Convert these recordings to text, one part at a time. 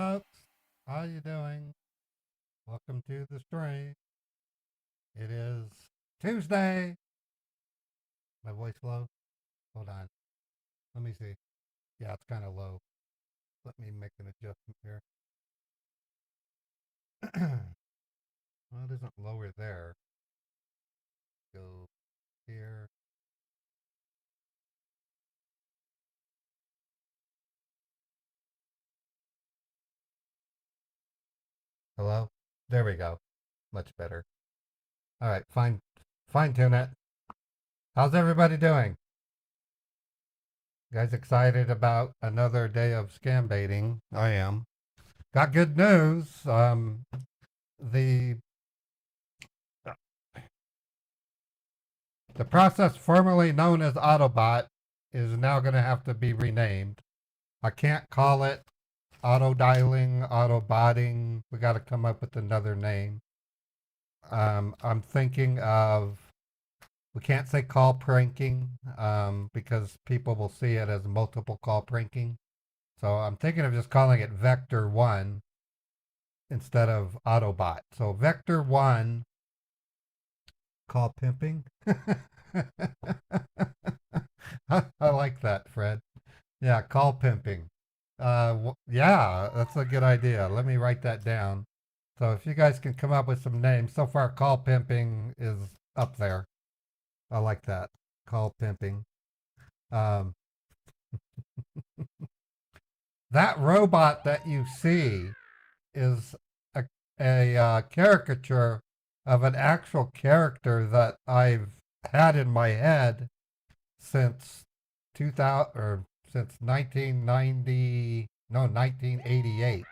folks. How you doing? Welcome to the stream. It is Tuesday. My voice low? Hold on. Let me see. Yeah, it's kind of low. Let me make an adjustment here. Well, it isn't lower there. Go here. Hello? There we go. Much better. All right, fine tune it. How's everybody doing? You guys excited about another day of scam baiting? I am. Got good news. The The process formerly known as AutoBot is now going to have to be renamed. I can't call it auto dialing, auto botting. We got to come up with another name. I'm thinking of, we can't say call pranking because people will see it as multiple call pranking. So I'm thinking of just calling it Vector 1 instead of AutoBot. So Vector 1 call pimping. I like that, Fred. Yeah, call pimping. Yeah, that's a good idea. Let me write that down. So if you guys can come up with some names, so far call pimping is up there. I like that. Call pimping. Um, that robot that you see is a caricature of an actual character that I've had in my head since 2000 or since 1990, no, 1988.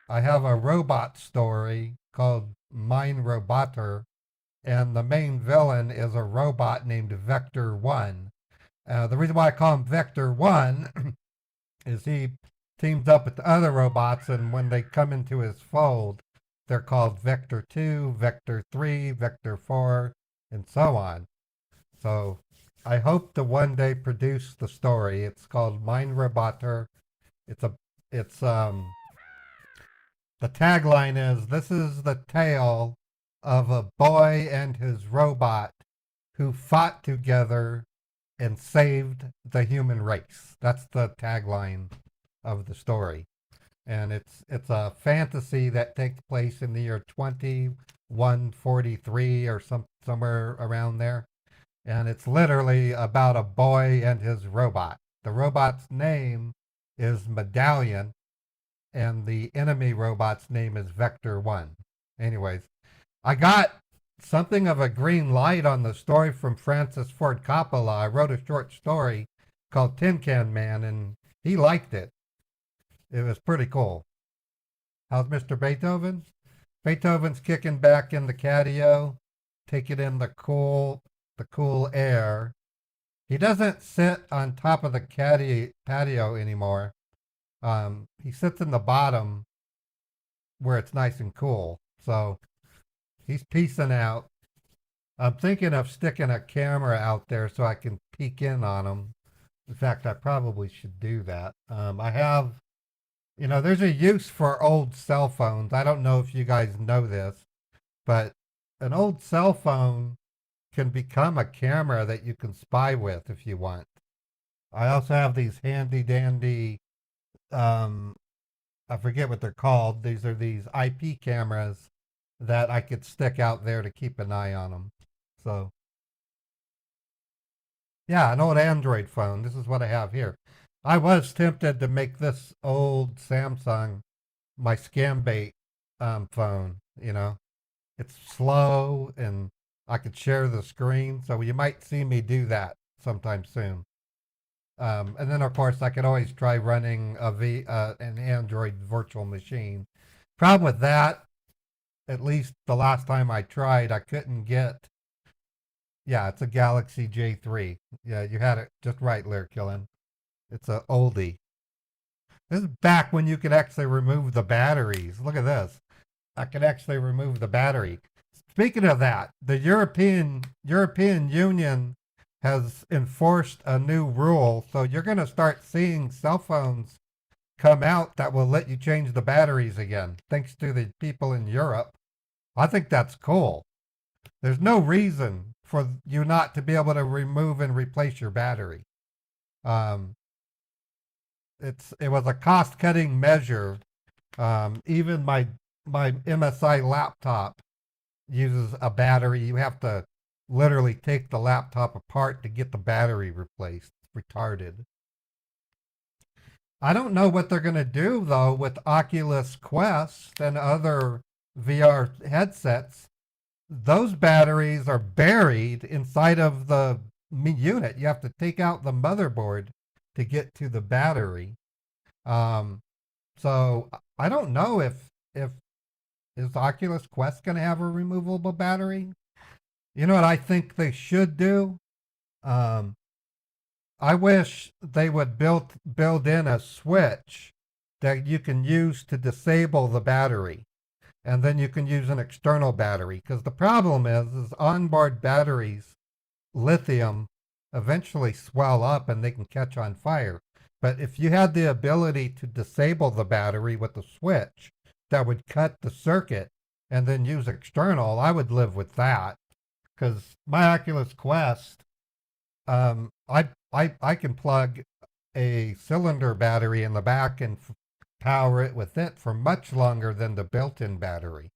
I have a robot story called Mine Roboter, and the main villain is a robot named Vector 1. The reason why I call him Vector 1 is he teams up with other robots, and when they come into his fold, they're called Vector 2, Vector 3, Vector 4, and so on. So I hope to one day produce the story. It's called Mine Roboter. It's the tagline is, "This is the tale of a boy and his robot who fought together and saved the human race." That's the tagline of the story. And it's a fantasy that takes place in the year 2143 or somewhere around there. And it's literally about a boy and his robot. The robot's name is Medallion, and the enemy robot's name is Vector 1. Anyways, I got something of a green light on the story from Francis Ford Coppola. I wrote a short story called Tin Can Man, and he liked it. It was pretty cool. How's Mr. Beethoven? Beethoven's kicking back in the catio, taking in the cool air. He doesn't sit on top of the patio anymore. He sits in the bottom where it's nice and cool. So he's peacing out. I'm thinking of sticking a camera out there so I can peek in on him. In fact, I probably should do that. I have, there's a use for old cell phones. I don't know if you guys know this, but an old cell phone can become a camera that you can spy with if you want. I also have these handy dandy, I forget what they're called. These are these IP cameras that I could stick out there to keep an eye on them. So, yeah, an old Android phone. This is what I have here. I was tempted to make this old Samsung my Scambait phone. It's slow and I could share the screen, so you might see me do that sometime soon. And then, of course, I could always try running an Android virtual machine. Problem with that, at least the last time I tried, I couldn't get. Yeah, it's a Galaxy J3. Yeah, you had it just right, Lair Killen. It's a oldie. This is back when you could actually remove the batteries. Look at this. I could actually remove the battery. Speaking of that, the European Union has enforced a new rule, so you're going to start seeing cell phones come out that will let you change the batteries again, thanks to the people in Europe. I think that's cool. There's no reason for you not to be able to remove and replace your battery. Um, it was a cost cutting measure. Even my MSI laptop uses a battery. You have to literally take the laptop apart to get the battery replaced. It's retarded. I don't know what they're going to do though with Oculus Quest and other VR headsets. Those batteries are buried inside of the unit. You have to take out the motherboard to get to the battery. Um, so I don't know if is Oculus Quest going to have a removable battery. You know what I think they should do? Um, I wish they would build in a switch that you can use to disable the battery, and then you can use an external battery. Because the problem is onboard batteries, lithium, eventually swell up and they can catch on fire. But if you had the ability to disable the battery with a switch that would cut the circuit and then use external, I would live with that. Because my Oculus Quest, I can plug a cylinder battery in the back and power it with it for much longer than the built-in battery.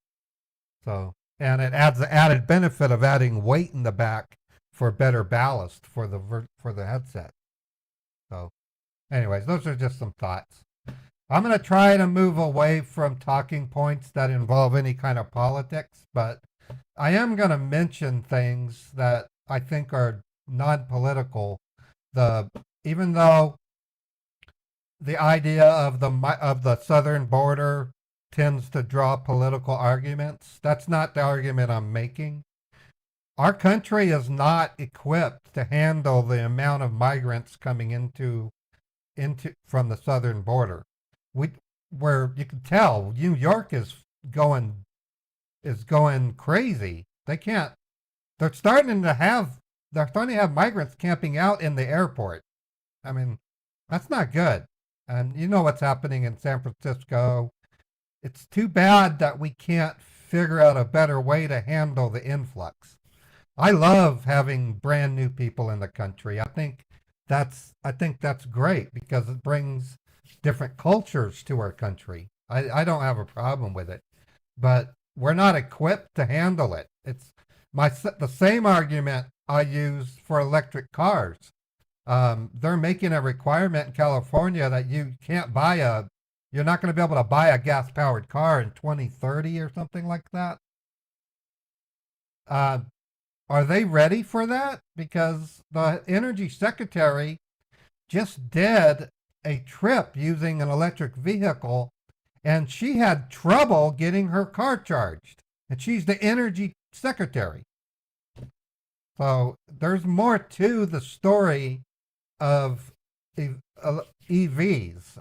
So, and it adds the added benefit of adding weight in the back for better ballast for the headset. So, anyways, those are just some thoughts. I'm going to try to move away from talking points that involve any kind of politics, but I am going to mention things that I think are non-political. Even though the idea of the southern border tends to draw political arguments, that's not the argument I'm making. Our country is not equipped to handle the amount of migrants coming into from the southern border. Where you can tell New York is going crazy. They're starting to have migrants camping out in the airport. I mean, that's not good. And you know what's happening in San Francisco. It's too bad that we can't figure out a better way to handle the influx. I love having brand new people in the country. I think that's great because it brings different cultures to our country. I don't have a problem with it, but we're not equipped to handle it. It's the same argument I use for electric cars. They're making a requirement in California that you're not going to be able to buy a gas powered car in 2030 or something like that. Are they ready for that? Because the energy secretary just did a trip using an electric vehicle and she had trouble getting her car charged. And she's the energy secretary. So there's more to the story of EVs.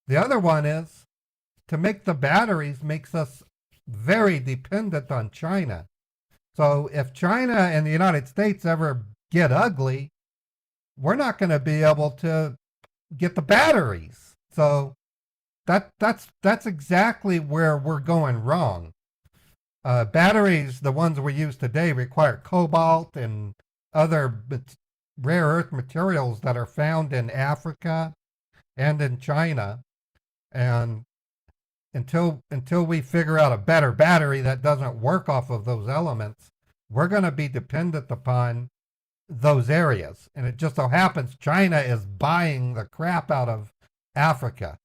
The other one is to make the batteries makes us very dependent on China. So if China and the United States ever get ugly, we're not going to be able to get the batteries. So that's exactly where we're going wrong. Batteries, the ones we use today, require cobalt and other rare earth materials that are found in Africa and in China. And until we figure out a better battery that doesn't work off of those elements, we're going to be dependent upon those areas. And it just so happens China is buying the crap out of Africa.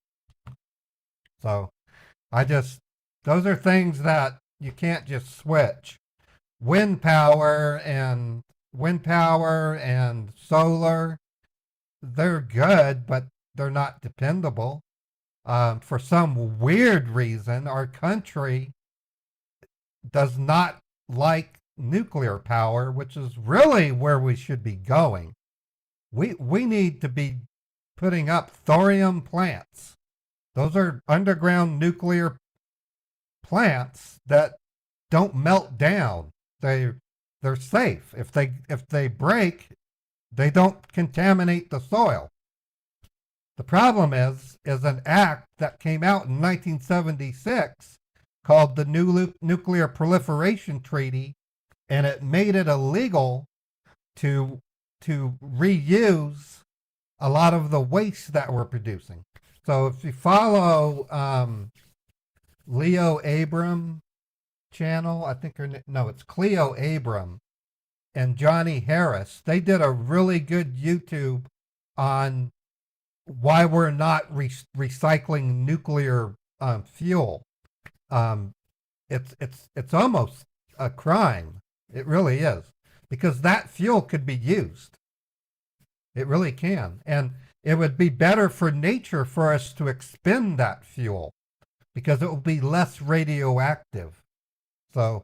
So those are things that you can't just switch. Wind power and solar, they're good, but they're not dependable. For some weird reason, our country does not like nuclear power, which is really where we should be going. We need to be putting up thorium plants. Those are underground nuclear plants that don't melt down. They're safe. If they break, they don't contaminate the soil. The problem is an act that came out in 1976 called the Nuclear Proliferation Treaty, and it made it illegal to reuse a lot of the waste that we're producing. So if you follow Leo Abram channel, I think no, it's Cleo Abram and Johnny Harris. They did a really good YouTube on why we're not recycling nuclear fuel. It's almost a crime. It really is, because that fuel could be used. It really can, and it would be better for nature for us to expend that fuel because it will be less radioactive. So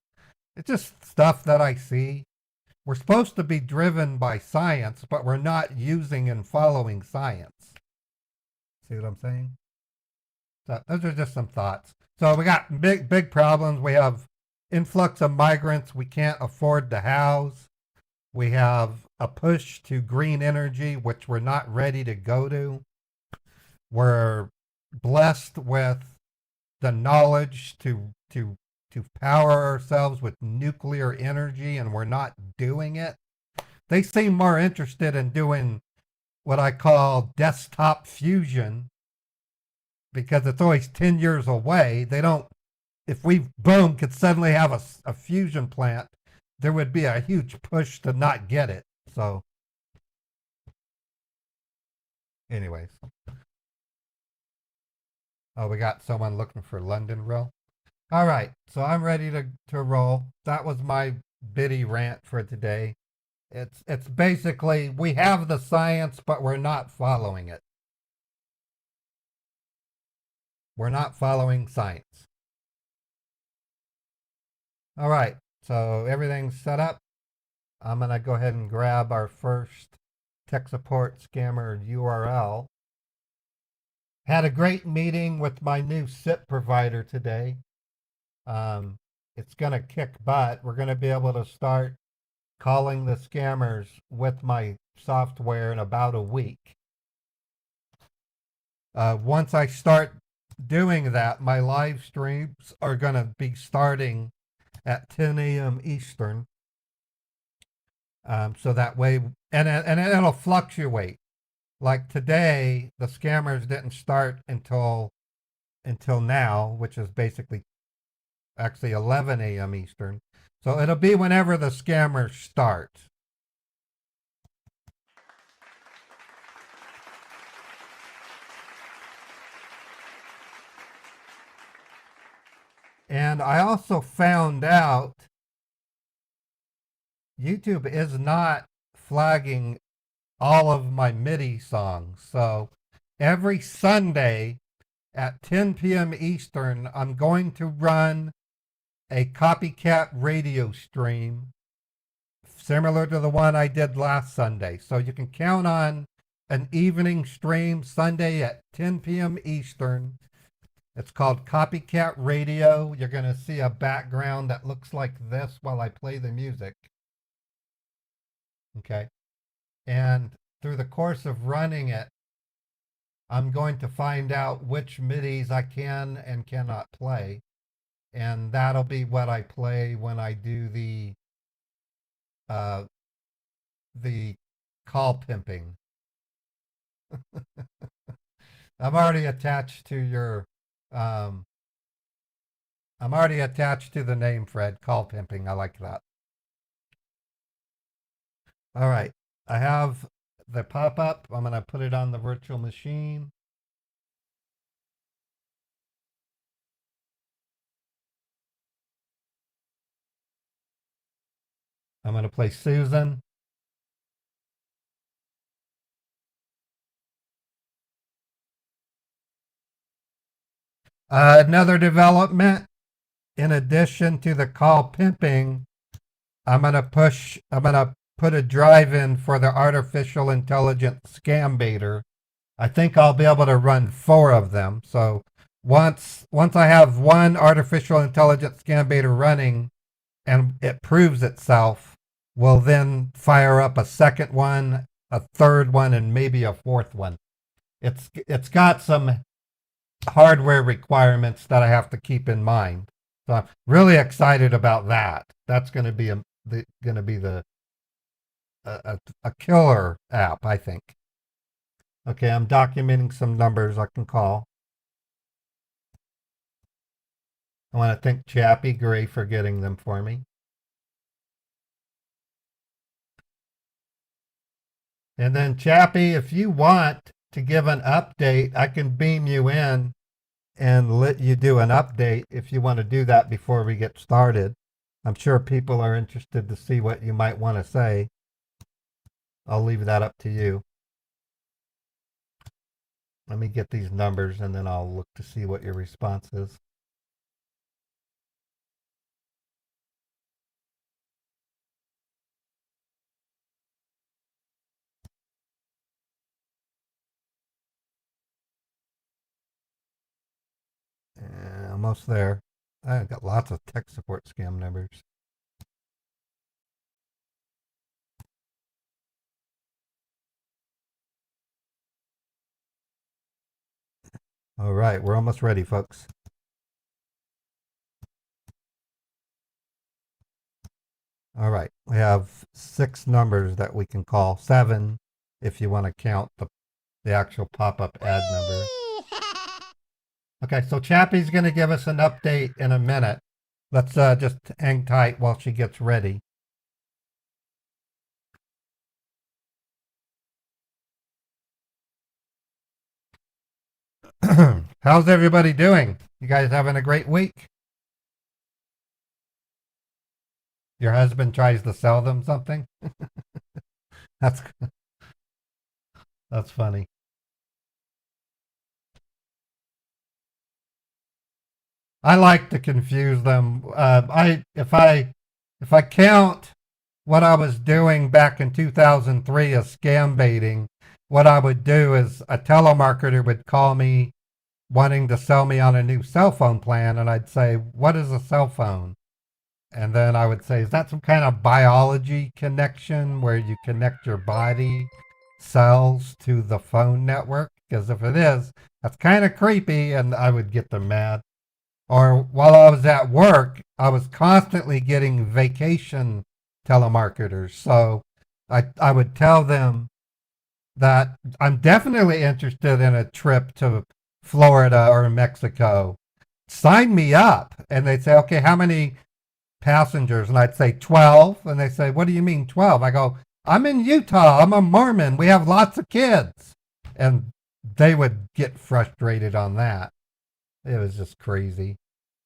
it's just stuff that I see. We're supposed to be driven by science, but we're not using and following science. See what I'm saying? So those are just some thoughts. So we got big problems. We have influx of migrants we can't afford to house. We have a push to green energy, which we're not ready to go to. We're blessed with the knowledge to power ourselves with nuclear energy, and we're not doing it. They seem more interested in doing what I call desktop fusion, because it's always 10 years away. They don't, if we, boom, could suddenly have a fusion plant, there would be a huge push to not get it. So, anyways. Oh, we got someone looking for London Row. All right, so I'm ready to roll. That was my bitty rant for today. It's basically, we have the science, but we're not following it. We're not following science. All right, so everything's set up. I'm going to go ahead and grab our first tech support scammer URL. Had a great meeting with my new SIP provider today. It's going to kick butt. We're going to be able to start calling the scammers with my software in about a week. Once I start doing that, my live streams are going to be starting at 10 a.m. Eastern. So that way, and it'll fluctuate. Like today, the scammers didn't start until now, which is basically actually 11 a.m. Eastern. So it'll be whenever the scammers start. And I also found out YouTube is not flagging all of my MIDI songs. So every Sunday at 10 p.m. Eastern, I'm going to run a copycat radio stream similar to the one I did last Sunday. So you can count on an evening stream Sunday at 10 p.m. Eastern. It's called Copycat Radio. You're going to see a background that looks like this while I play the music. Okay. And through the course of running it, I'm going to find out which MIDIs I can and cannot play. And that'll be what I play when I do the call pimping. I'm already attached to your I'm already attached to the name, Fred. Call pimping. I like that. All right. I have the pop-up. I'm going to put it on the virtual machine. I'm going to play Susan. Another development, in addition to the call pimping, I'm going to put a drive in for the artificial intelligence Scambaiter. I think I'll be able to run 4 of them. So once I have one artificial intelligence Scambaiter running and it proves itself, we'll then fire up a second one, a third one, and maybe a fourth one. it's got some hardware requirements that I have to keep in mind. So I'm really excited about that. That's going to be a killer app, I think. Okay, I'm documenting some numbers I can call. I want to thank Chappie Gray for getting them for me. And then Chappie, if you want to give an update, I can beam you in and let you do an update if you want to do that before we get started. I'm sure people are interested to see what you might want to say. I'll leave that up to you. Let me get these numbers and then I'll look to see what your response is. Almost there. I've got lots of tech support scam numbers. All right, we're almost ready, folks. All right, we have 6 numbers that we can call. 7 if you want to count the actual pop-up ad number. Okay, so Chappie's going to give us an update in a minute. Let's just hang tight while she gets ready. How's everybody doing? You guys having a great week? Your husband tries to sell them something? That's that's funny. I like to confuse them. If I count what I was doing back in 2003 as scam baiting, what I would do is a telemarketer would call me wanting to sell me on a new cell phone plan, and I'd say, "What is a cell phone?" And then I would say, "Is that some kind of biology connection where you connect your body cells to the phone network? Because if it is, that's kind of creepy," and I would get them mad. Or while I was at work, I was constantly getting vacation telemarketers. So I would tell them that I'm definitely interested in a trip to Florida or Mexico. Sign me up. And they'd say, okay, how many passengers? And I'd say 12. And they say, what do you mean 12? I go, I'm in Utah. I'm a Mormon. We have lots of kids. And they would get frustrated on that. It was just crazy.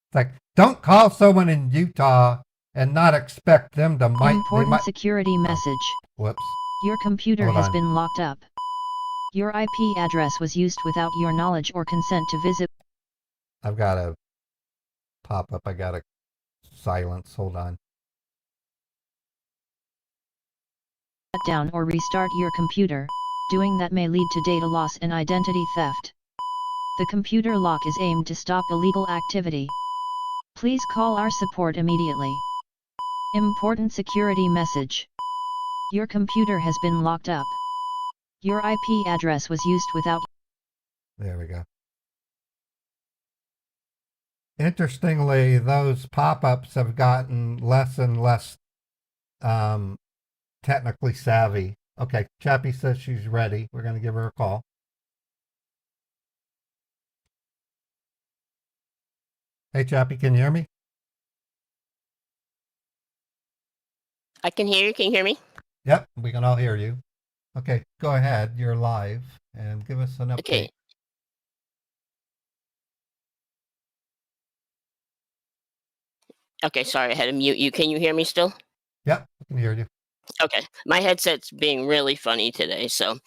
It's like, don't call someone in Utah and not expect them to Important security message. Whoops. Your computer has been locked up. Your IP address was used without your knowledge or consent to visit. I've got a pop-up. I got to silence. Hold on. Shut down or restart your computer. Doing that may lead to data loss and identity theft. The computer lock is aimed to stop illegal activity. Please call our support immediately. Important security message. Your computer has been locked up. Your IP address was used without. There we go. Interestingly, those pop-ups have gotten less and less technically savvy. Okay, Chappie says she's ready. We're going to give her a call. Hey, Chappie, can you hear me? I can hear you. Can you hear me? Yep, we can all hear you. Okay, go ahead. You're live and give us an update. Okay. Okay, sorry, I had to mute you. Can you hear me still? Yep, I can hear you. Okay, my headset's being really funny today, so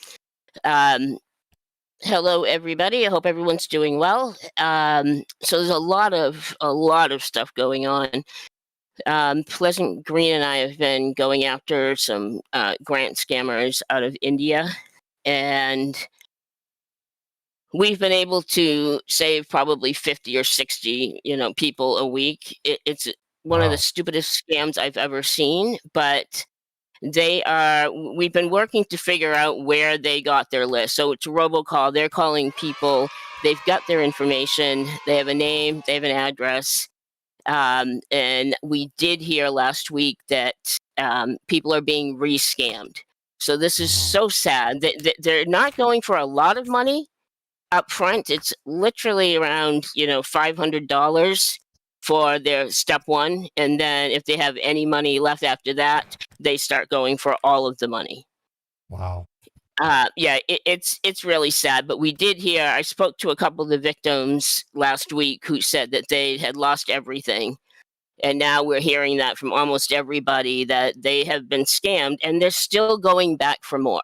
hello everybody. I hope everyone's doing well. So there's a lot of stuff going on. Pleasant Green and I have been going after some grant scammers out of India, and we've been able to save probably 50 or 60, people a week. It's one of the stupidest scams I've ever seen, but we've been working to figure out where they got their list. So it's a robocall. They're calling people. They've got their information. They have a name. They have an address. And we did hear last week that people are being re-scammed. So this is so sad. They're not going for a lot of money up front. It's literally around, $500 for their step one. And then if they have any money left after that, they start going for all of the money. Wow. Yeah, it's really sad. But we did hear, I spoke to a couple of the victims last week who said that they had lost everything. And now we're hearing that from almost everybody that they have been scammed, and they're still going back for more.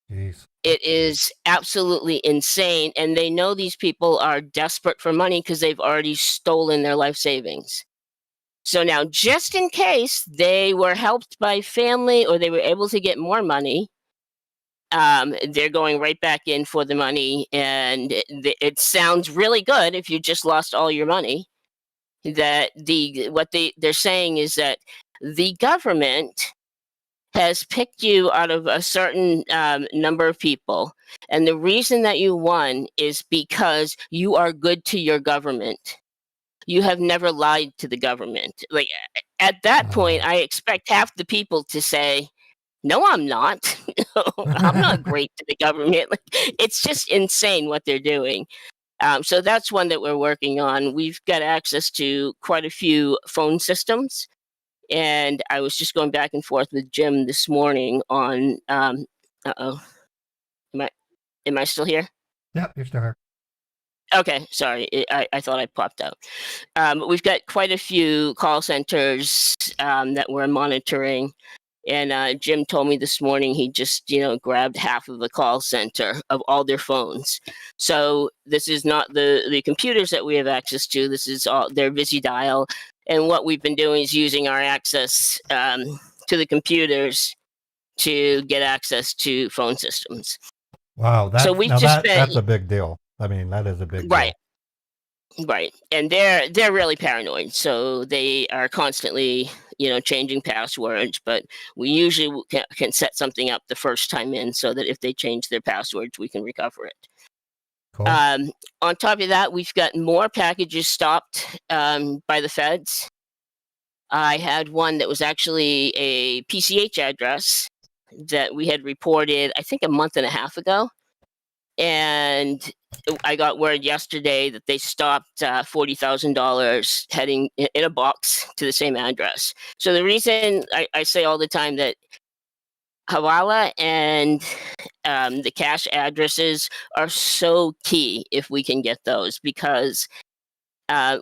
Jeez. It is absolutely insane. And they know these people are desperate for money because they've already stolen their life savings. So now, just in case they were helped by family or they were able to get more money, they're going right back in for the money. And it sounds really good if you just lost all your money. That they're saying is that the government has picked you out of a certain number of people, and the reason that you won is because you are good to your government. You have never lied to the government. Like, at that point, I expect half the people to say, "No, I'm not. I'm not great to the government." Like, it's just insane what they're doing. So that's one that we're working on. We've got access to quite a few phone systems. And I was just going back and forth with Jim this morning on, uh-oh, am I still here? Yep, you're still here. Okay, sorry, I thought I popped out. We've got quite a few call centers that we're monitoring. And Jim told me this morning he just, grabbed half of the call center of all their phones. So this is not the computers that we have access to. This is all their busy dial. And what we've been doing is using our access to the computers to get access to phone systems. Wow, So that's a big deal. I mean, that is a big deal. Right. And they're really paranoid. So they are constantly, changing passwords, but we usually can set something up the first time in so that if they change their passwords, we can recover it. Cool. On top of that, we've got more packages stopped by the feds. I had one that was actually a PCH address that we had reported, I think, a month and a half ago. And I got word yesterday that they stopped $40,000 heading in a box to the same address. So the reason I say all the time that Hawala and the cash addresses are so key if we can get those, because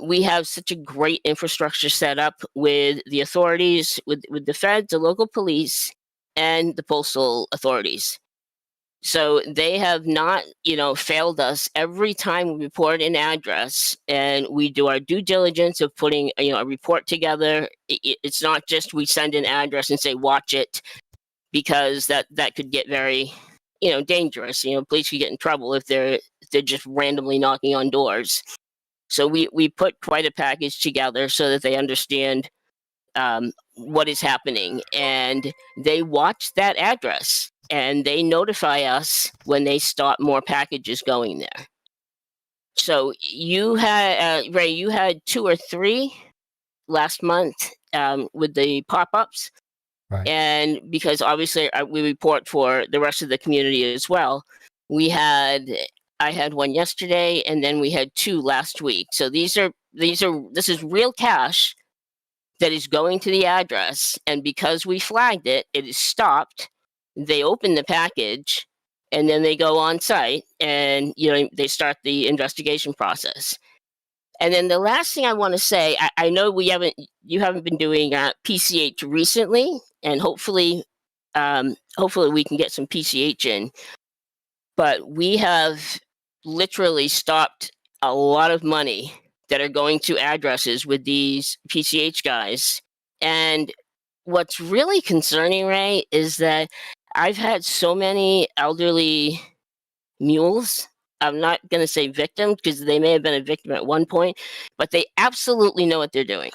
we have such a great infrastructure set up with the authorities, with the feds, the local police, and the postal authorities. So they have not, failed us every time we report an address, and we do our due diligence of putting, a report together. It's not just we send an address and say, watch it, because that could get very, dangerous. Police could get in trouble if they're just randomly knocking on doors. So we put quite a package together so that they understand what is happening, and they watch that address. And they notify us when they stop more packages going there. So you had, Ray, you had 2 or 3 last month with the pop-ups. Right. And because obviously we report for the rest of the community as well. I had one yesterday, and then we had 2 last week. So this is real cash that is going to the address. And because we flagged it, it is stopped. They open the package, and then they go on site, and they start the investigation process. And then the last thing I want to say, I know you haven't been doing PCH recently, and hopefully we can get some PCH in. But we have literally stopped a lot of money that are going to addresses with these PCH guys. And what's really concerning, Ray, is that I've had so many elderly mules. I'm not going to say victim, because they may have been a victim at one point, but they absolutely know what they're doing.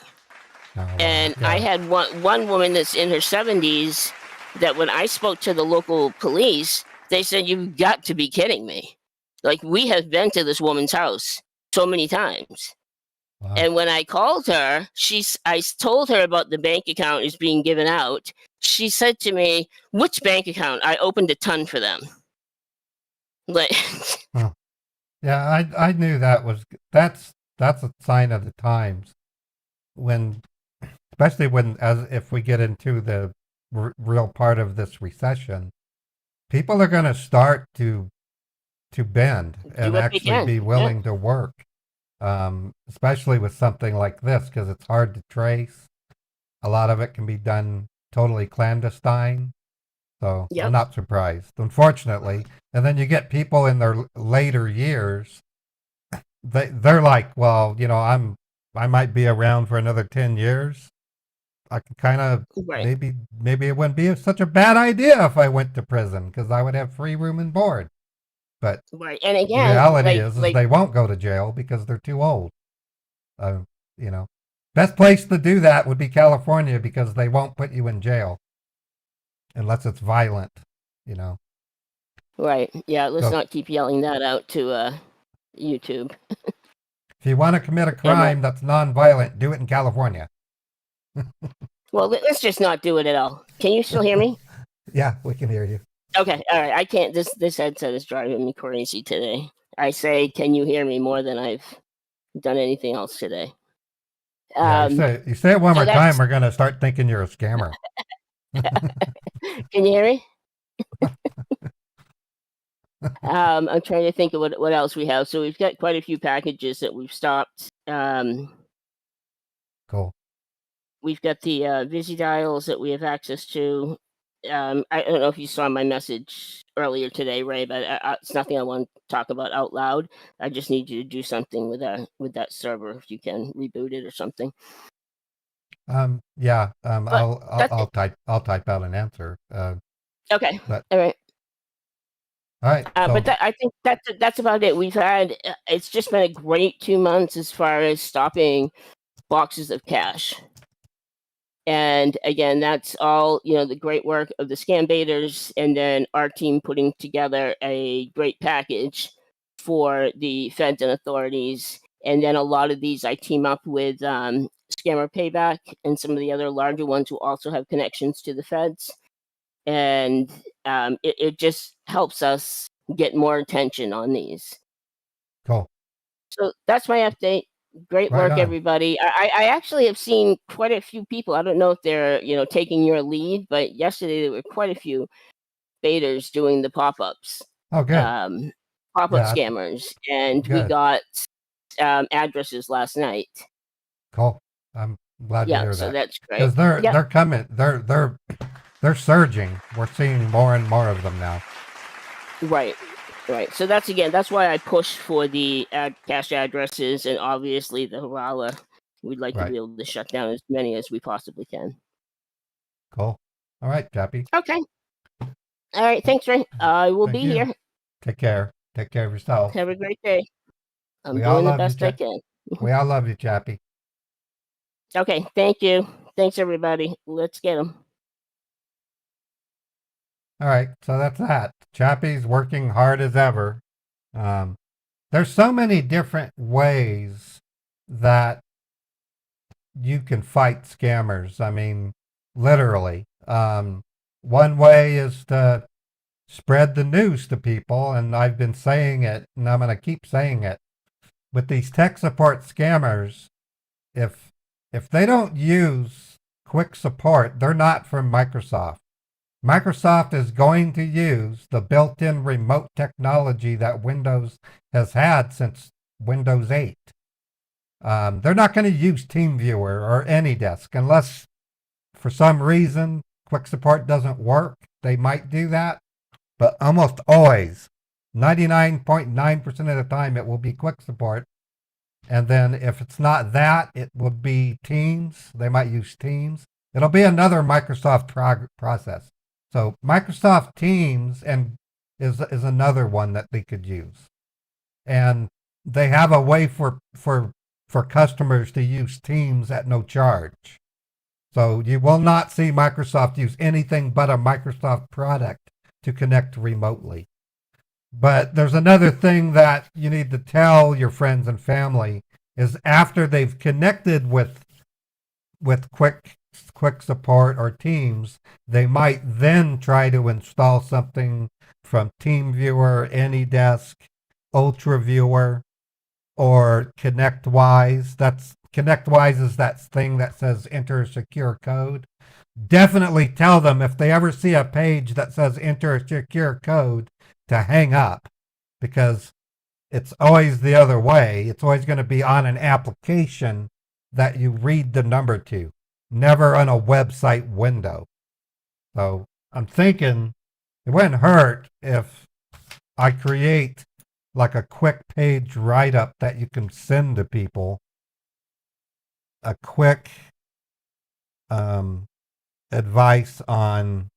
Oh, wow. And Yeah. I had one woman that's in her 70s, that when I spoke to the local police, they said, "You've got to be kidding me. Like, we have been to this woman's house so many times." Wow. And when I called her, I told her about the bank account is being given out. She said to me, "Which bank account?" I opened a ton for them. Like, Yeah, I knew that's a sign of the times when, especially if we get into the real part of this recession, people are going to start to bend do and what they actually can. be Yeah. willing to work, especially with something like this because it's hard to trace. A lot of it can be done totally clandestine. So I'm Yep. not surprised, unfortunately. And then you get people in their later years. They're like, well, I might be around for another 10 years. I can kind of Right. maybe it wouldn't be such a bad idea if I went to prison because I would have free room and board. But Right. And the again, reality like, is they won't go to jail because they're too old. Uh, you know, best place to do that would be California because they won't put you in jail unless it's violent. You know. right. Yeah. Let's So not keep yelling that out to YouTube. if you want to commit a And crime that's nonviolent, do it in California. well, let's just not do it at all. Can you still hear me? Yeah, we can hear you. Okay. All right. I can't. This headset is driving me crazy today. I say, "Can you hear me?" more than I've done anything else today. Yeah, you say it one So more time, that's. we're gonna start thinking you're a scammer. Can you hear me? I'm trying to think of what else we have. So we've got quite a few packages that we've stopped. Cool. We've got the Visi dials that we have access to. I don't know if you saw my message earlier today, Ray, but it's nothing I want to talk about out loud. I just need you to do something with that server if you can reboot it or something. Yeah. But that's I'll type out an answer. okay. But All right. all right. So But I think that's about it. We've had it's just been a great 2 months as far as stopping boxes of cash. And again, that's all, the great work of the Scambaiters and then our team putting together a great package for the feds and authorities. And then a lot of these I team up with Scammer Payback and some of the other larger ones who also have connections to the feds. And it just helps us get more attention on these. cool. So that's my update. Great Right work, on. everybody. I actually have seen quite a few people. I don't know if they're taking your lead, but yesterday there were quite a few baiters doing the pop-ups, Oh, good. pop-up Yeah, scammers, and we good. got addresses last night. Cool. I'm glad to Yeah, hear so that that's great. because they're Yeah, coming. They're surging. We're seeing more and more of them now. right. So that's why I pushed for the cache addresses and obviously the Harala. We'd like to Right. be able to shut down as many as we possibly can. Cool. All right, Chappie. Okay. All right. Thanks, Ray. I will Thank be you. here. Take care. Take care of yourself. Have a great day. I'm We all doing the love you, best I can. We all love you, Chappie. Okay. Thank you. Thanks, everybody. Let's get them. All right, so that's that. Chappie's working hard as ever. There's so many different ways that you can fight scammers. I mean, literally. One way is to spread the news to people, and I've been saying it, and I'm going to keep saying it. With these tech support scammers, if they don't use quick support, they're not from Microsoft. Microsoft is going to use the built-in remote technology that Windows has had since Windows 8. They're not going to use TeamViewer or AnyDesk unless, for some reason, quick support doesn't work. They might do that, but almost always, 99.9% of the time, it will be quick support. And then if it's not that, it will be Teams. They might use Teams. It'll be another Microsoft process. So Microsoft Teams is another one that they could use, and they have a way for customers to use Teams at no charge. So you will not see Microsoft use anything but a Microsoft product to connect remotely. But there's another thing that you need to tell your friends and family is after they've connected with quick support or Teams, they might then try to install something from TeamViewer, AnyDesk, UltraViewer, or ConnectWise. ConnectWise is that thing that says enter a secure code. Definitely tell them if they ever see a page that says enter a secure code to hang up, because it's always the other way. It's always going to be on an application that you read the number to, never on a website window. So I'm thinking it wouldn't hurt if I create like a quick page write-up that you can send to people, a quick advice on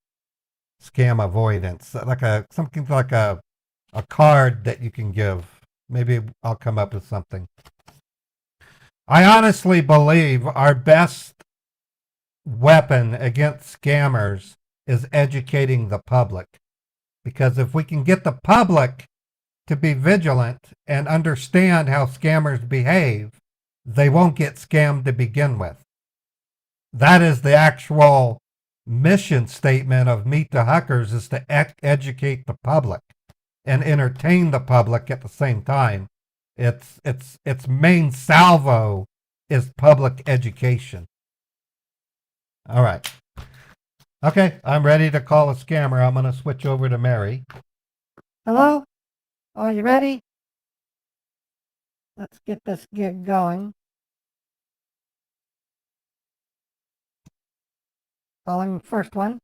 scam avoidance, like something like a card that you can give. Maybe I'll come up with something. I honestly believe our best weapon against scammers is educating the public. Because if we can get the public to be vigilant and understand how scammers behave, they won't get scammed to begin with. That is the actual mission statement of Meet the Huckers, is to educate the public and entertain the public at the same time. Its main salvo is public education. All right. Okay, I'm ready to call a scammer. I'm going to switch over to Mary. Hello? Are you ready? Let's get this gig going. Calling first one.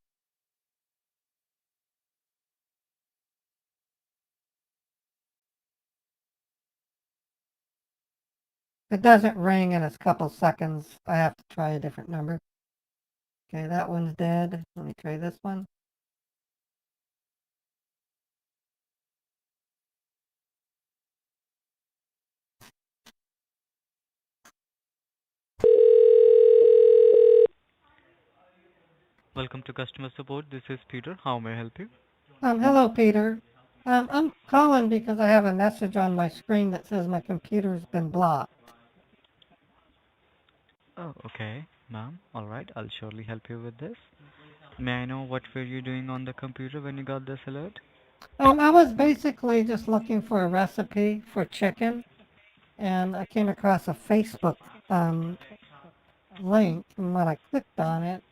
If it doesn't ring in a couple seconds, I have to try a different number. Okay, that one's dead. Let me try this one. Welcome to customer support. This is Peter. How may I help you? Hello, Peter. I'm calling because I have a message on my screen that says my computer's been blocked. Oh, okay, ma'am. All right, I'll surely help you with this. May I know what were you doing on the computer when you got this alert? I was basically just looking for a recipe for chicken, and I came across a Facebook link, and when I clicked on it,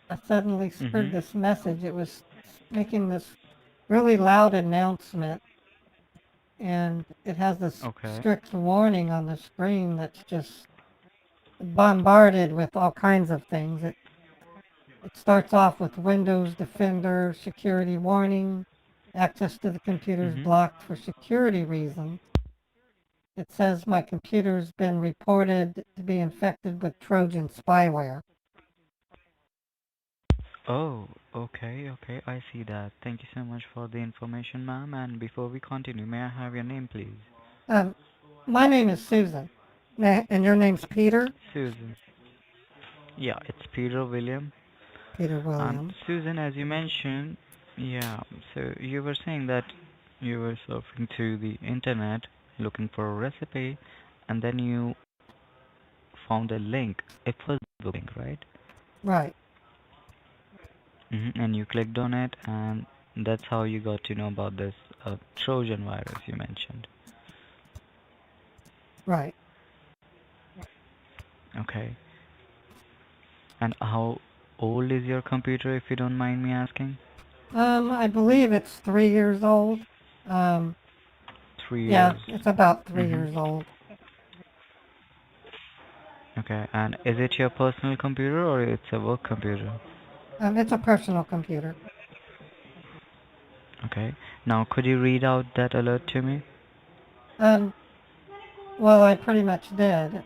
I suddenly heard this message. It was making this really loud announcement, and it has this strict warning on the screen that's just bombarded with all kinds of things. It starts off with Windows Defender security warning, access to the computer is blocked for security reasons. It says my computer's been reported to be infected with Trojan spyware. Oh, okay, I see that. Thank you so much for the information, ma'am. And before we continue, may I have your name, please? My name is Susan. And your name's Peter? Susan. Yeah, it's Peter William. Peter William. Susan, as you mentioned, yeah, so you were saying that you were surfing to the internet looking for a recipe, and then you found a link. It was a link, right? Right. And you clicked on it, and that's how you got to know about this Trojan virus you mentioned. Right. Okay. And how old is your computer, if you don't mind me asking? I believe it's 3 years old. 3 years. Yeah, it's about 3 years old. Okay, and is it your personal computer or it's a work computer? It's a personal computer. Okay. Now, could you read out that alert to me? Well, I pretty much did.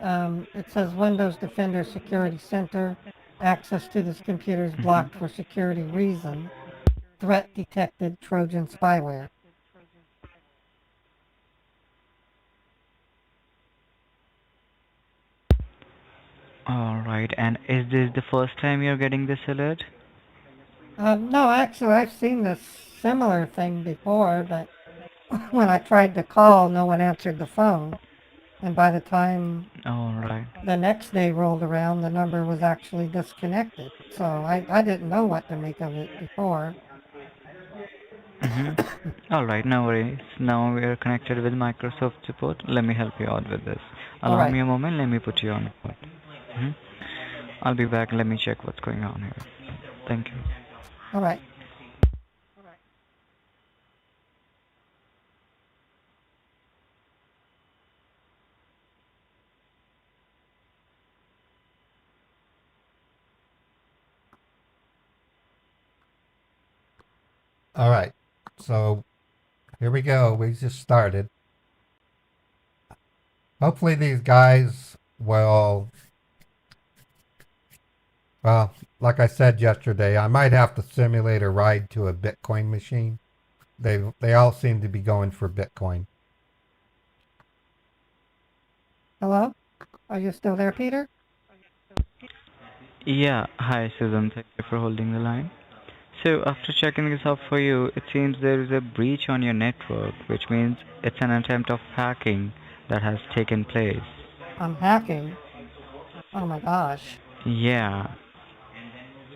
It says Windows Defender Security Center. Access to this computer is blocked for security reasons. Threat detected, Trojan spyware. All Alright, and is this the first time you're getting this alert? No, actually, I've seen this similar thing before, but when I tried to call, no one answered the phone. And by the time Alright. the next day rolled around, the number was actually disconnected. So I didn't know what to make of it before. Alright, no worries. Now we are connected with Microsoft support. Let me help you out with this. All Allow right, me a moment, let me put you on hold. Mhm. I'll be back, let me check what's going on here. Thank you. all right. All right. So here we go. We just started. Hopefully these guys will, well, like I said yesterday, I might have to simulate a ride to a Bitcoin machine. They all seem to be going for Bitcoin. Hello? Are you still there, Peter? Yeah, hi Susan, thank you for holding the line. So after checking this out for you, it seems there is a breach on your network, which means it's an attempt of hacking that has taken place. I'm hacking. Oh my gosh. Yeah.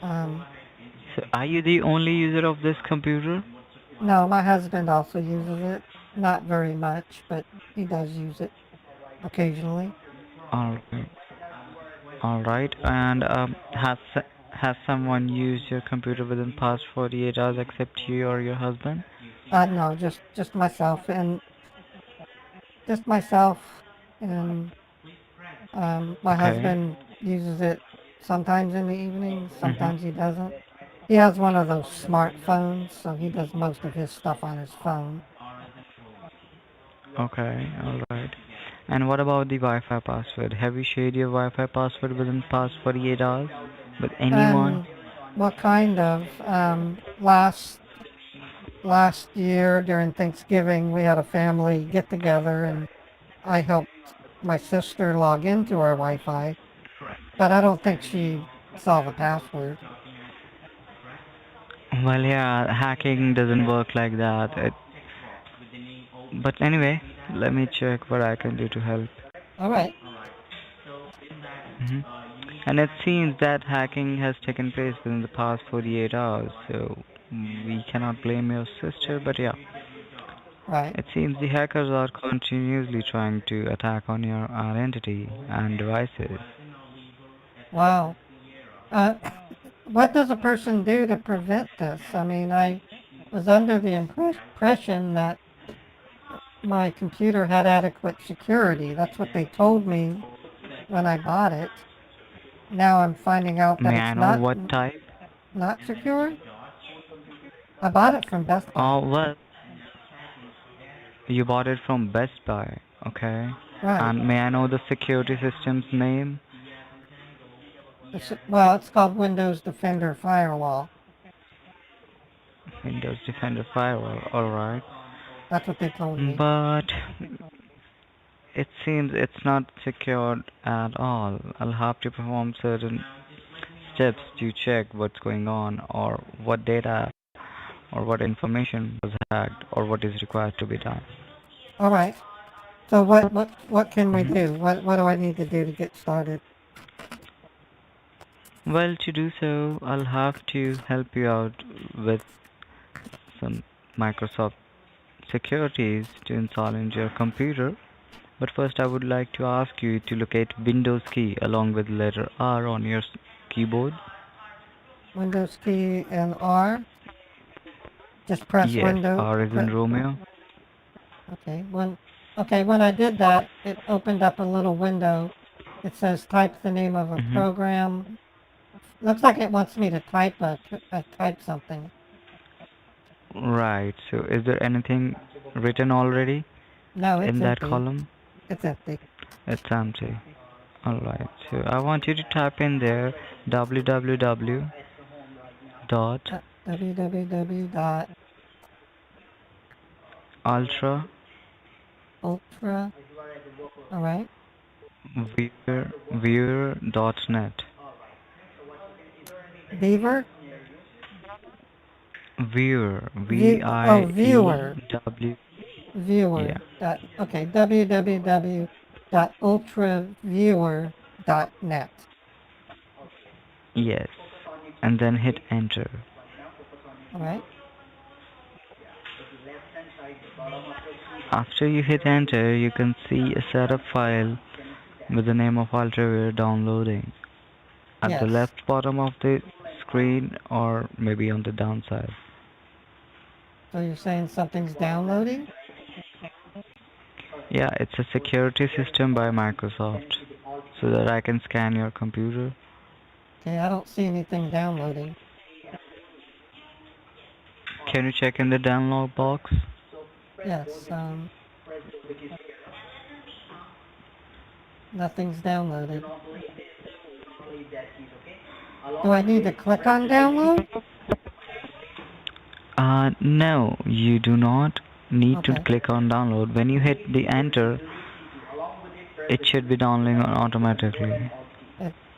Um, So are you the only user of this computer? no, my husband also uses it. Not very much, but he does use it occasionally. Alright. Alright. And has someone used your computer within past 48 hours except you or your husband? No, just myself and just myself and my Okay. husband uses it sometimes in the evenings, Mhm. sometimes he doesn't. He has one of those smartphones, so he does most of his stuff on his phone. Okay. Alright. And what about the Wi-Fi password? Have you shared your Wi-Fi password within past 48 hours with anyone? And what kind of last year during Thanksgiving we had a family get together and I helped my sister log into our Wi-Fi, but I don't think she saw the password. Well, yeah, hacking doesn't work like that. But anyway, let me check what I can do to help. All right. hmm And it seems that hacking has taken place within the past 48 hours, so we cannot blame your sister, but yeah, Right. it seems the hackers are continuously trying to attack on your identity and devices. Wow. Uh, what does a person do to prevent this? I mean, I was under the impression that my computer had adequate security. That's what they told me when I bought it. Now I'm finding out that May it's I know what type? not secure. I bought it from Best Buy. Oh, well, you bought it from Best Buy, okay? Right. And may I know the security system's name? Well, it's called Windows Defender Firewall. Windows Defender Firewall, alright. That's what they told me. But it seems it's not secured at all. I'll have to perform certain steps to check what's going on or what data or what information was hacked or what is required to be done. All right. So what can we Mhm. do? What do I need to do to get started? Well, to do so, I'll have to help you out with some Microsoft securities to install into your computer. But first, I would like to ask you to locate Windows key along with letter R on your keyboard. Windows key and R. Just press Yes, Windows. R is in Romeo. Okay. When I did that, it opened up a little window. It says type the name of a hmm program. Looks like it wants me to type something. Right, so is there anything written already No, it's in that empty. column? It's empty. It's empty. Alright, so I want you to type in there www dot www.ultra. ultra All right. wear viewer.net. Beaver? Viewer, Viewer. V-I-E-W. Viewer. Yeah, Okay, www.ultraviewer.net. yes. And then hit enter. All right. After you hit enter, you can see a setup file with the name of UltraViewer downloading at the Yes. left bottom of the screen or maybe on the downside. So you're saying something's downloading? Yeah, it's a security system by Microsoft so that I can scan your computer. Okay, I don't see anything downloading. Can you check in the download box? Yes, nothing's downloaded. Do I need to click on download? No, you do not need to Okay. click on download. When you hit the enter, it should be downloading automatically.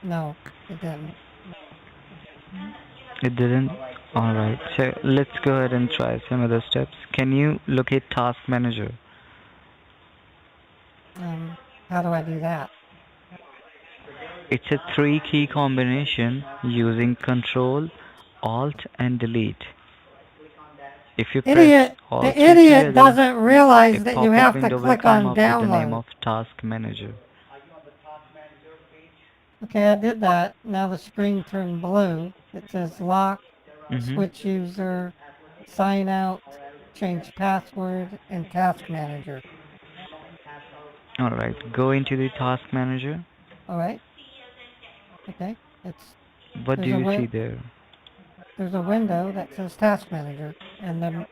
No, it didn't. It didn't? Alright, so let's go ahead and try some other steps. Can you locate Task Manager? How do I do that? It's a 3-key combination using Control, Alt, and Delete. If you press Idiot! all The three idiot together, doesn't realize a that you pop-up have to window will click come on up with the name download. of Task Manager. Okay, I did that. Now the screen turned blue. It says lock, switch user, sign out, change password, and task manager. Alright, go into the Task Manager. Alright. Okay, What do there's a you see win- there? there's a window that says task manager, and it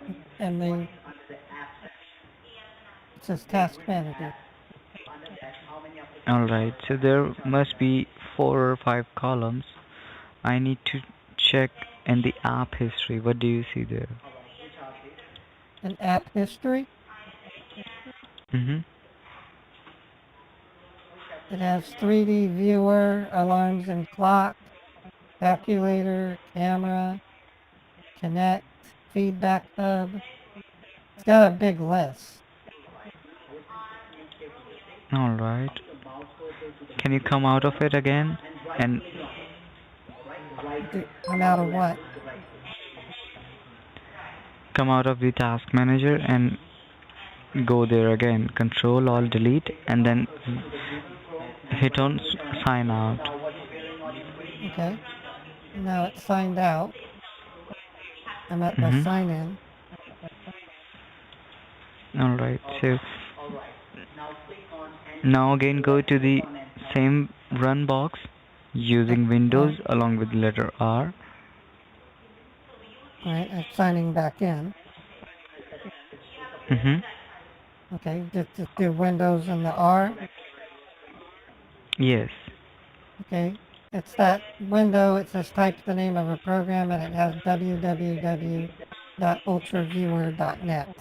says task manager. Alright, so there must be 4 or 5 columns. I need to check in the app history. What do you see there? An app history. It has 3D viewer, alarms and clock, calculator, camera, connect, feedback hub. It's got a big list. Alright. Can you come out of it again? And I'm out of what? come out of the Task Manager and go there again. Control Alt Delete and then hit on Sign Out. Okay. Now it's signed out. I'm at the sign in. Alright, so now again go to the same run box using Windows along with letter R. Alright, I'm signing back in. Okay, just do Windows and the R. Yes. Okay, it's that window. It says type the name of a program and it has www.ultraviewer.net.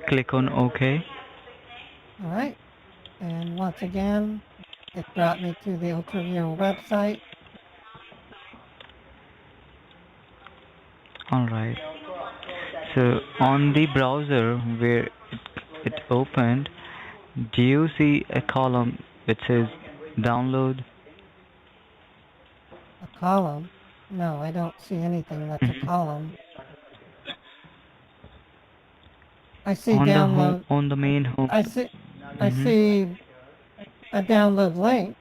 Click on OK. Alright, and once again, it brought me to the UltraViewer website. Alright. So on the browser where it opened, do you see a column that says download? A column? No, I don't see anything that's a column. I see on download. On the main home. I see a download link.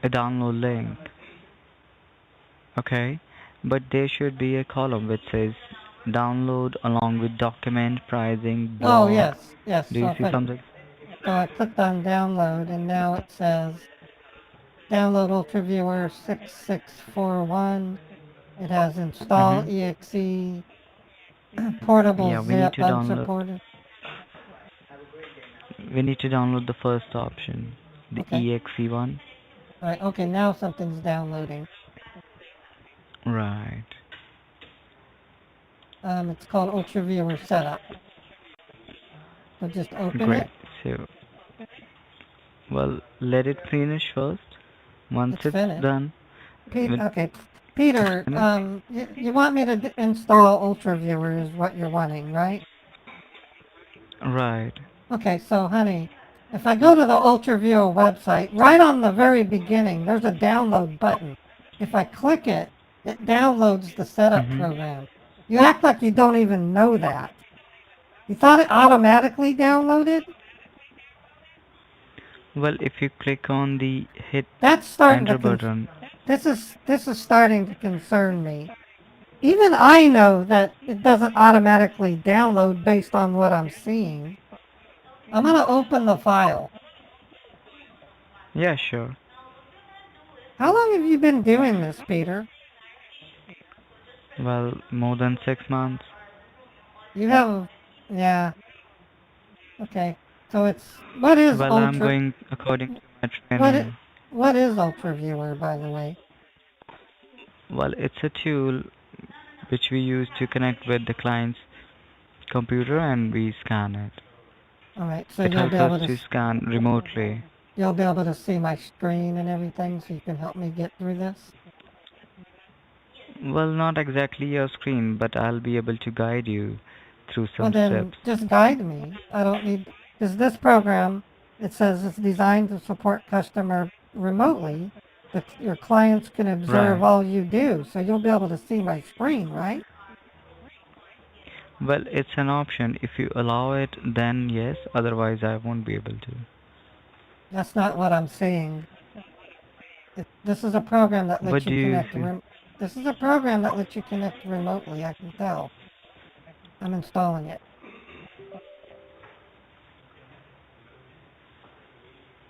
A download link. Okay. But there should be a column which says download along with document, pricing, blog. Oh, yes. Do you see something? So I clicked on download and now it says download UltraViewer 6641. It has install exe, portable zip, unsupported. We need to download the first option, the exe one. Right, okay, now something's downloading. Right. It's called UltraViewer Setup. So just open it. So, Well, let it finish first. Once It's it's finished. done, when Okay, Peter, finished, you want me to install UltraViewer is what you're wanting, right? right. Okay, so honey, if I go to the UltraViewer website, right on the very beginning, there's a download button. If I click it, it downloads the setup Mm-hmm. program. You act like you don't even know that. You thought it automatically downloaded? Well, if you click on the hit That's starting enter to button, this is starting to concern me. Even I know that it doesn't automatically download based on what I'm seeing. I'm gonna open the file. yeah, sure. How long have you been doing this, Peter? Well, more than 6 months. You have, yeah, okay. So what is Well, I'm going according to my what training. what is UltraViewer, by the way? Well, it's a tool which we use to connect with the client's computer and we scan it. All right, so It helps us to scan remotely. you'll be able to see my screen and everything, so you can help me get through this. Well, not exactly your screen, but I'll be able to guide you through Well, some then steps. just guide me. I don't need, because this program, it says it's designed to support customer remotely, but your clients can observe Right. all you do, so you'll be able to see my screen, right? Well, it's an option. If you allow it, then yes, otherwise I won't be able to. That's not what I'm saying. This is a program that lets What you do you connect. feel? This is a program that lets you connect remotely. I can tell. I'm installing it.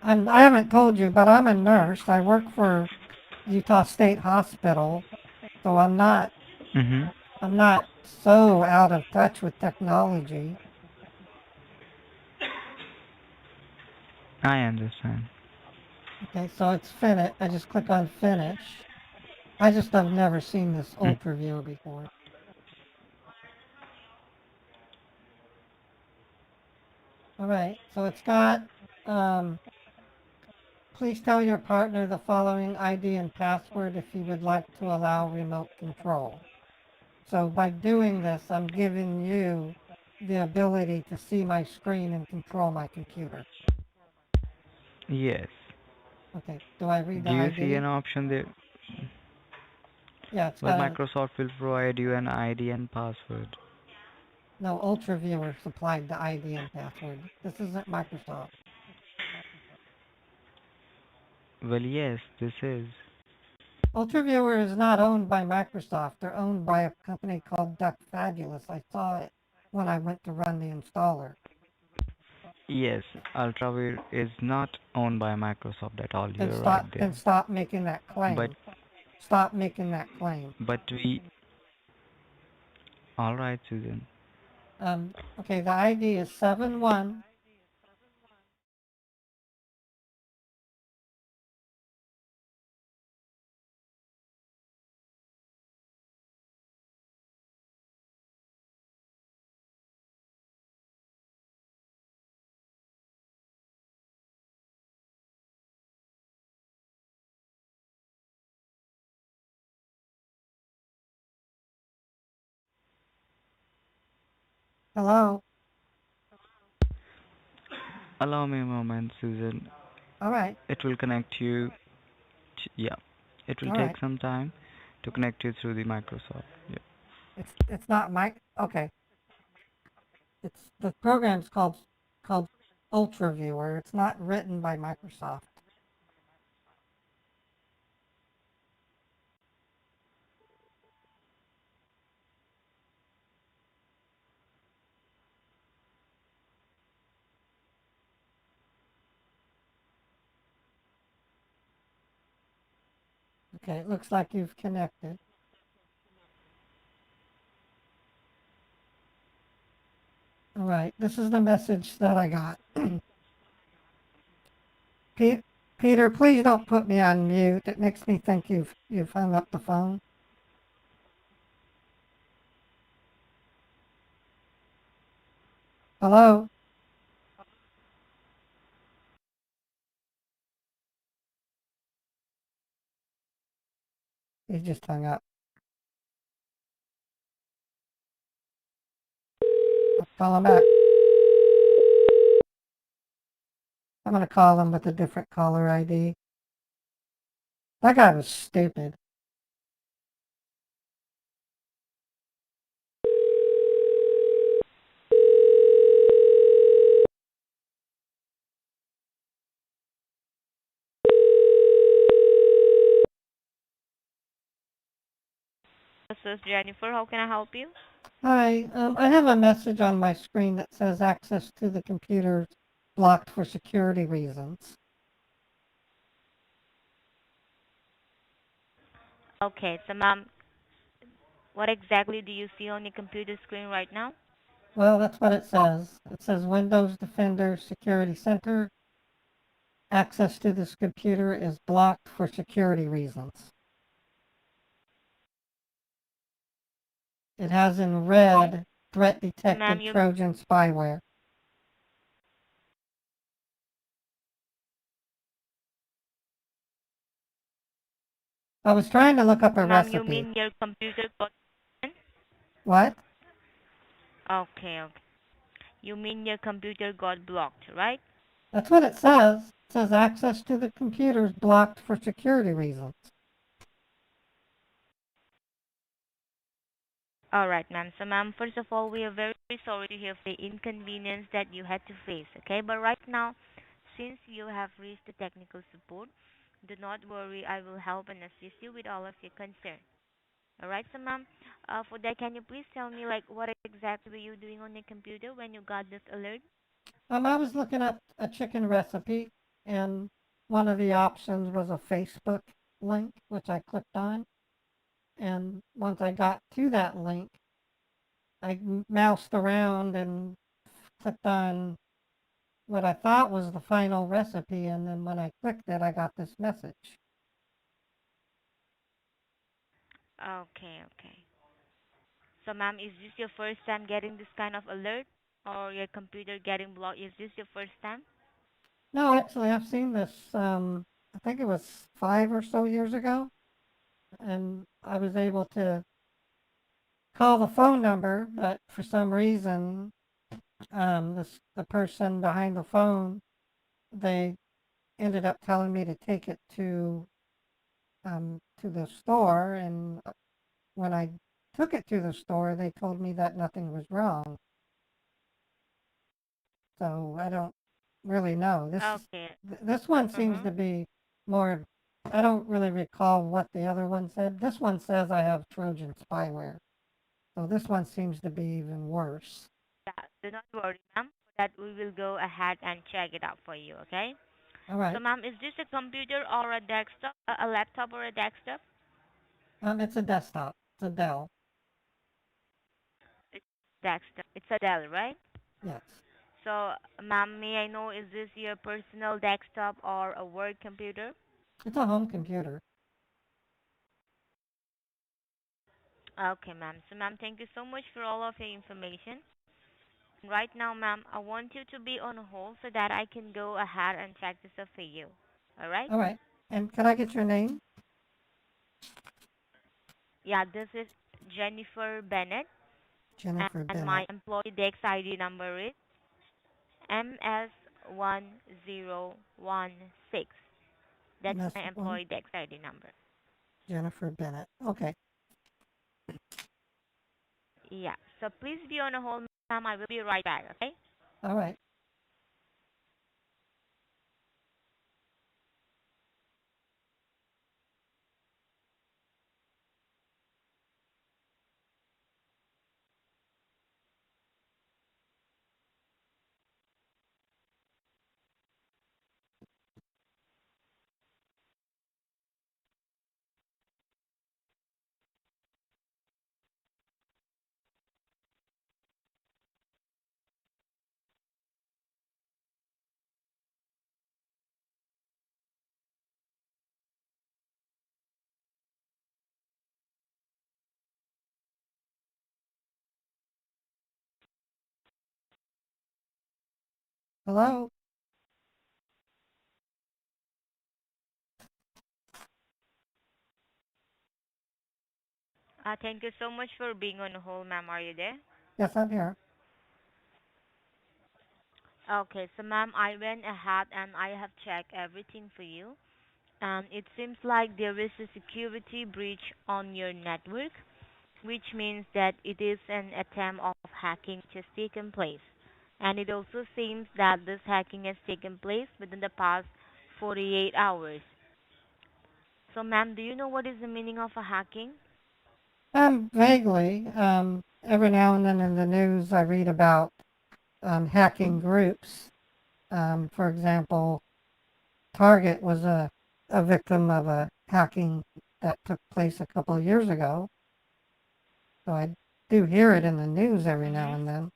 I haven't told you, but I'm a nurse. I work for Utah State Hospital, so Mm-hmm. I'm not so out of touch with technology. I understand. Okay, so it's finished. I just click on finish. I just have never seen this Mm. Ultra Viewer before. All right, so it's got, please tell your partner the following ID and password if you would like to allow remote control. So by doing this, I'm giving you the ability to see my screen and control my computer. Yes. Okay, do I read the Do you see ID? an option there? Yeah, it's Well, got a, Microsoft will provide you an ID and password. no, UltraViewer supplied the ID and password. This isn't Microsoft. Well, yes, this is. UltraViewer is not owned by Microsoft. They're owned by a company called Duck Fabulous. I saw it when I went to run the installer. Yes, UltraWear is not owned by Microsoft at all. Then You're right there. stop making that But claim. Stop making that claim. we. All right, Susan. Okay, the ID is 71. Hello? Allow me a moment, Susan. All right, It will connect you. Yeah, it will all take right. some time to connect you through the Microsoft. Yeah. It's not my, okay. The program's called UltraViewer. It's not written by Microsoft. Okay, it looks like you've connected. All right, this is the message that I got. Peter, please don't put me on mute. It makes me think you've hung up the phone. Hello? He just hung up. I'll call him back. I'm gonna call him with a different caller ID. That guy was stupid. This is Jennifer. How can I help you? Hi, I have a message on my screen that says access to the computer blocked for security reasons. Okay, so ma'am, what exactly do you see on your computer screen right now? Well, that's what it says. It says Windows Defender Security Center. Access to this computer is blocked for security reasons. It has in red, threat Ma'am, detected you Trojan spyware. I was trying to look up a ma'am, you recipe. mean your computer got What? okay. You mean your computer got blocked, right? That's what it says. It says access to the computer is blocked for security reasons. All right, ma'am. So, ma'am, first of all, we are very sorry to hear the inconvenience that you had to face, okay? But right now, since you have reached the technical support, do not worry. I will help and assist you with all of your concerns. All right, so ma'am, for that, can you please tell me like what exactly were you doing on your computer when you got this alert? I was looking up a chicken recipe, and one of the options was a Facebook link, which I clicked on. And once I got to that link, I moused around and clicked on what I thought was the final recipe, and then when I clicked it, I got this message. Okay. So, ma'am, is this your first time getting this kind of alert, or your computer getting blocked? Is this your first time? No, actually, I've seen this, I think it was 5 or so years ago, and I was able to call the phone number, but for some reason, the person behind the phone, they ended up telling me to take it to the store, and when I took it to the store, they told me that nothing was wrong. So I don't really know. Okay. This one seems Mm-hmm. to be more. I don't really recall what the other one said. This one says I have Trojan spyware. So this one seems to be even worse. Yeah, do not worry, ma'am. For that, we will go ahead and check it out for you, okay? All So, right. ma'am, is this a computer or a desktop, a laptop or a desktop? It's a desktop. It's a Dell. It's desktop. It's a Dell, right? Yes. So, ma'am, may I know, is this your personal desktop or a work computer? It's a home computer. Okay, ma'am. So, ma'am, thank you so much for all of your information. Right now, ma'am, I want you to be on hold so that I can go ahead and check this up for you. All right? All right. And can I get your name? Yeah, this is Jennifer Bennett, Jennifer and my Bennett. employee Dex ID number is MS1016. That's MS my one. employee Dex ID number. Jennifer Bennett. Okay. Yeah. So please be on hold, ma'am. I will be right back. Okay? All right. Hello. Thank you so much for being on hold, ma'am. Are you there? Yes, I'm here. Okay, so ma'am, I went ahead and I have checked everything for you. And it seems like there is a security breach on your network, which means that it is an attempt of hacking which has taken place. And it also seems that this hacking has taken place within the past 48 hours. So, ma'am, do you know what is the meaning of a hacking? Vaguely. Every now and then in the news, I read about hacking groups. For example, Target was a victim of a hacking that took place a couple of years ago. So I do hear it in the news every now Mm-hmm. and then.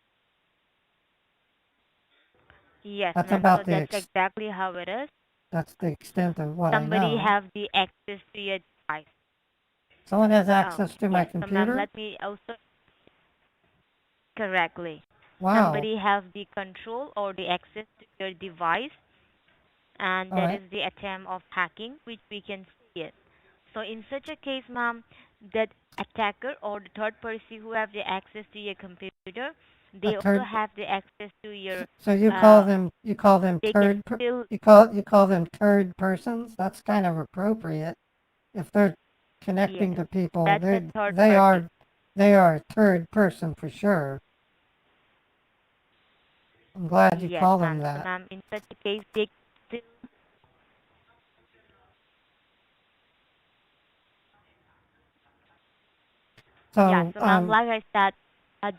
Yes, That's ma'am. So about that's exactly how it is. that's the extent of what I Somebody know. have the access to your device. Someone has Oh, access to my yes. So, ma'am, computer? let me also correctly. Wow. Somebody have the control or the access to your device, and All that right. is the attempt of hacking, which we can see it. So, in such a case, ma'am, that attacker or the third party who have the access to your computer, A they also turd. have the access to your. So Uh, you call them they can still. you call them turd persons? That's kind of appropriate. If they're Yes, connecting to people, that's a third they party. are they are a third person for sure. I'm glad you Yes, call them ma'am. So, that. ma'am, in such a case, they still. Yeah, So so ma'am, like I said,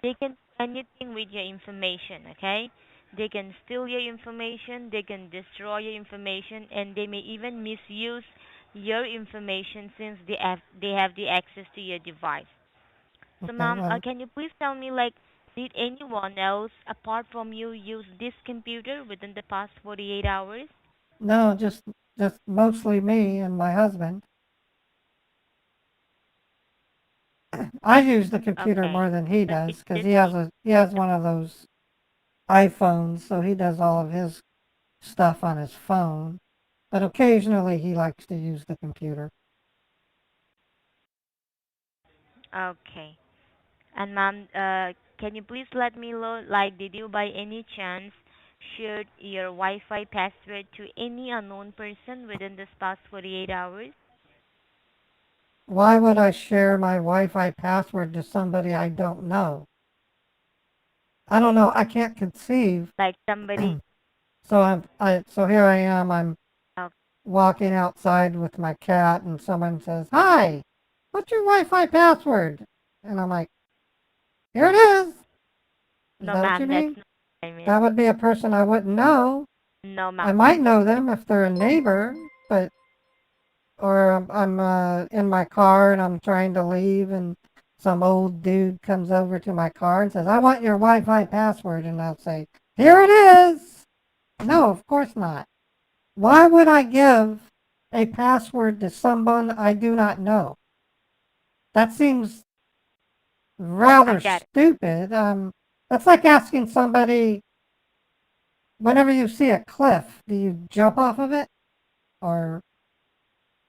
they can do anything with your information, okay? They can steal your information, they can destroy your information, and they may even misuse your information since they have the access to your device. So okay, ma'am, well, can you please tell me like, did anyone else apart from you use this computer within the past 48 hours? no, just mostly me and my husband. I use the computer Okay. more than he So did does because this he has one of those iPhones, so he does all of his stuff on his phone. But occasionally he likes to use the computer. okay. And ma'am, can you please let me know, like, did you by any chance share your Wi-Fi password to any unknown person within this past 48 hours? Why would I share my Wi-Fi password to somebody I don't know? I don't know. I can't conceive. Like somebody, So here I am. I'm uh, walking outside with my cat, and someone says, "Hi, what's your Wi-Fi password?" And I'm like, "Here it is." Is no that what you ma'am, that's mean? not what I mean. That would be a person I wouldn't know. No I ma'am. might know them if they're a neighbor, but or I'm in my car and I'm trying to leave, and some old dude comes over to my car and says, "I want your Wi-Fi password," and I'll say, "Here it is." No, of course not. Why would I give a password to someone I do not know? That seems I rather get it. stupid. That's like asking somebody, whenever you see a cliff, do you jump off of it? Or,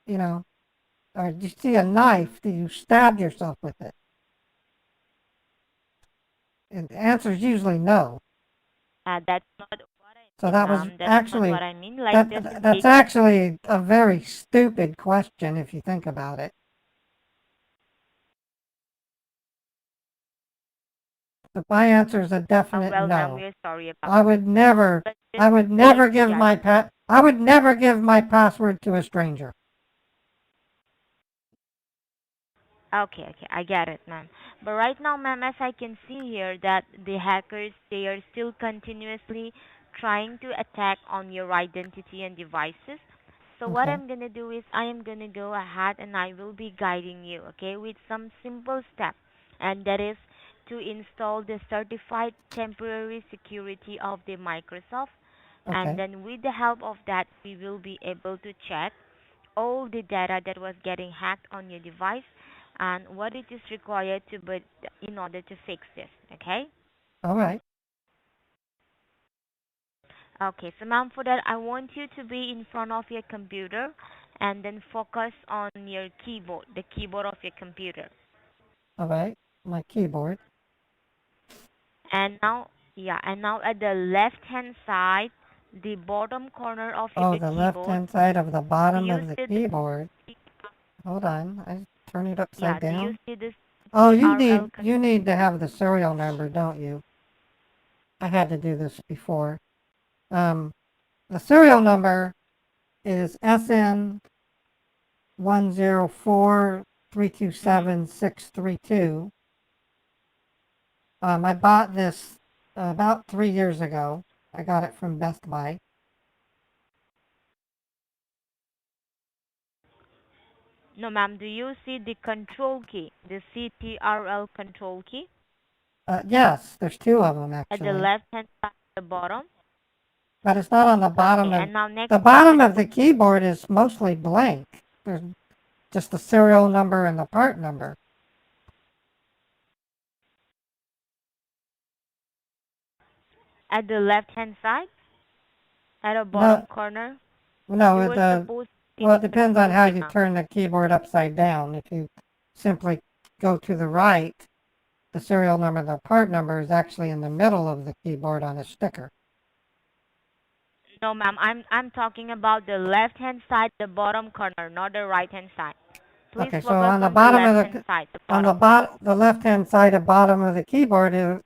you know, or do you see a knife, do you stab yourself with it? And the answer is usually no. That's not what I So mean, that was ma'am. That's not actually, what I mean. Like just in that's case. actually a very stupid question if you think about it. But my answer is a definite Well, ma'am, no. we're sorry about. I would never, But just I in would case, never give yes. I would never give my password to a stranger. Okay, okay, I get it, ma'am. But right now, ma'am, as I can see here that the hackers, they are still continuously trying to attack on your identity and devices. So what Okay, I'm gonna do is I am gonna go ahead and I will be guiding you, okay, with some simple step, and that is to install the certified temporary security of the Microsoft, and okay, then with the help of that, we will be able to check all the data that was getting hacked on your device and what it is required to but in order to fix this, okay? all right, Okay, so ma'am, for that I want you to be in front of your computer and then focus on your keyboard, the keyboard of your computer. All right, my keyboard. And now, yeah, and now at the left-hand side, the bottom corner of Oh, your the keyboard, left-hand side of the do bottom you of the see the, keyboard. Hold on, I turn it upside yeah, do you down. see this Oh, TRL? you need to have the serial number, don't you? I had to do this before. The serial number is SN 104327632. I bought this about 3 years ago. I got it from Best Buy. No, ma'am, do you see the control key, the CTRL control key Yes, there's two of them at the actually, left-hand side at the bottom? but it's not on the bottom Okay, of and now next the bottom of the keyboard is mostly blank. There's just the serial number and the part number. at the left-hand side, at the No, bottom corner, no, you were supposed to see well, it the depends on control how key, you ma'am. turn the keyboard upside down. If you simply go to the right, the serial number and the part number is actually in the middle of the keyboard on a sticker. No, ma'am, I'm talking about the left-hand side, the bottom corner, not the right-hand side. Please Okay, so focus on the on the bottom of left-hand side, the on the bottom. the left-hand side of bottom of the keyboard is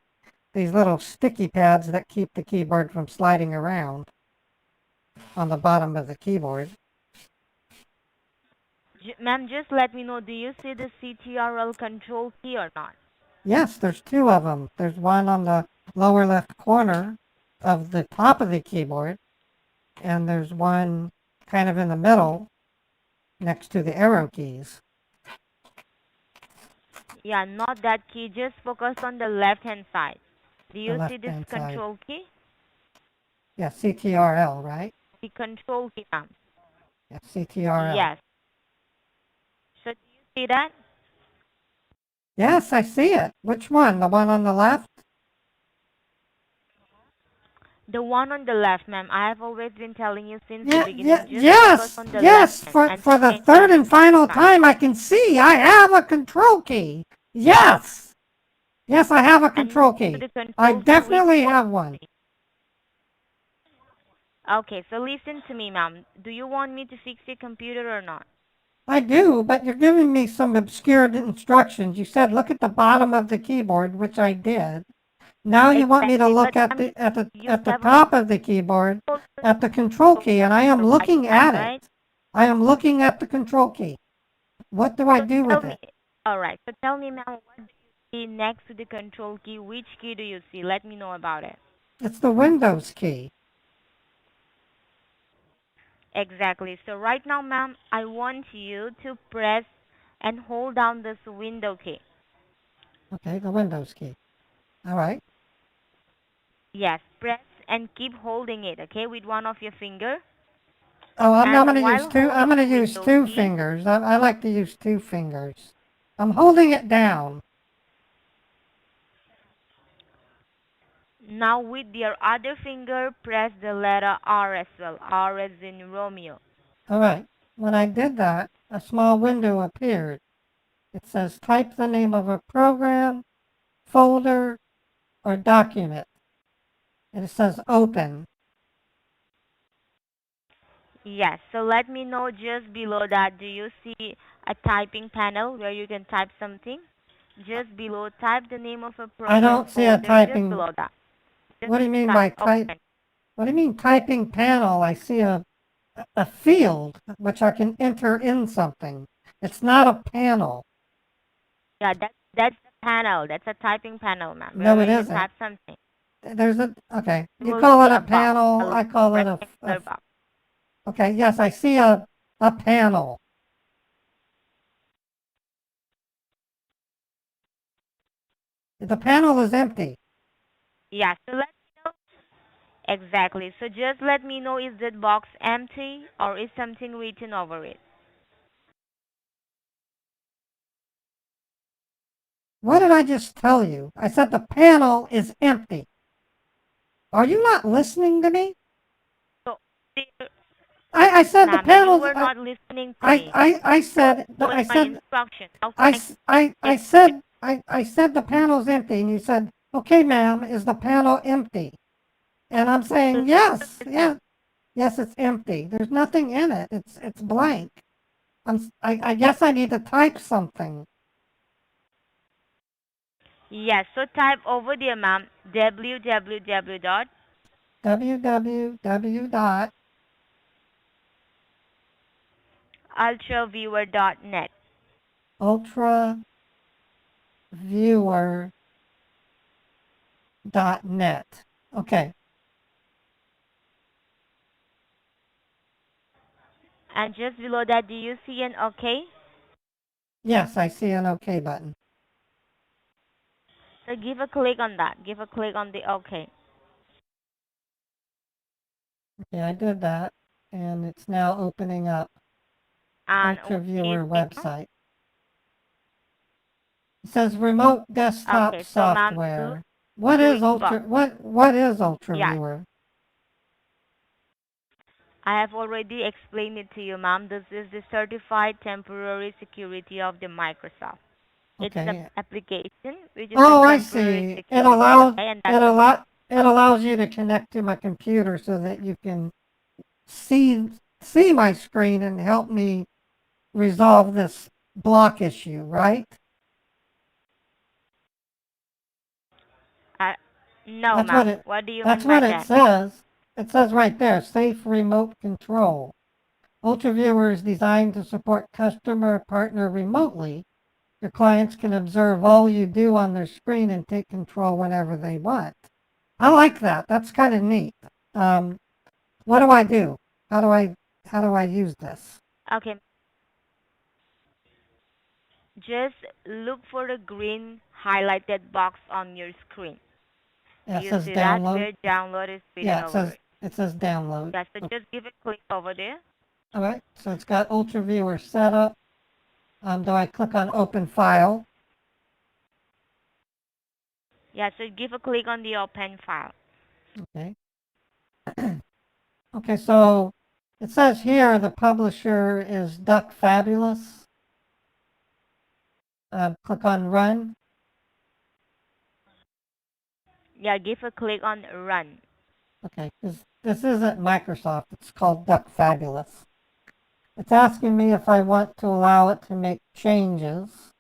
these little sticky pads that keep the keyboard from sliding around on the bottom of the keyboard. Ma'am, just let me know, do you see the CTRL control key or not? Yes, there's two of them. There's one on the lower left corner of the top of the keyboard, and there's one kind of in the middle next to the arrow keys. Yeah, not that key. Just focus on the left-hand side. Do The you see this left-hand side. control key? Yeah, CTRL, right? The control key, ma'am. Yeah, CTRL. Yes. So do you see that? Yes, I see it. Which one? The one on the left? The one on the left, ma'am. I have always been telling you since the Yeah, beginning. Just yes, focus on the yes. left hand For and the change third on and the final side. time, I can see I have a control key. Yes, yes, I have a And control to key. the control I key, which definitely one? have one. Okay, so listen to me, ma'am. Do you want me to fix your computer or not? I do, but you're giving me some obscure instructions. You said look at the bottom of the keyboard, which I did. Now you want me to Exactly, look but at you the have top of the keyboard at the control key, and I am looking at right? it. I am looking at the control key. What do I So do tell with me, it? all right. So tell me, ma'am, what do you see next to the control key? Which key do you see? Let me know about it. It's the Windows key. Exactly. So right now, ma'am, I want you to press and hold down this window key. Okay, the Windows key. All right. Yes, press and keep holding it, okay, with one of your finger. Oh, I'm And going to use while two. I'm holding going to the use window two key, fingers. I like to use two fingers. I'm holding it down. now with your other finger, press the letter R as well. R as in Romeo. All right. When I did that, a small window appeared. It says type the name of a program, folder, or document. And it says open. Yes, so let me know just below that. Do you see a typing panel where you can type something? Just below, type the name of a I program don't see a folder just typing. below that. Just What do you mean type by type? open. What do you mean typing panel? I see a field which I can enter in something. It's not a panel. Yeah, that's the panel. That's a typing panel, ma'am. No, Where it you can isn't. type something. There's a, okay. You You will call see it a a box, panel. a I call it rectangular box. okay. Yes, I see a panel. The panel is empty. Yeah, so let me know. Exactly. So just let me know, is that box empty or is something written over it? What did I just tell you? I said the panel is empty. Are you not listening to me? So, dear I said the ma'am, you panel. were not listening to me. I said Following my instructions. How can I said I said the panel's empty, and you said, okay, ma'am, is the panel empty? And I'm saying, yes, yeah, yes, it's empty. There's nothing in it. It's blank. I guess I need to type something. Yes, so type over there, ma'am, www www ultraviewer.net. ultraviewer.net. Okay. And just below that, do you see an OK? Yes, I see an OK button. So give a click on that. Give a click on the OK. Okay, I did that, and it's now opening up And UltraViewer website. It says remote desktop okay, so ma'am, software. what is yeah, UltraViewer? I have already explained it to you, ma'am. This is the certified temporary security of the Microsoft. It's an Okay. application which is Oh, a I temporary see. security, okay? And that's It allows you to connect to my computer so that you can see my screen and help me resolve this block issue, right? uh, no, That's what ma'am. it What do you that's mean by what it that? says. It says right there, safe remote control. UltraViewer is designed to support customer partner remotely. Your clients can observe all you do on their screen and take control whenever they want. I like that. That's kind of neat. Um, what do I do? How do I use this? Okay, just look for the green highlighted box on your screen. Yeah, Do it you says see that download. where download is written Yeah, over it? it says download. Yeah, so just give a click over there. All right, so it's got UltraViewer set up. Do I click on open file? Yeah, so give a click on the open file. Okay. Okay, so it says here the publisher is Duck Fabulous. Click on run. Yeah, give a click on run. Okay, this isn't Microsoft. It's called Duck Fabulous. It's asking me if I want to allow it to make changes.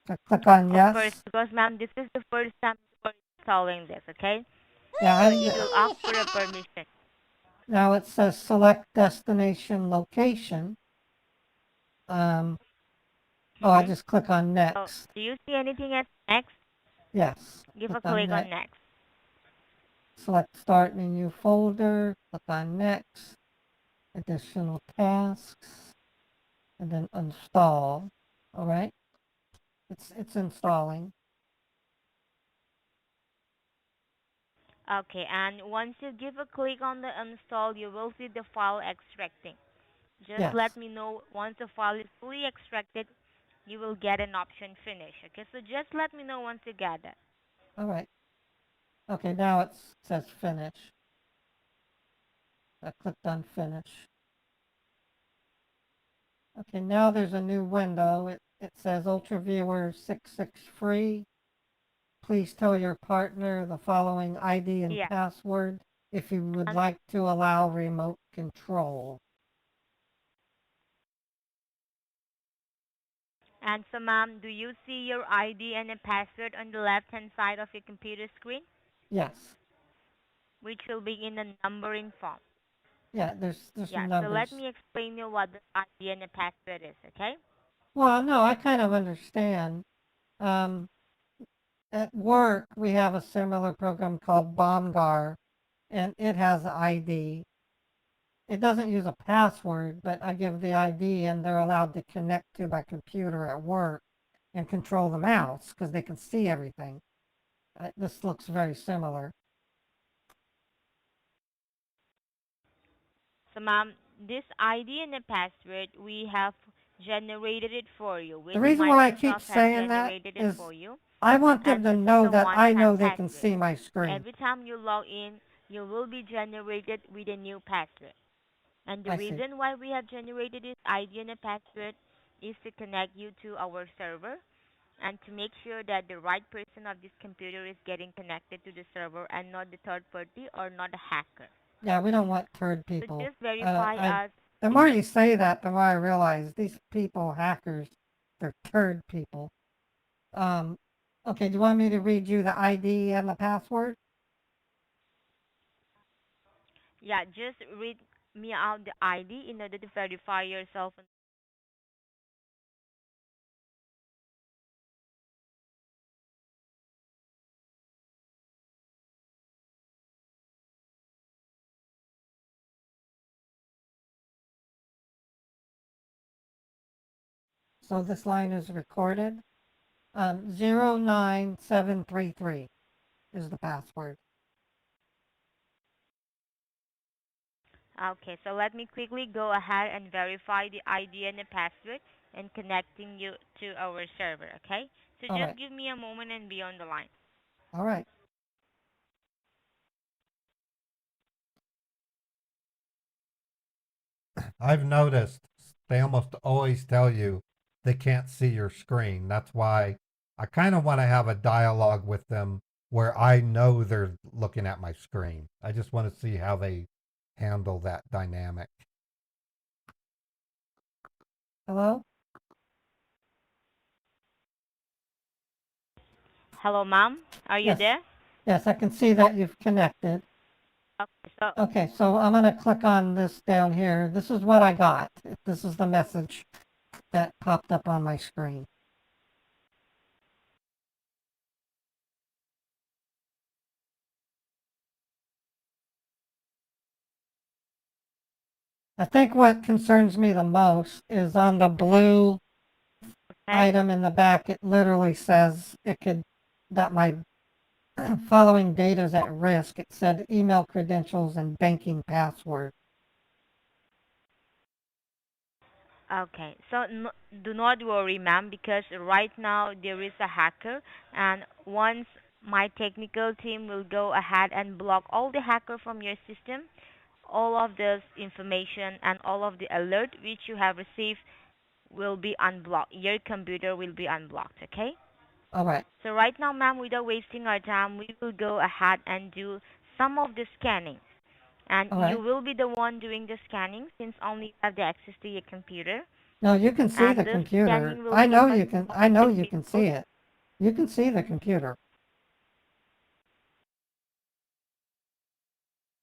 So click on Of course, yes. because ma'am, this is the first time you're installing this, okay? Yeah, So it will ask for a permission. now it says select destination location. I just click on So next. do you see anything at next? Yes, Give click a on click on next. next. Select start in a new folder, click on next, additional tasks, and then install. All right, it's installing. Okay, and once you give a click on the install, you will see the file extracting. Just Yes. let me know once the file is fully extracted, you will get an option finish. Okay, so just let me know once you get it. All right. Okay, now it says finish. I clicked on finish. Okay, now there's a new window. It says UltraViewer 66 free. Please tell your partner the following ID and Yeah. password if you would And, like to allow remote control. and so, ma'am, do you see your ID and a password on the left-hand side of your computer screen, Yes. which will be in a numbering form? Yeah, there's Yeah. some So let numbers. me explain you what the ID and the password is. Okay. Well, no, I kind of understand. Um, at work, we have a similar program called Bomgar, and it has ID. It doesn't use a password, but I give the ID and they're allowed to connect to my computer at work and control the mouse because they can see everything. This looks very similar. So, ma'am, this ID and the password, we have generated it for you. The Which reason why I keep Microsoft has saying that generated it is for you. I want them And to this is know a that I one-time know they can password. see my screen. Every time you log in, you will be generated with a new password. And the I see. reason why we have generated this ID and a password is to connect you to our server and to make sure that the right person of this computer is getting connected to the server and not the third party or not a hacker. Yeah, we don't want turd So people. just verify us. The more you say that, the more I realize these people, hackers, they're turd people. Okay, do you want me to read you the ID and the password? Yeah, just read me out the ID in order to verify yourself. So this line is recorded. 09733 is the password. Okay, so let me quickly go ahead and verify the ID and the password and connecting you to our server, okay? So All just right. give me a moment and be on the line. All right. I've noticed they almost always tell you they can't see your screen. That's why I kind of want to have a dialogue with them where I know they're looking at my screen. I just want to see how they handle that dynamic. Hello? Hello, ma'am. Are you Yes. there? Yes, I can see that you've connected. Okay, so I'm going to click on this down here. This is what I got. This is the message that popped up on my screen. I think what concerns me the most is on the blue item in the back, it literally says that my following data is at risk. It said email credentials and banking password. Okay, so do not worry, ma'am, because right now there is a hacker, and once my technical team will go ahead and block all the hacker from your system, all of this information and all of the alert which you have received will be unblocked. Your computer will be unblocked, okay? All right. So right now, ma'am, without wasting our time, we will go ahead and do some of the scanning. And All you right. will be the one doing the scanning since only you have the access to your computer. No, you can see the And this computer. scanning will I be know done you can. on I know the you can Windows. see it. You can see the computer.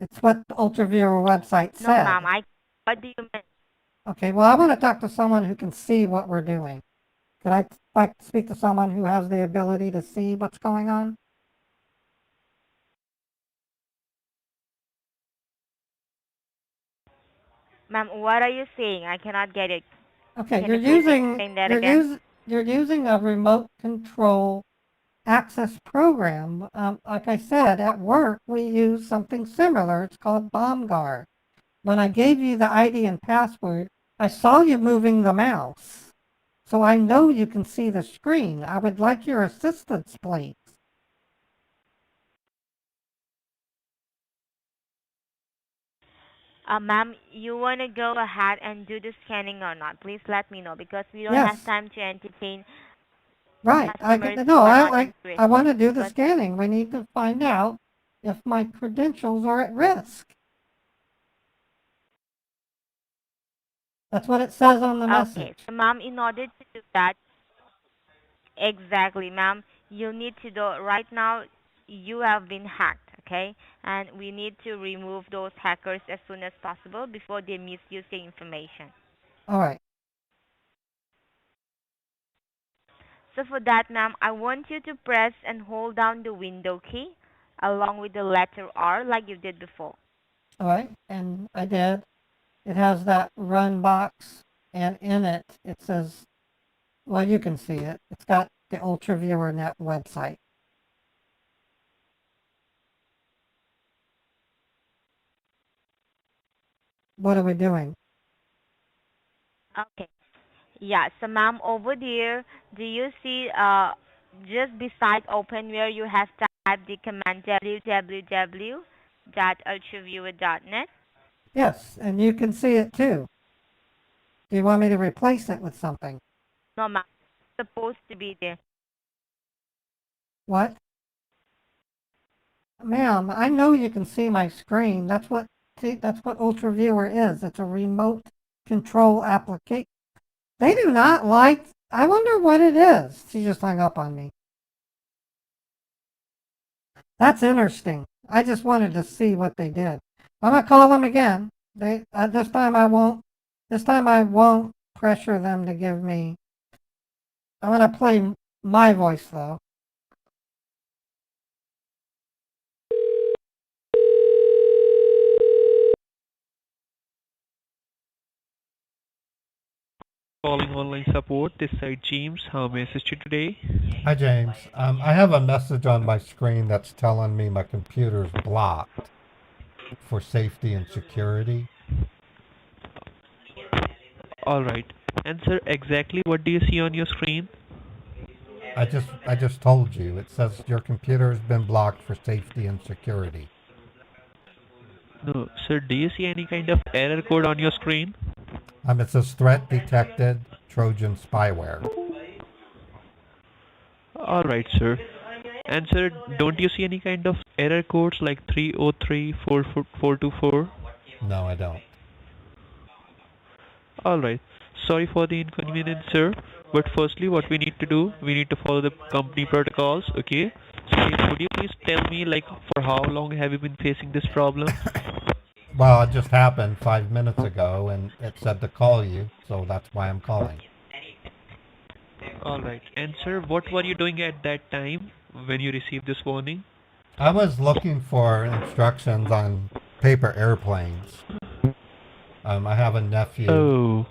It's what the UltraViewer website No, ma'am, said. what do you mean? Okay, well, I want to talk to someone who can see what we're doing. Could I like speak to someone who has the ability to see what's going on? Ma'am, what are you saying? I cannot get it. Okay, Can you please explain that again? you're using a remote control access program. Like I said, at work we use something similar. It's called BombGuard. When I gave you the ID and password, I saw you moving the mouse. So I know you can see the screen. I would like your assistance, please. Ma'am, you want to go ahead and do the scanning or not? Please let me know because we don't have Yes, time to entertain right. customers No, who are not I want interested. to do the But scanning. We need to find out if my credentials are at risk. That's what it says on the okay, message. so ma'am, in order to do that, exactly, ma'am, you need to do right now. You have been hacked, okay, and we need to remove those hackers as soon as possible before they misuse the information. All right. So for that, ma'am, I want you to press and hold down the window key along with the letter R like you did before. All right. And I did. It has that run box, and in it, it says, well, you can see it. It's got the UltraViewer Net website. What are we doing? Okay. Yeah, so ma'am, over there, do you see just beside open where you have typed the command www.ultraviewer.net? Yes, and you can see it too. Do you want me to replace it with something? No, ma'am, it's supposed to be there. What? Ma'am, I know you can see my screen. That's what UltraViewer is. It's a remote control application. They do not like. I wonder what it is. She just hung up on me. That's interesting. I just wanted to see what they did. I'm gonna call them again. This time I won't. This time I won't pressure them to give me. I'm gonna play my voice though. Calling online support. This side James. How may I assist you today? Hi, James. I have a message on my screen that's telling me my computer's blocked for safety and security. All right. And sir, exactly what do you see on your screen? I just told you. It says your computer has been blocked for safety and security. No, sir. Do you see any kind of error code on your screen? It says threat detected, Trojan spyware. All right, sir. And sir, don't you see any kind of error codes like 3034424? No, I don't. All right. Sorry for the inconvenience, sir. But firstly, what we need to do, we need to follow the company protocols, okay? So could you please tell me, like, for how long have you been facing this problem? Well, it just happened 5 minutes ago, and it said to call you, so that's why I'm calling. All right. And sir, what were you doing at that time when you received this warning? I was looking for instructions on paper airplanes. I have a nephew who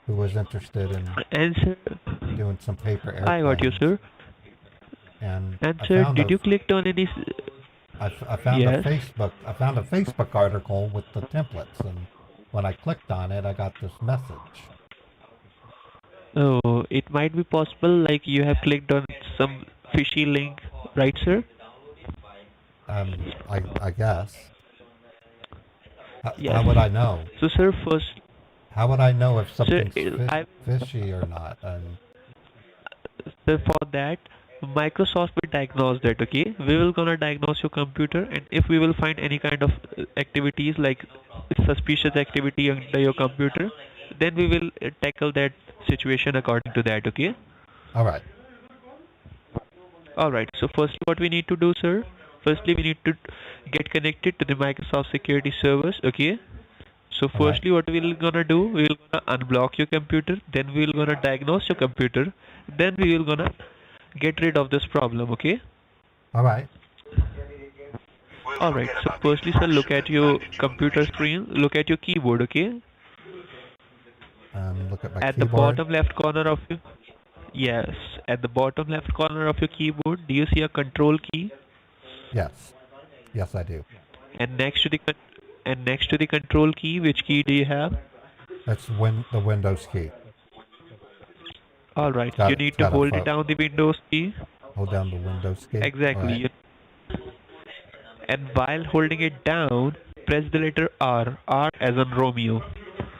was interested in And sir, doing some paper airplanes. I got you, sir. And sir, did you click on any? I found Yes. I found a Facebook article with the templates, and when I clicked on it, I got this message. Oh, it might be possible, like you have clicked on some fishy link, right, sir? I guess. Yes. How would I know? So, sir, first, How would I know if something's I- fishy or not? sir, for that, Microsoft will diagnose that, okay? We will gonna diagnose your computer, and if we will find any kind of activities like suspicious activity under your computer, then we will tackle that situation according to that, okay? All right. Alright, so firstly what we need to do, sir, firstly we need to get connected to the Microsoft security servers, okay? So firstly what we're gonna do, we're gonna unblock your computer, then we're gonna diagnose your computer, then we will gonna get rid of this problem, okay? All right. Alright, so firstly sir, look at your computer screen, look at your keyboard, okay? Look at my At the keyboard. bottom left corner of your... Yes, at the bottom left corner of your keyboard, do you see a control key? Yes. Yes, I do. And next to the control key, which key do you have? That's the Windows key. All right, Got you it, need to got it, hold it folks. down the Windows key. Hold down the Windows key. Exactly. All And while holding it down, press the letter R. R as in Romeo.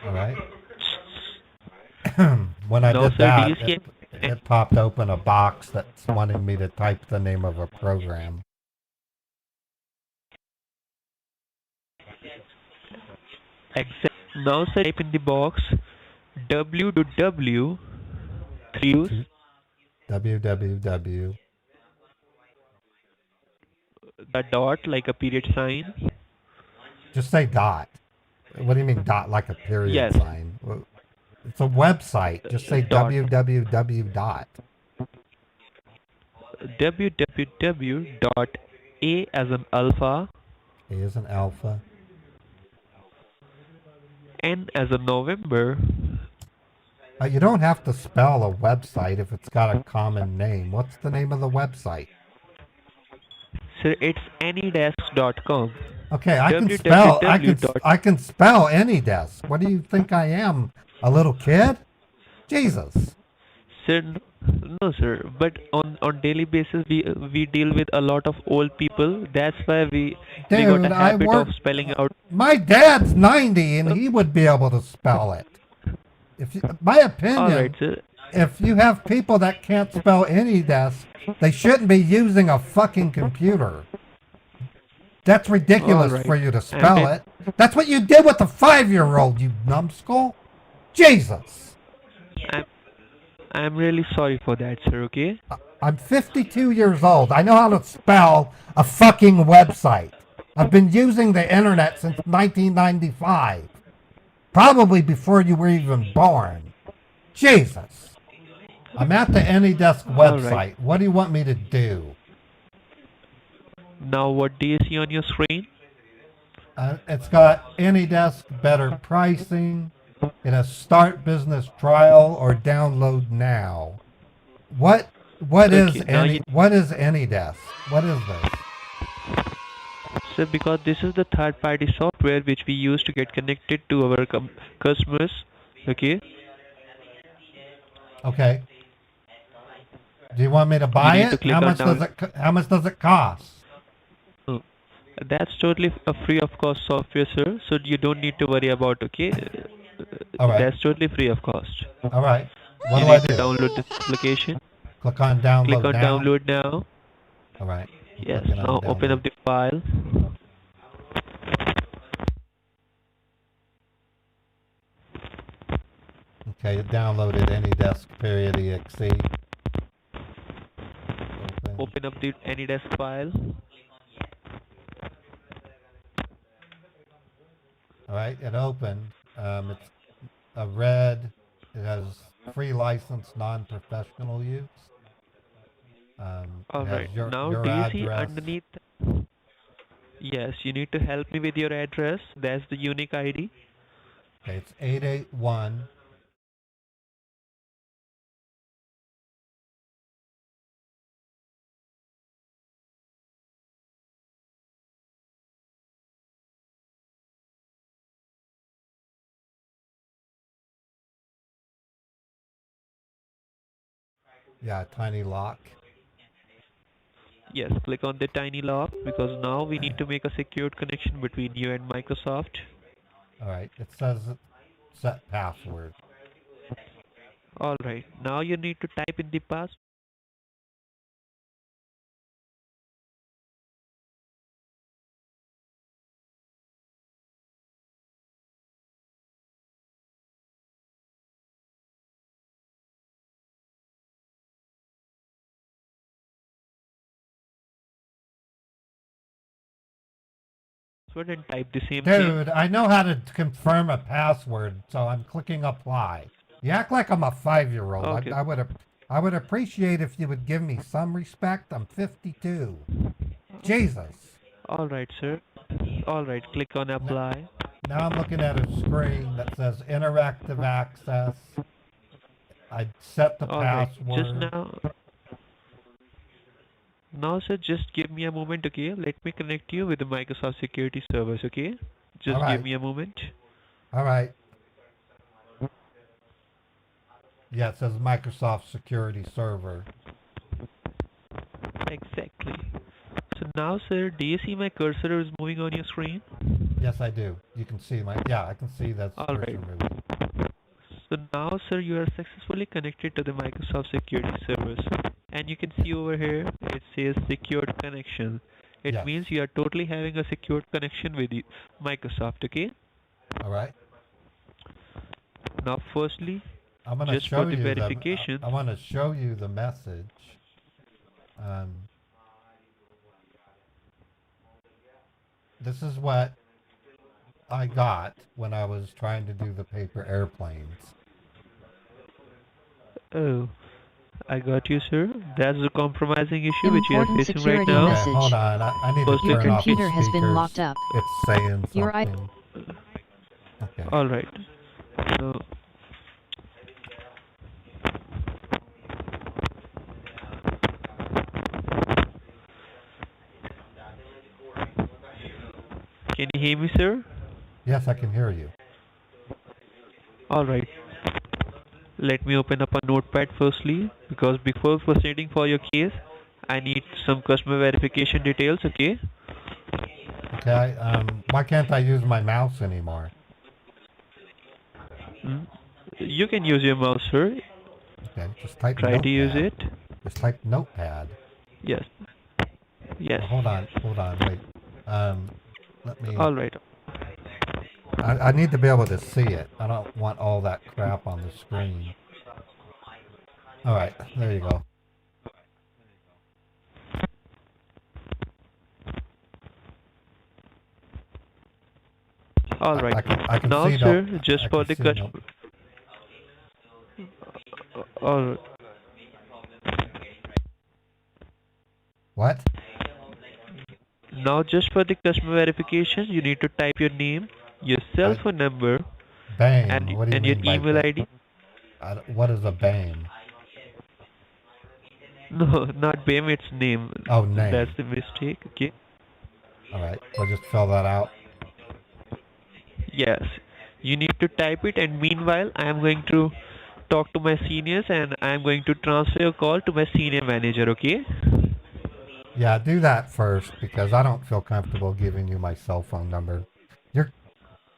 right. When I No, did sir, that, do you see it popped open a box that's wanting me to type the name of a program. Now, sir, type in the box www. www. The dot like a period sign. Just say dot. What do you mean dot like a period Yes. sign? Well, it's a website. Just say Dot. www dot. www dot A as in alpha, A is an alpha. N as in November, You don't have to spell a website if it's got a common name. What's the name of the website? sir, it's anydesk.com. Okay, I can www spell. dot- I can spell AnyDesk. What do you think I am? A little kid? Jesus. Sir, no, sir. But on daily basis, we deal with a lot of old people. That's why we got Dude, a I habit work. of spelling out. My dad's 90 and he would be able to spell it. My opinion. All right, sir. if you have people that can't spell AnyDesk, they shouldn't be using a fucking computer. That's ridiculous Alright. for you to And spell it. That's what you did with the 5-year-old, you numbskull. Jesus. I'm really sorry for that, sir, okay? I'm 52 years old. I know how to spell a fucking website. I've been using the internet since 1995. Probably before you were even born. Jesus. I'm at the AnyDesk website. Alright. What do you want me to do? Now what do you see on your screen? It's got AnyDesk better pricing. It has start business trial or download now. What is Okay, what is AnyDesk? What is this? So because this is the third-party software which we use to get connected to our customers, okay? Okay. Do you want me to buy need to it? click How on much does how much does it cost? Oh, that's totally a free of cost software, sir. So you don't need to worry about, okay? All right. That's totally free of cost. All right. What You do I need to do? download this application. Click on download Click on now. download now. All right. Yes. Clicking on Now open download. up the file. Okay, it downloaded AnyDesk.exe. Open up the AnyDesk file. All right, it opened. It's a red. It has free license, non-professional use. All it has right. your Now do you see address. underneath? Yes, you need to help me with your address. That's the unique ID. Okay, it's 881. Yeah, tiny lock. Yes, click on the tiny lock because now we need to make a secured connection between you and Microsoft. All right, it says set password. All right. Now you need to type in the password. And type the same thing. Dude, I know how to confirm a password, so I'm clicking apply. You act like I'm a 5-year-old. Okay. I would appreciate if you would give me some respect. I'm 52. Jesus. All right, sir. All right, click on apply. Now I'm looking at a screen that says interactive access. I set the All right, password. just now. Now, sir, just give me a moment, okay? Let me connect you with the Microsoft Security Service, okay? Just All right. give me a moment. All right. Yeah, it says Microsoft Security Server. Exactly. So now, sir, do you see my cursor is moving on your screen? Yes, I do. You can see I can see that All cursor right. moving. So now, sir, you are successfully connected to the Microsoft Security Service. And you can see over here, it says secured connection. It Yes. means you are totally having a secured connection with Microsoft, okay? All right. Now, firstly, I'm going to just show for the you verification. I want to show you the message. This is what I got when I was trying to do the paper airplanes. Oh, I got you, sir. That's the compromising issue which you are Important facing right security now. Okay, message. hold on. I need First, to Your turn off the computer has been speakers. locked up. It's saying Your something. Okay. All right. So, can you hear me, sir? Yes, I can hear you. All right. Let me open up a notepad firstly, because before proceeding for your case, I need some customer verification details, okay? Okay. Why can't I use my mouse anymore? You can use your mouse, sir. Okay, just type Try to use notepad. it. Just type notepad. Yes. Yes. Oh, hold on, wait. Let me. All right. I need to be able to see it. I don't want all that crap on the screen. All right, there you go. All right. I can Now, see sir, no, just I for can the see customer. All What? Now, just for the customer verification, you need to type your name, your cell phone number, BAME. What do you and your mean by email ID. what is a BAME? No, not BAME, it's name. Oh, name. That's the mistake. Okay. All right, we'll just fill that out. Yes. You need to type it, and meanwhile, I am going to talk to my seniors, and I am going to transfer your call to my senior manager. Okay. Yeah, do that first because I don't feel comfortable giving you my cell phone number.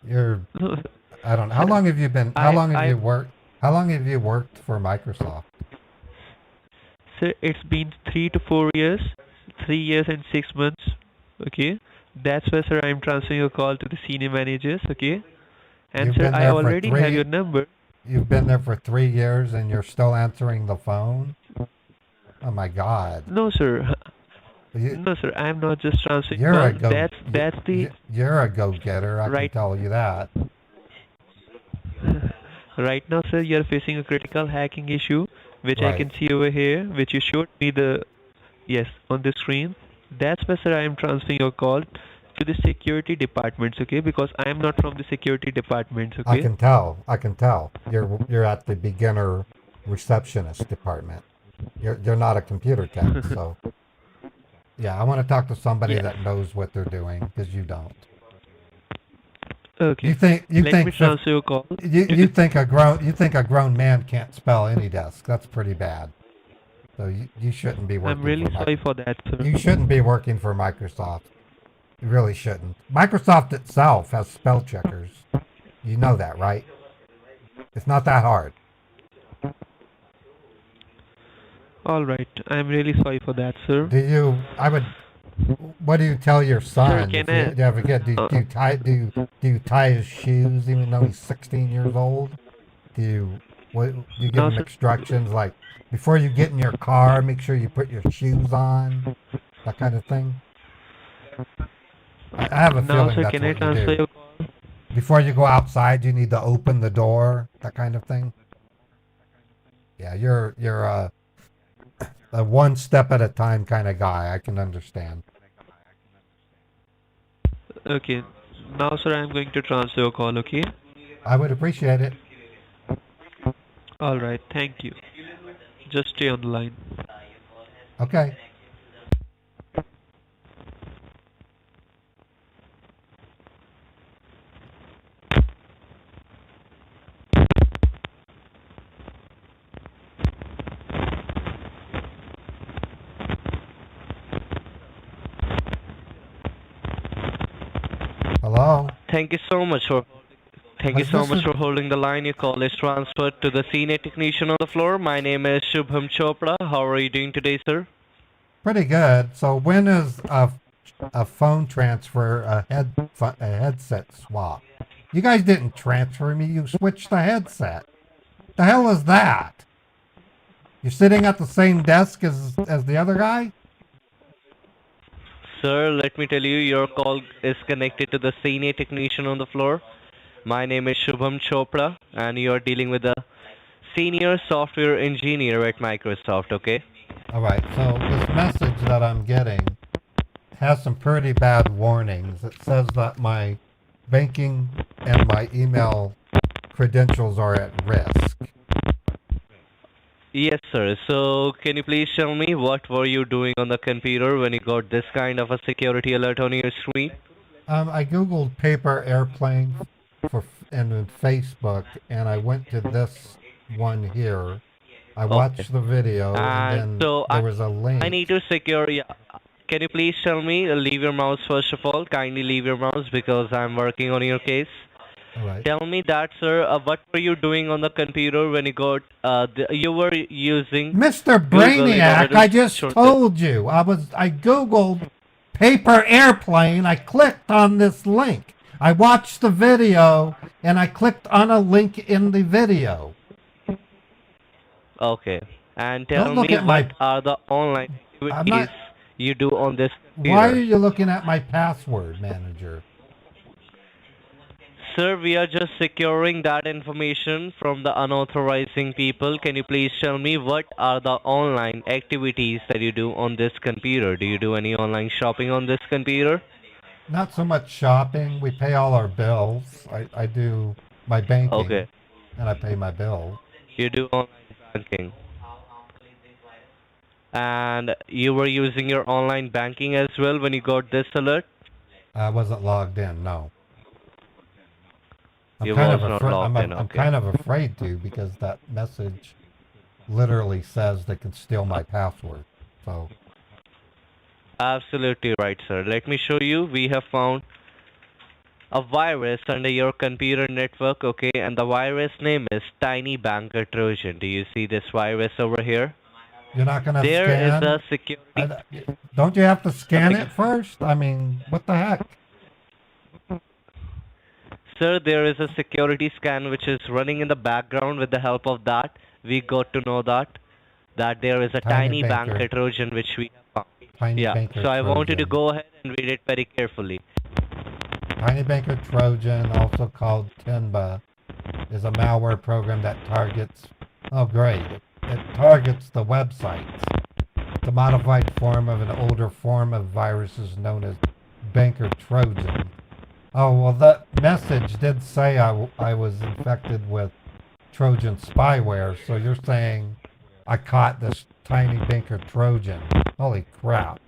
You're I don't know. How long have you been how long have you worked for Microsoft? Sir, it's been 3 to 4 years, 3 years and 6 months. Okay. That's why, sir, I'm transferring your call to the senior managers. Okay. And You've sir, been I there for already have your number. You've been there for 3 years and you're still answering the phone? Oh my God. No, sir. No, sir. I'm not just transferring call. That's the You're a go-getter. I can tell you that. Right now, sir, you're facing a critical hacking issue, which I can see over here, which you showed me on the screen. That's why, sir, I am transferring your call to the security departments, okay? Because I am not from the security departments, okay? I can tell. You're at the beginner receptionist department. You're not a computer tech, so yeah, I want to talk to somebody that knows what they're doing because you don't. Okay. Let me transfer your call. You think a grown man can't spell any desk? That's pretty bad. So you shouldn't be working. I'm really sorry for that, sir. You shouldn't be working for Microsoft. You really shouldn't. Microsoft itself has spell checkers. You know that, right? It's not that hard. All right. I'm really sorry for that, sir. What do you tell your son? Sir, Do you tie his shoes even though he's 16 years old? Do you give him instructions like before you get in your car, make sure you put your shoes on, that kind of thing? I have a feeling that's what you do. Before you go outside, you need to open the door, that kind of thing. Yeah, you're a one step at a time kind of guy. I can understand. Okay. Now, sir, I'm going to transfer your call, okay? I would appreciate it. All right. Thank you. Just stay on the line. Okay. Hello. Thank you so much for holding the line. Your call is transferred to the senior technician on the floor. My name is Shubham Chopra. How are you doing today, sir? Pretty good. So when is a phone transfer a headset swap? You guys didn't transfer me. You switched the headset. The hell is that? You're sitting at the same desk as the other guy? Sir, let me tell you, your call is connected to the senior technician on the floor. My name is Shubham Chopra, and you are dealing with the senior software engineer at Microsoft, okay? All right, so this message that I'm getting has some pretty bad warnings. It says that my banking and my email credentials are at risk. Yes, sir. So, can you please tell me what were you doing on the computer when you got this kind of a security alert on your screen? I googled paper airplane and Facebook, and I went to this one here. I watched the video, and then there was a link. I need to secure. Yeah. Can you please tell me? Leave your mouse first of all. Kindly leave your mouse because I'm working on your case. All right. Tell me that, sir. What were you doing on the computer when you got? You were using Mr. Google in order Brainiac, to I just search this. told you. I Googled paper airplane. I clicked on this link. I watched the video and I clicked on a link in the video. Okay. And Don't tell look me at what my are the online I'm activities not you do on this Why are computer? you looking at my password manager? Sir, we are just securing that information from the unauthorizing people. Can you please tell me what are the online activities that you do on this computer? Do you do any online shopping on this computer? Not so much shopping. We pay all our bills. I do my banking Okay. and I pay my bill. You do online banking. And you were using your online banking as well when you got this alert? I wasn't logged in, no. I'm You kind was of not afraid. logged in, I'm okay. kind of afraid to because that message literally says they can steal my password. So Absolutely right, sir. Let me show you. We have found a virus under your computer network, okay, and the virus name is Tiny Banker Trojan. Do you see this virus over here? you're not gonna There is a scan? security. Don't you have to scan Beg it first? I mean, what the heck? Sir, there is a security scan which is running in the background. With the help of that, we got to know that there is a Tiny tiny banker banker, Trojan which we have found. tiny Yeah, banker so I want you to Trojan. go ahead and read it very carefully. Tiny banker Trojan, also called Tinba, is a malware program that targets. Oh, great! It targets the websites. It's a modified form of an older form of viruses known as banker Trojan. Oh, well, that message did say I was infected with Trojan spyware, so you're saying I caught this tiny banker Trojan. Holy crap.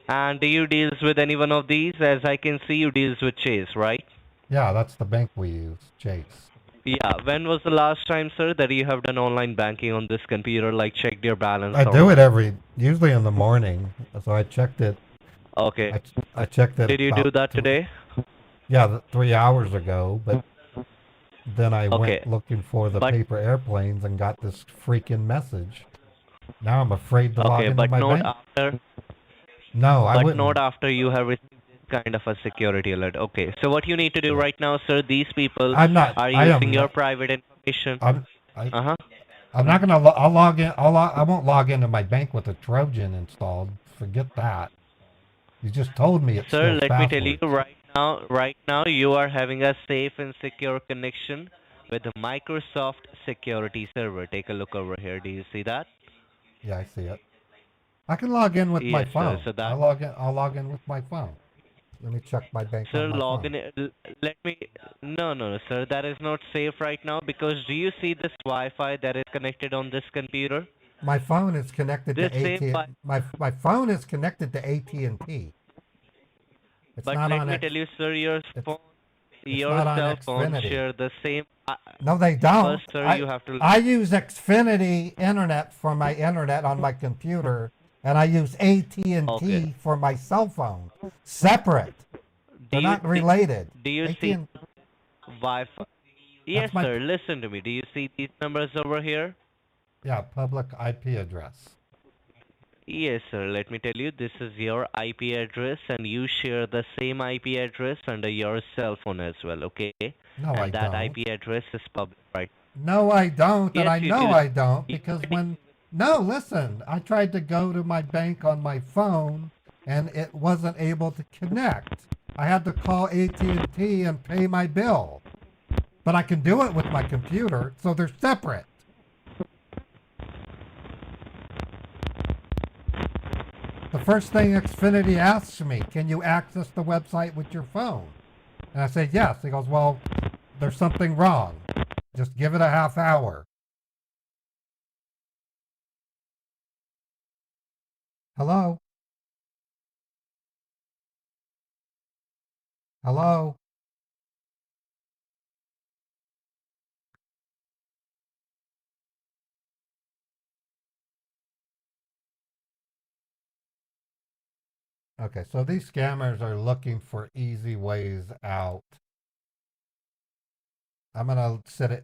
And do you deals with any one of these? As I can see, you deals with Chase, right? Yeah, that's the bank we use, Chase. Yeah. When was the last time, sir, that you have done online banking on this computer, like checked your balance I or do it what? usually in the morning, so I checked it. Okay. I checked it Did you do about, that today? yeah, 3 hours ago, but then I Okay. went looking for the But paper airplanes and got this freaking message. Now I'm afraid to log okay, into but my not bank. after. No, I But not wouldn't. after you have received this kind of a security alert. Okay. So what you need to do Yeah. right now, sir, these people I'm not. are I using am your not. private information. I'm. I. Uh-huh. I'm not gonna. I'll log in. I won't log into my bank with a Trojan installed. Forget that. You just told me it Sir, steals let me tell you passwords. right now you are having a safe and secure connection with the Microsoft security server. Take a look over here. Do you see that? Yeah, I see it. I can log in with my Yes, sir. phone. So I that, log in. I'll log in with my phone. Let me check my bank on sir, my log phone. in. Let me. No, no, no, sir. That is not safe right now because do you see this Wi-Fi that is connected on this computer? My phone is connected This to same AT. Wi. My phone is connected to AT&T. It's But not let on me tell X. you, sir, It's phone, it's your not on cell phone Xfinity. share the same. No, they don't. First, sir, you have to. I use Xfinity internet for my internet on my computer, and I use Okay. AT&T for my cell phone. Separate. Do They're you not related. do you see AT&T. Wi-Fi? Yes, That's my sir. Listen to me. Do you see these numbers over here? yeah public IP address. Yes, sir. Let me tell you, this is your IP address, and you share the same IP address under your cell phone as well, okay? No, I And that don't. IP address is public, right? No, I don't, and Yes, I you know do. I don't You because already- when no, listen, I tried to go to my bank on my phone and it wasn't able to connect. I had to call AT&T and pay my bill. But I can do it with my computer, so they're separate. The first thing Xfinity asks me, can you access the website with your phone? And I say yes. He goes, well, there's something wrong. Just give it a half hour. Hello? Hello? Okay, so these scammers are looking for easy ways out I'm gonna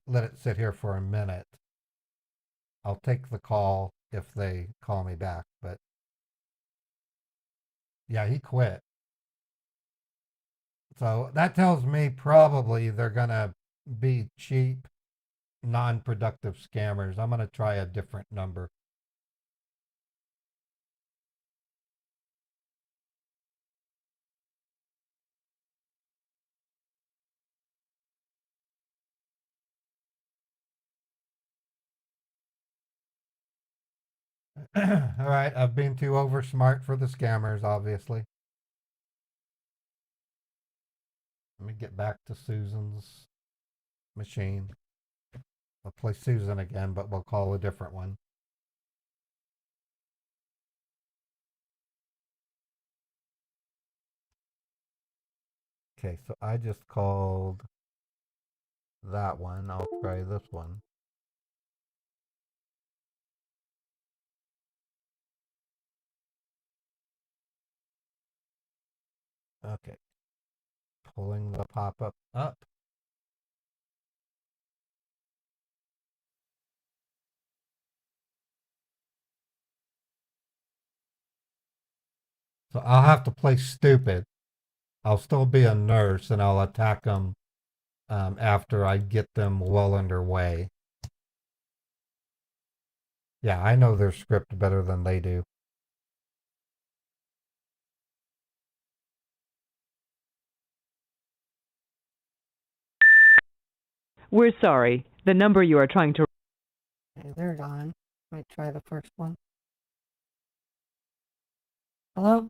let it sit here for a minute. I'll take the call if they call me back, but yeah, he quit. So that tells me probably they're gonna be cheap, non-productive scammers. I'm gonna try a different number. All right, I've been too over smart for the scammers, obviously. Let me get back to Susan's machine. I'll play Susan again, but we'll call a different one. Okay, so I just called that one. I'll try this one. Okay, pulling the pop-up up. So I'll have to play stupid. I'll still be a nurse and I'll attack them after I get them well underway. Yeah, I know their script better than they do. We're sorry. The number you are trying to... Okay, they're gone. Let me try the first one. Hello?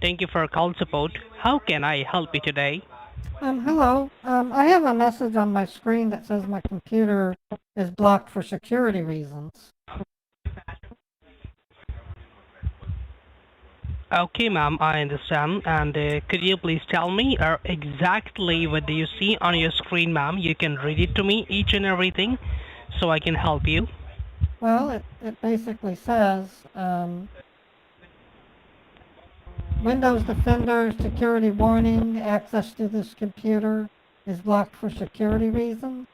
Thank you for call support. How can I help you today? Hello. I have a message on my screen that says my computer is blocked for security reasons. Okay, ma'am, I understand. And could you please tell me exactly what do you see on your screen, ma'am? You can read it to me, each and everything, so I can help you. Well, it basically says, Windows Defender security warning, access to this computer is blocked for security reasons.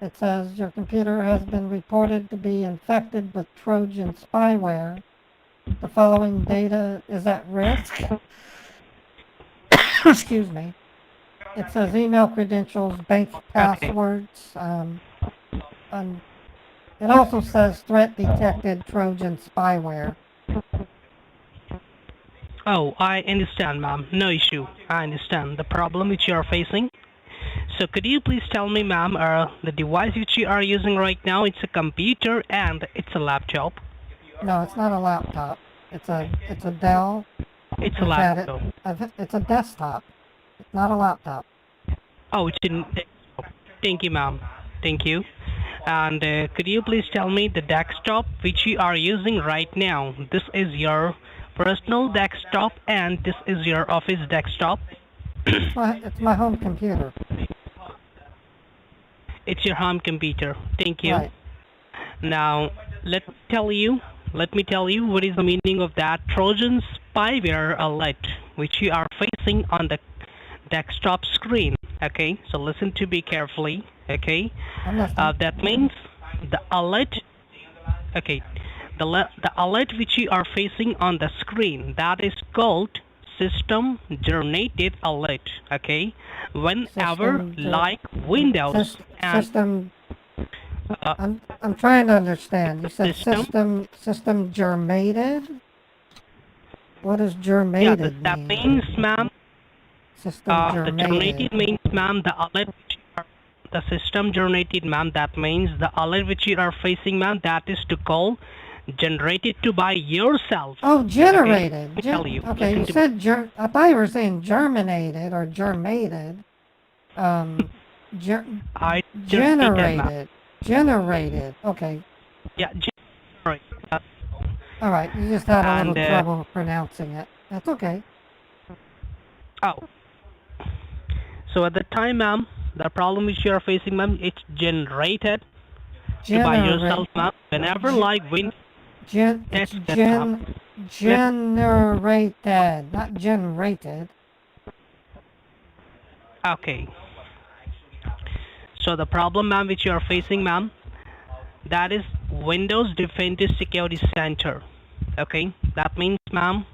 It says your computer has been reported to be infected with Trojan spyware. The following data is at risk. Excuse me. It says email credentials, bank passwords. It also says threat detected Trojan spyware. Oh, I understand, ma'am. No issue. I understand the problem which you are facing. So could you please tell me, ma'am, the device which you are using right now, it's a computer and it's a laptop? No, it's not a laptop. It's a Dell. It's a laptop. It's a desktop. It's not a laptop. Oh, it's in desktop. Thank you, ma'am. Thank you. And could you please tell me the desktop which you are using right now? This is your personal desktop and this is your office desktop. It's my home computer. It's your home computer. Thank you. Right. Now, let me tell you what is the meaning of that Trojan spyware alert which you are facing on the desktop screen. Okay, so listen to me carefully. Okay, that means the alert. Okay, the alert which you are facing on the screen, that is called system generated alert. Okay, whenever like Windows and system. I'm trying to understand. You said system germated. What does germated that mean? means, ma'am. System germated. The generated means, ma'am, the alert. The system generated, ma'am, that means the alert which you are facing, ma'am, that is to call generated to by yourself. Oh, generated. Okay, tell you. Okay, you said I thought you were saying germinated or germated. Generated. Generated. Okay. Yeah. Right. All right. You just had a little trouble pronouncing it. That's okay. Oh. So at the time, ma'am, The problem which you are facing, ma'am, it's generated by yourself, ma'am. Whenever like wind It's test that, ma'am. generated, not generated. Okay. So the problem, ma'am, which you are facing, ma'am, that is Windows Defender Security Center. Okay, that means, ma'am,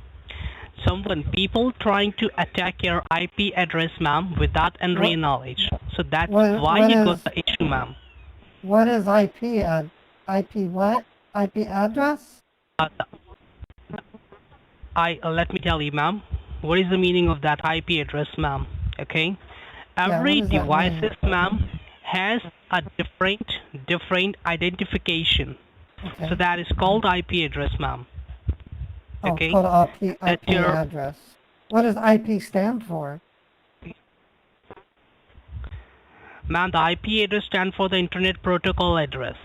people trying to attack your IP address, ma'am, without any knowledge. So that's why you got the issue, ma'am. What is IP? IP what? IP address? Let me tell you, ma'am. What is the meaning of that IP address, ma'am? Okay, every devices, ma'am, has a different identification. Okay. So that is called IP address, ma'am. Okay. Oh, called IP address. What does IP stand for? Ma'am, the IP address stands for the Internet Protocol address.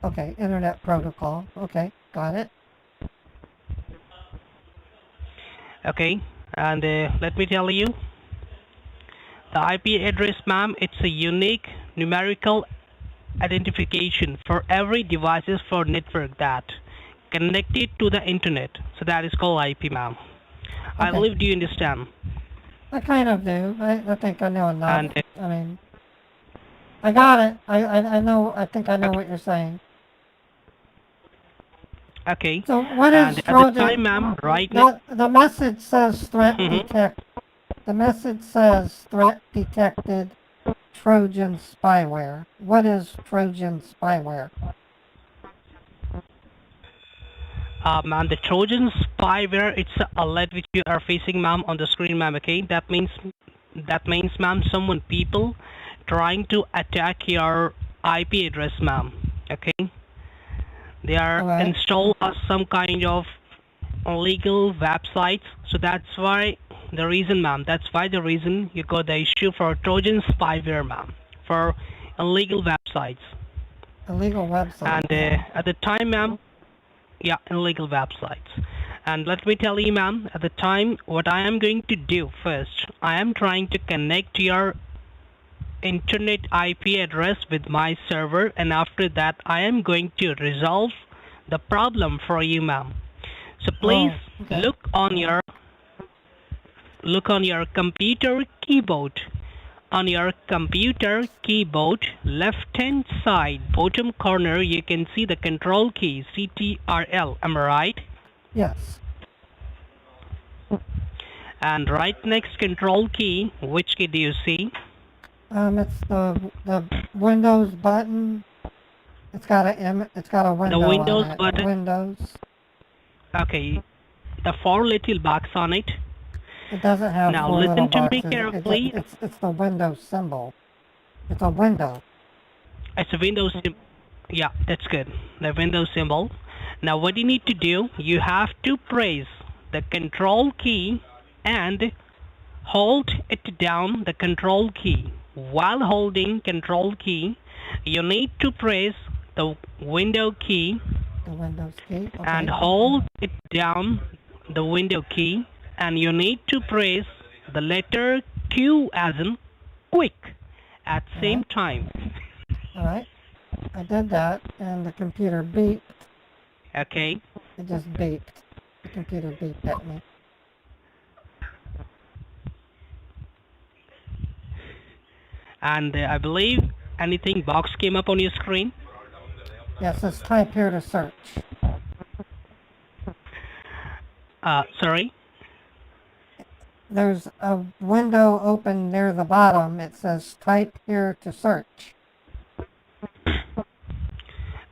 Okay, Internet Protocol. Okay, got it. Okay, and let me tell you, the IP address, ma'am, it's a unique numerical identification for every devices for network that connected to the internet. So that is called IP, ma'am. I believe, do you understand? I kind of do. I think I know enough. I mean, I got it. I know. I think I know what you're saying. Okay. So what is Trojan? At the time, ma'am, right now, the message says threat detect. The message says threat detected. Trojan spyware. What is Trojan spyware? Ma'am, the Trojan spyware, it's a alert which you are facing, ma'am, on the screen, ma'am. Okay, that means, ma'am, people trying to attack your IP address, ma'am. Okay, they are installed some kind of illegal websites. So that's why the reason, ma'am. That's why the reason you got the issue for Trojan spyware, ma'am, for illegal websites. Illegal websites. And at the time, ma'am. Yeah, illegal websites. And let me tell you, ma'am, at the time, what I am going to do first, I am trying to connect your internet IP address with my server, and after that, I am going to resolve the problem for you, ma'am. So please look on your computer keyboard. On your computer keyboard, left-hand side, bottom corner, you can see the control key, CTRL. Am I right? Yes. And right next control key, which key do you see? It's the Windows button. It's got a window. The Windows on it. button. Windows. Okay. The 4 little box on it. It doesn't have now four listen little to boxes. me carefully. It's the Windows symbol. It's a window. It's a Windows symbol. Yeah, that's good. The Windows symbol. Now what you need to do, you have to press the control key and hold it down, the control key. While holding control key, you need to press the window key. The Windows key. Okay. And hold it down, the window key. And you need to press the letter Q as in quick at same time. All right. I did that, and the computer beeped. Okay. It just beeped. The computer beeped at me. And I believe anything box came up on your screen. Yes, it says type here to search. Sorry? There's a window open near the bottom. It says type here to search.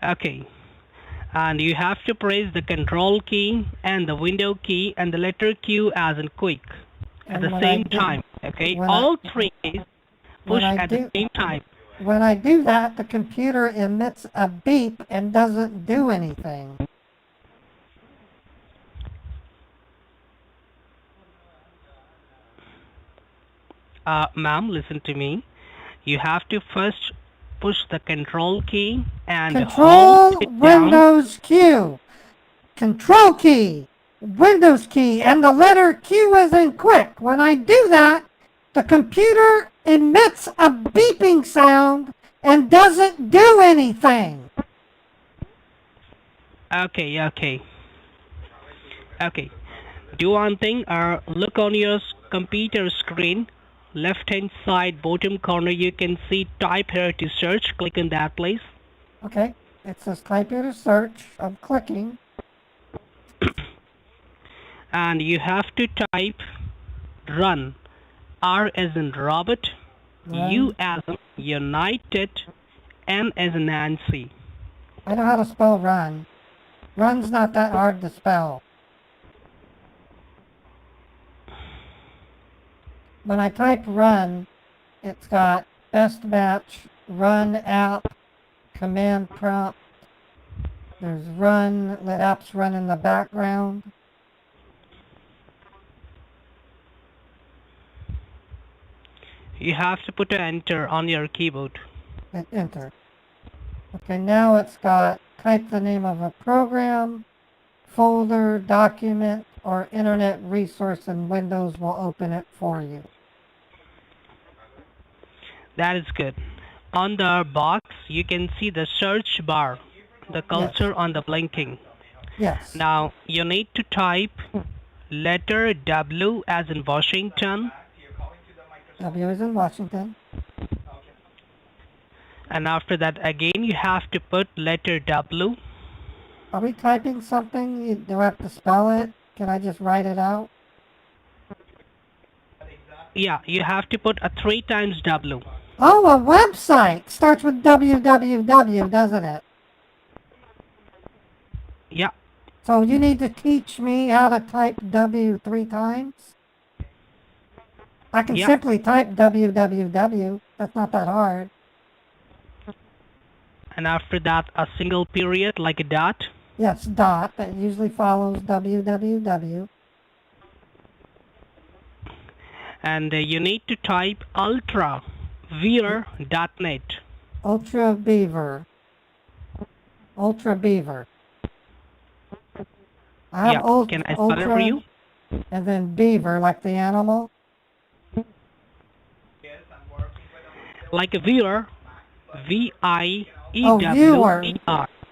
Okay. And you have to press the control key and the window key and the letter Q as in quick at the same time. Okay? All three keys push at the same time. When I do that, the computer emits a beep and doesn't do anything. Ma'am, listen to me. You have to first push the control key and Control hold it Windows Q. Control key, Windows key, and the letter Q as in quick. When I do that, The computer emits a beeping sound and doesn't do anything. Okay. Do one thing, look on your computer screen, left hand side bottom corner you can see type here to search. Click on that please. Okay, it says type here to search. I'm clicking. And you have to type run. R as in Robert, Run. U as in United, N as in Nancy. I know how to spell run. Run's not that hard to spell. When I type run, it's got best match, run app, command prompt. There's run, let apps run in the background. You have to put an enter on your keyboard. Hit enter. Okay, now it's got type the name of a program, folder, document, or internet resource, and Windows will open it for you. That is good. On the box, you can see the search bar, the cursor on the blinking. Yes. Now, you need to type letter W as in Washington. W is in Washington. And after that, again, you have to put letter W. Are we typing something? Do I have to spell it? Can I just write it out? Yeah, you have to put a 3 times W. Oh, a website! Starts with www, doesn't it? Yeah. So you need to teach me how to type W 3 times? I can simply type www. That's not that hard. And after that, a single period, like a dot. Yes, dot. That usually follows www. And you need to type ultrabeaver.net. Ultra Beaver. Ultra Beaver. I have Can I spell it for you? And then beaver, like the animal. Like a viewer. V-I-E-W-E-R. Oh, viewer.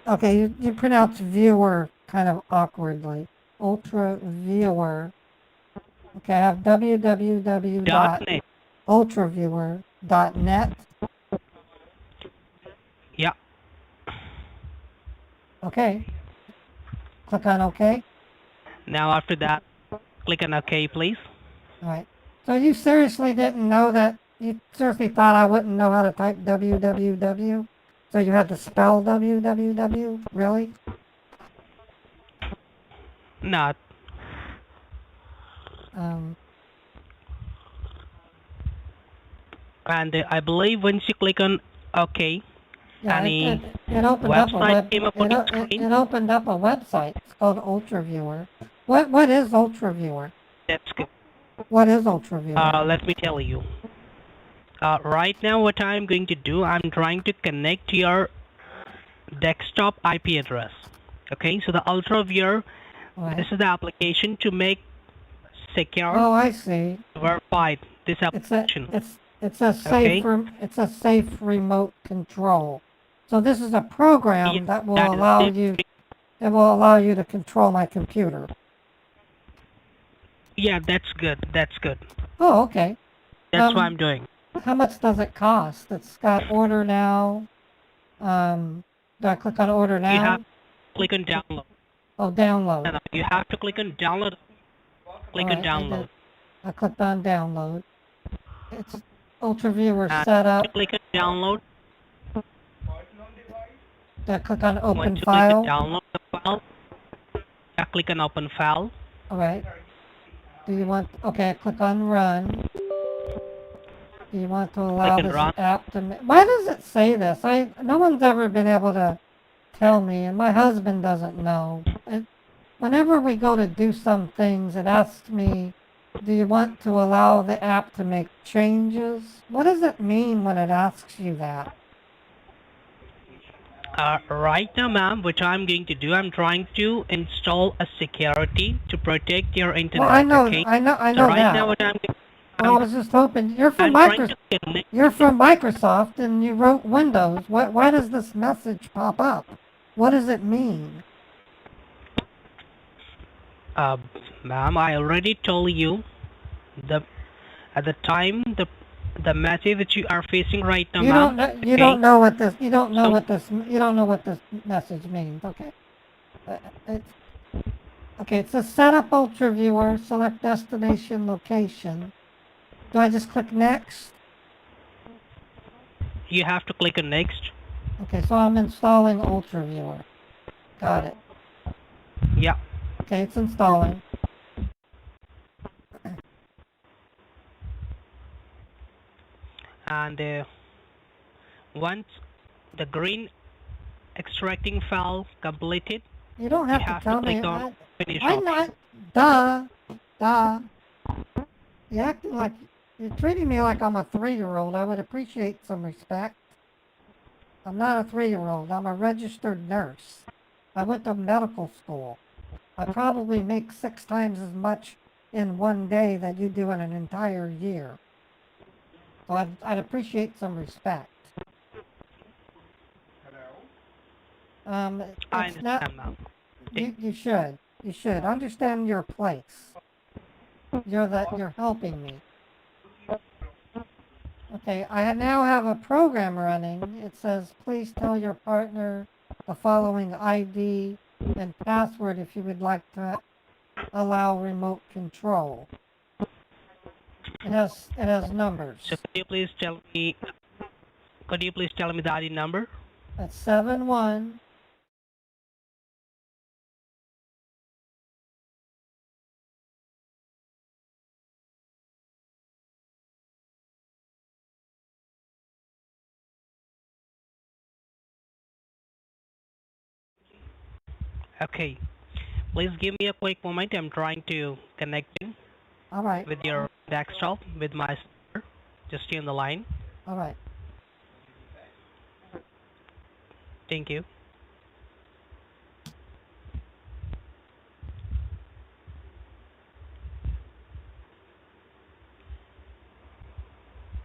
Okay, you pronounce viewer kind of awkwardly. Ultra Viewer. Okay, I have www.ultraviewer.net. Yeah. Okay. Click on OK. Now after that, click on OK, please. All right. So you seriously didn't know that? You seriously thought I wouldn't know how to type www? So you had to spell www? Really? Not. And I believe once you click on OK, it opened up it opened up a website. It's called UltraViewer. What is UltraViewer? That's good. What is UltraViewer? Let me tell you. Right now what I'm going to do, I'm trying to connect your desktop IP address. Okay, so the UltraViewer, this is the application to make secure. Oh, I see. Verified this application. It's a safe it's a safe remote control. So this is a program that will allow you to control my computer. Yeah, that's good. That's good. Oh, okay. That's what I'm doing. How much does it cost? It's got order now. Do I click on order now? You have to click on download. Oh, download. No, you have to click on download. Click on download. I clicked on download. It's UltraViewer set up. Click on download. Do I click on open Once you file? click on download the file, click on open file. All right. Do you want? Okay, I click on run. Do you want to allow this app to? Why does it say this? No one's ever been able to tell me, and my husband doesn't know. Whenever we go to do some things, it asks me, do you want to allow the app to make changes? What does it mean when it asks you that? Right now, ma'am, what I'm going to do, I'm trying to install a security to protect your internet. Well, I know, okay? I know so right that. now, what Well, I was just hoping you're from I'm trying to connect. You're from Microsoft and you wrote Windows. Why does this message pop up? What does it mean? Ma'am, I already told you the at the time the message that you are facing right now, ma'am. You don't know what this. You don't know what this. You don't know what this message means. Okay. It says set up Ultra Viewer. Select destination location. Do I just click next? You have to click on next. Okay, so I'm installing Ultra Viewer. Got it. Yeah. Okay, it's installing. And once the green extracting file completed, You don't have you to have tell to me. click on finish I'm option. not. Duh. You're acting like you're treating me like I'm a 3-year-old. I would appreciate some respect. I'm not a 3-year-old. I'm a registered nurse. I went to medical school. I probably make 6 times as much in one day that you do in an entire year. So I'd appreciate some respect. I It's understand, not. ma'am. You should. You should understand your place. You're helping me. Okay, I now have a program running. It says, please tell your partner the following ID and password if you would like to allow remote control. It has numbers. So could you please tell me the ID number? That's 71. Okay. Please give me a quick moment. I'm trying to connect in All right. with your desktop with my server. Just stay on the line. All right. Thank you.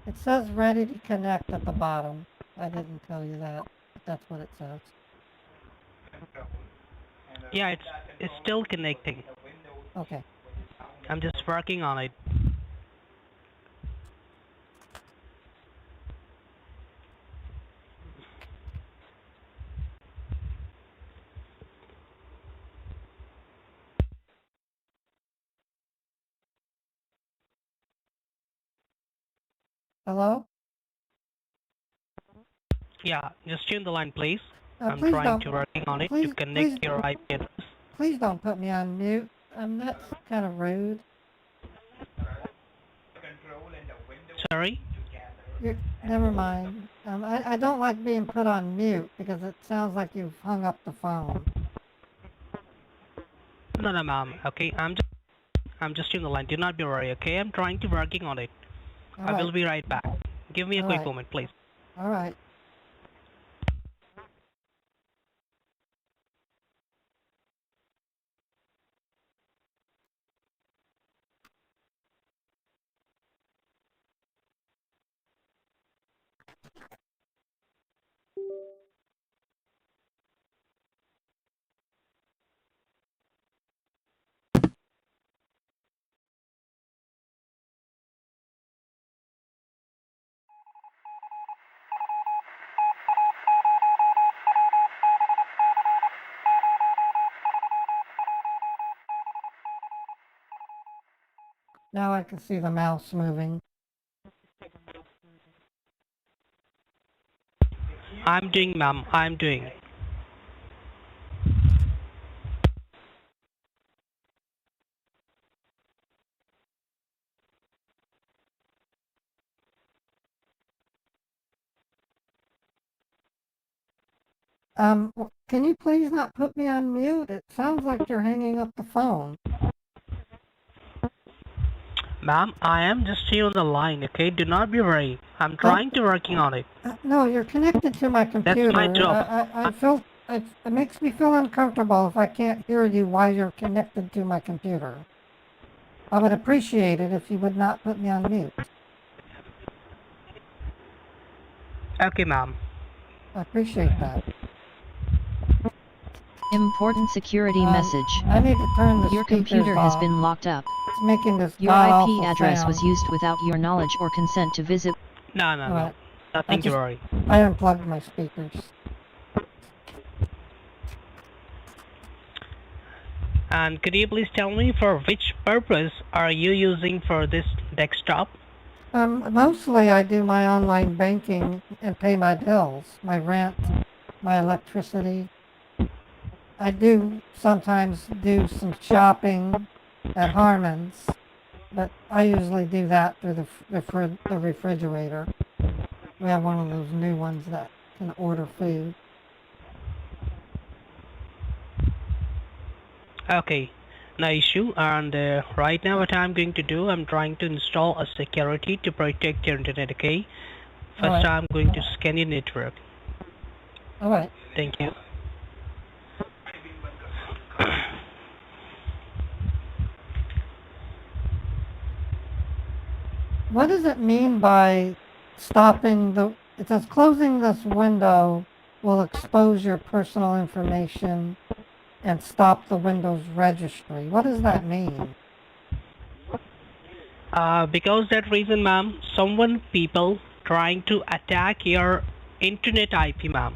It says ready to connect at the bottom. I didn't tell you that, but that's what it says. Yeah, it's still connecting. Okay. I'm just working on it. Hello? Yeah, just stay on the line, please. I'm Please trying don't. to working on it Please, to connect please, your IP address. please don't put me on mute. That's kind of rude. Sorry? Never mind. I don't like being put on mute because it sounds like you've hung up the phone. No, ma'am. Okay, I'm just in the line. Do not be worried. Okay, I'm trying to working on it. All I right. will be right back. Give me a All quick right. moment, please. All right. Now I can see the mouse moving. I'm doing, ma'am. I'm doing. Can you please not put me on mute? It sounds like you're hanging up the phone. Ma'am, I am just here on the line, okay? Do not be worried. I'm trying to working on it. No, you're connected to my computer. That's my job. I feel, it makes me feel uncomfortable if I can't hear you while you're connected to my computer. I would appreciate it if you would not put me on mute. Okay, ma'am. I appreciate that. Important security message. I need to turn the Your speakers computer has off. been locked up. It's making this Your god-awful IP address sound. was used without your knowledge or consent to visit. No. Alright. Nothing to worry. I unplugged my speakers. And could you please tell me for which purpose are you using for this desktop? Mostly I do my online banking and pay my bills, my rent, my electricity. I do sometimes do some shopping at Harmon's, but I usually do that through the refrigerator. We have one of those new ones that can order food. Okay, no issue. And right now what I'm going to do, I'm trying to install a security to protect your internet, okay? First I'm going to scan your network. Alright. Thank you. What does it mean by stopping it says closing this window will expose your personal information and stop the Windows registry. What does that mean? Because that reason, ma'am, people trying to attack your internet IP, ma'am.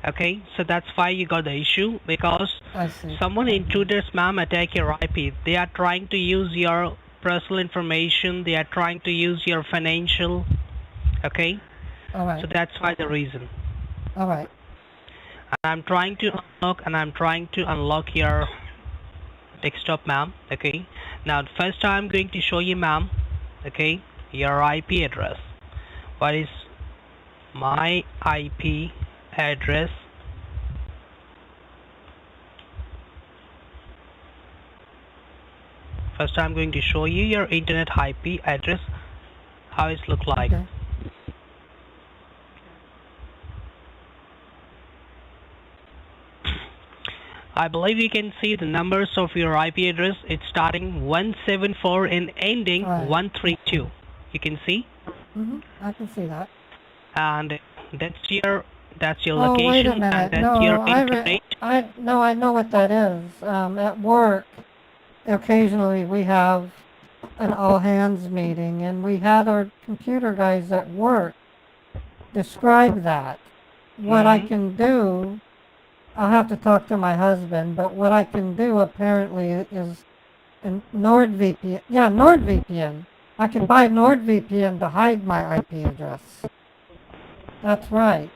Okay, so that's why you got the issue, because someone intruders, ma'am, attack your IP. They are trying to use your personal information. They are trying to use your financial. Okay. All right. So that's why the reason. All right. I'm trying to unlock your desktop, ma'am. Okay. Now first I'm going to show you, ma'am, okay, your IP address. What is my IP address? First I'm going to show you your internet IP address, how it look like. Okay. I believe you can see the numbers of your IP address. It's starting 174 and ending 132. You can see? I can see that. And that's your location. Wait a minute. And that's your internet. I know what that is. At work, occasionally we have an all-hands meeting, and we had our computer guys at work describe that. What I can do, I'll have to talk to my husband, but what I can do apparently is in NordVPN. Yeah, NordVPN. I can buy NordVPN to hide my IP address. That's right.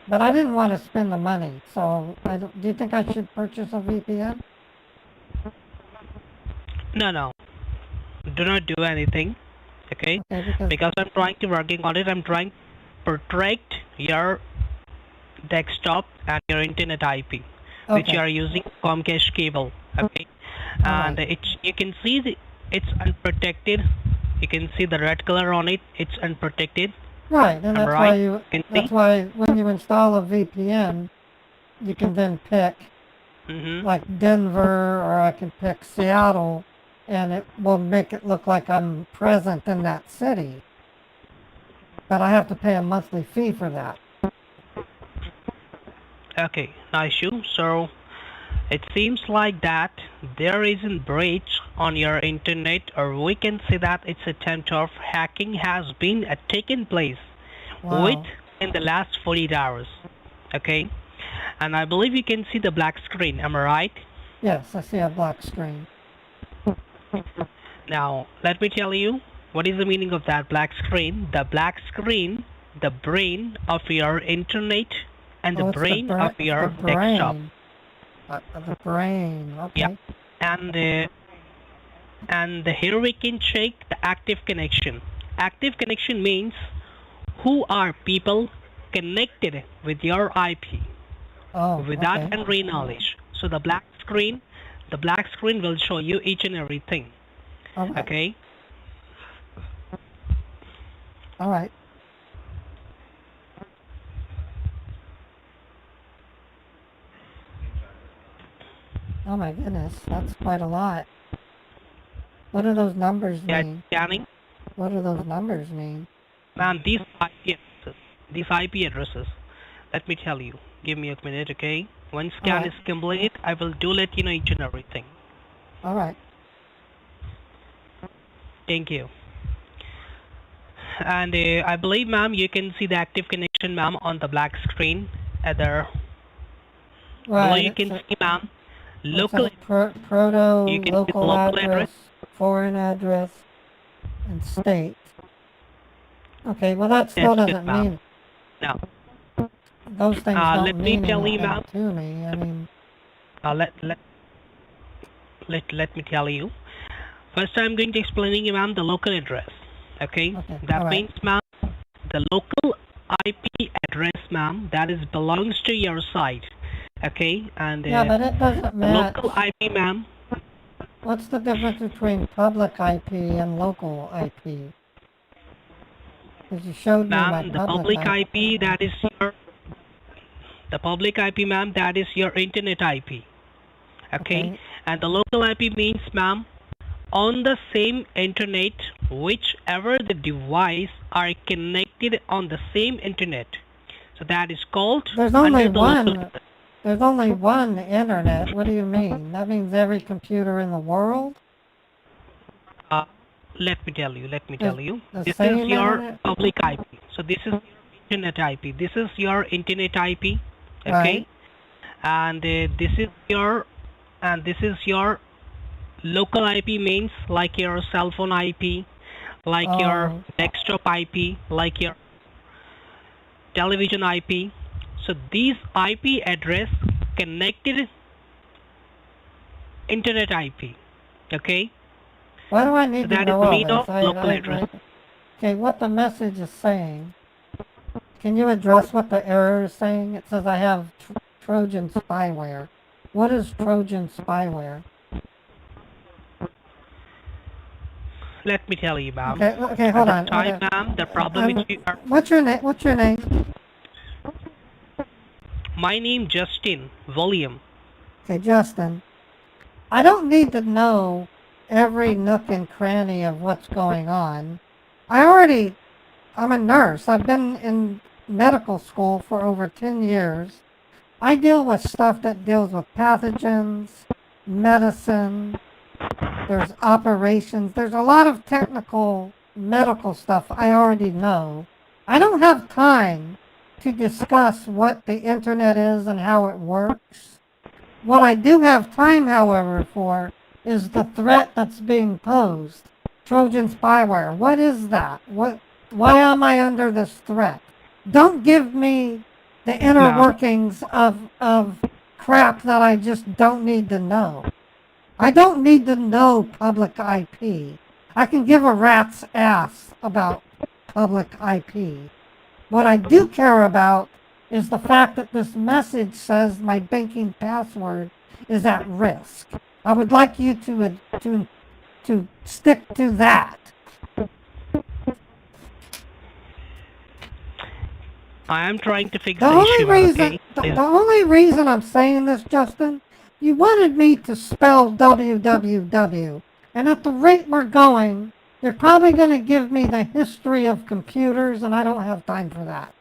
But I didn't want to spend the money, so do you think I should purchase a VPN? No. Do not do anything. Okay? Because I'm trying to working on it. I'm trying to protect your desktop and your internet IP, which you are using Comcast cable. Okay, and you can see it's unprotected. You can see the red color on it. It's unprotected. Right, and that's why when you install a VPN, you can then pick like Denver, or I can pick Seattle, and it will make it look like I'm present in that city. But I have to pay a monthly fee for that. Okay, nice issue. So it seems like that there is a breach on your internet, or we can say that it's attempt of hacking has been taken place within the last 48 hours. Okay, and I believe you can see the black screen. Am I right? Yes, I see a black screen. Now let me tell you what is the meaning of that black screen. The black screen, the brain of your internet, and the brain of your desktop. The brain, okay. Yep. And here we can check the active connection. Active connection means who are people connected with your IP without any knowledge. So the black screen will show you each and everything. Okay? All right. Oh my goodness, that's quite a lot. What do those numbers Yeah, mean? scanning. What do those numbers mean? Ma'am, these IP addresses, let me tell you. Give me a minute, okay? When scan Alright. is complete, I will do let you know each and everything. Alright. Thank you. And I believe, ma'am, you can see the active connection, ma'am, on the black screen. Below you can see, ma'am, local. Proto, You can see the local local address, foreign address, and state. Okay, well that still Yes, doesn't ma'am. mean, Now, those things let don't me mean tell you, anything ma'am. to me. I mean, Let me tell you. First, I'm going to explaining you, ma'am, the local address. Okay, that alright. means, ma'am, the local IP address, ma'am, that is belongs to your site. Okay, and Yeah, but it doesn't the match. local IP, ma'am. What's the difference between public IP and local IP? Because you showed me my Ma'am, the public IP, that is your the public IP, ma'am, that is your internet IP. Okay, and the local IP means, ma'am, on the same internet, whichever the device are connected on the same internet. So that is called. There's only one. There's only one internet. What do you mean? That means every computer in the world? Let me tell you. The This same is your internet? public IP. So this is internet IP. This is your internet IP. Okay. Right. And this is your local IP means like your cell phone IP, like your desktop IP, like your television IP. So these IP address connected internet IP. Okay. Why do I need So to that know is the all meaning this? of local address. Okay, what the message is saying. Can you address what the error is saying? It says I have Trojan spyware. What is Trojan spyware? Let me tell you, ma'am. Okay, hold on. Ma'am, the problem is What's your name? What's your name? My name Justin William. Okay, Justin. I don't need to know every nook and cranny of what's going on. I'm a nurse. I've been in medical school for over 10 years. I deal with stuff that deals with pathogens, medicine, there's operations, there's a lot of technical medical stuff I already know. I don't have time to discuss what the internet is and how it works. What I do have time, however, for is the threat that's being posed. Trojan spyware. What is that? Why am I under this threat? Don't give me the inner workings of crap that I just don't need to know. I don't need to know public IP. I can give a rat's ass about public IP. What I do care about is the fact that this message says my banking password is at risk. I would like you to stick to that. I am trying to fix the issue. The only reason I'm saying this, Justin, you wanted me to spell www, and at the rate we're going, they're probably going to give me the history of computers, and I don't have time for that.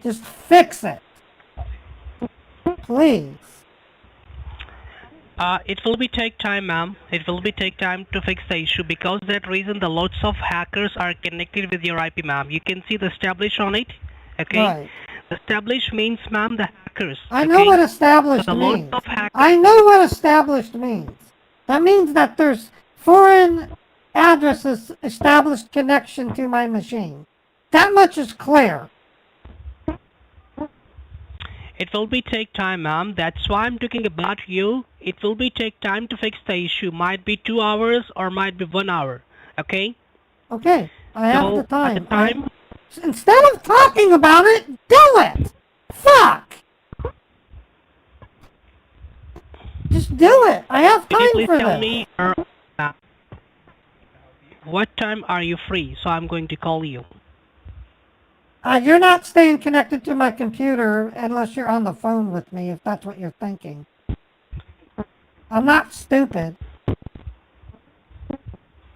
Just fix it. Please. It will be take time, ma'am. It will be take time to fix the issue because that reason the lots of hackers are connected with your IP, ma'am. You can see the established on it. Okay. Right. Established means, ma'am, the hackers. I know what established means. I know what established means. That means that there's foreign addresses established connection to my machine. That much is clear. It will be take time, ma'am. That's why I'm talking about you. It will be take time to fix the issue. Might be 2 hours or might be 1 hour. Okay? Okay. I have the time. Instead of talking about it, do it! Fuck! Just do it! I have time please for tell this. me what time are you free? So I'm going to call you. You're not staying connected to my computer unless you're on the phone with me, if that's what you're thinking. I'm not stupid.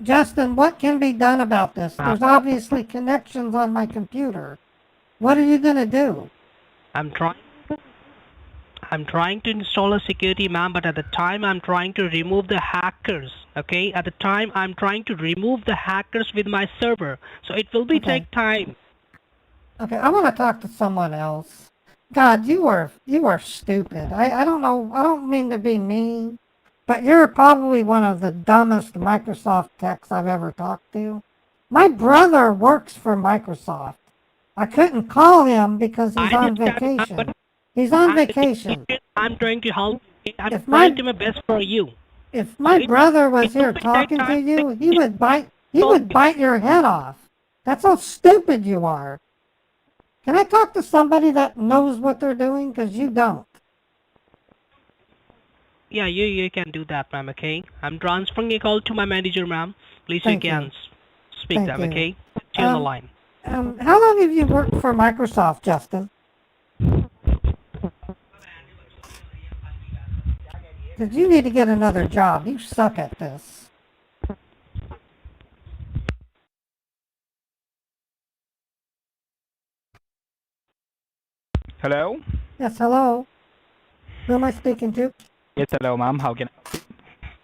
Justin, what can be done about this? There's obviously connections on my computer. What are you gonna do? I'm trying to install a security, ma'am, but at the time I'm trying to remove the hackers. Okay, at the time I'm trying to remove the hackers with my server, so it will be take time. Okay, I want to talk to someone else. God, you are stupid. I don't know. I don't mean to be mean, but you're probably one of the dumbest Microsoft techs I've ever talked to. My brother works for Microsoft. I couldn't call him because he's on vacation. He's on vacation. I'm trying to help. I'm If trying my to my best for you. if my brother was here talking to you, he would bite your head off. That's how stupid you are. Can I talk to somebody that knows what they're doing? Because you don't. Yeah, you can do that, ma'am. Okay, I'm transferring a call to my manager, ma'am. Please, Thank you can you. speak Thank them. you. Okay, stay on the line. How long have you worked for Microsoft, Justin? Because you need to get another job. You suck at this. Hello? Yes, hello. Who am I speaking to? Yes, hello, ma'am. How can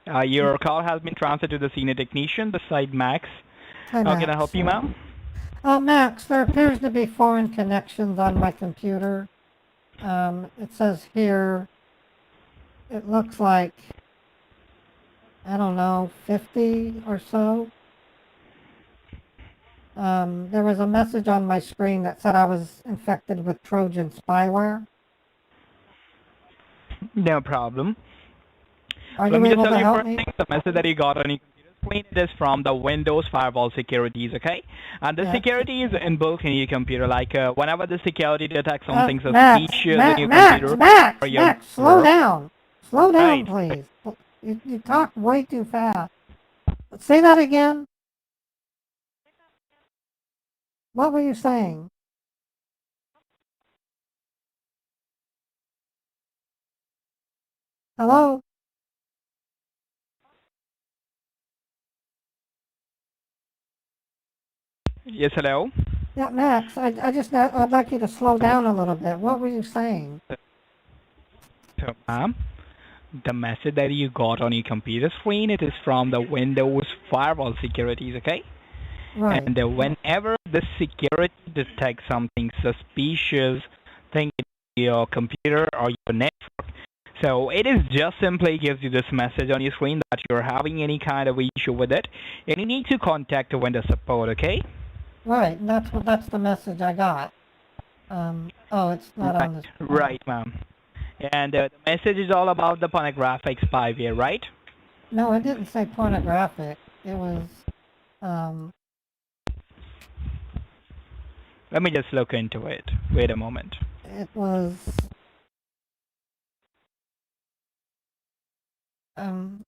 I? Your call has been transferred to the senior technician, the side Max. Hi, How can I Max. help you, ma'am? Max, there appears to be foreign connections on my computer. It says here, it looks like, I don't know, 50 or so. There was a message on my screen that said I was infected with Trojan spyware. No problem. Are Let you me just able tell to you help first me? thing, the message that you got on your computer screen is from the Windows Firewall Securities, okay? And the Yeah. security is inbuilt in your computer. Like, whenever the security detects something Max, suspicious in your Max, computer... Max, or your Max, slow network- down. Slow down, Right. please. You talk way too fast. Say that again. What were you saying? Hello? Yes, hello? Yeah, Max, I'd like you to slow down a little bit. What were you saying? So, ma'am, the message that you got on your computer screen, it is from the Windows Firewall Securities, okay? Right. And whenever the security detects something suspicious, thing in your computer or your network, so it is just simply gives you this message on your screen that you're having any kind of issue with it, and you need to contact the Windows support, okay? Right, that's the message I got. Oh, it's not on this. Right, ma'am. And the message is all about the pornographic spyware, right? No, it didn't say pornographic. It was, Let me just look into it. Wait a moment. it was, I don't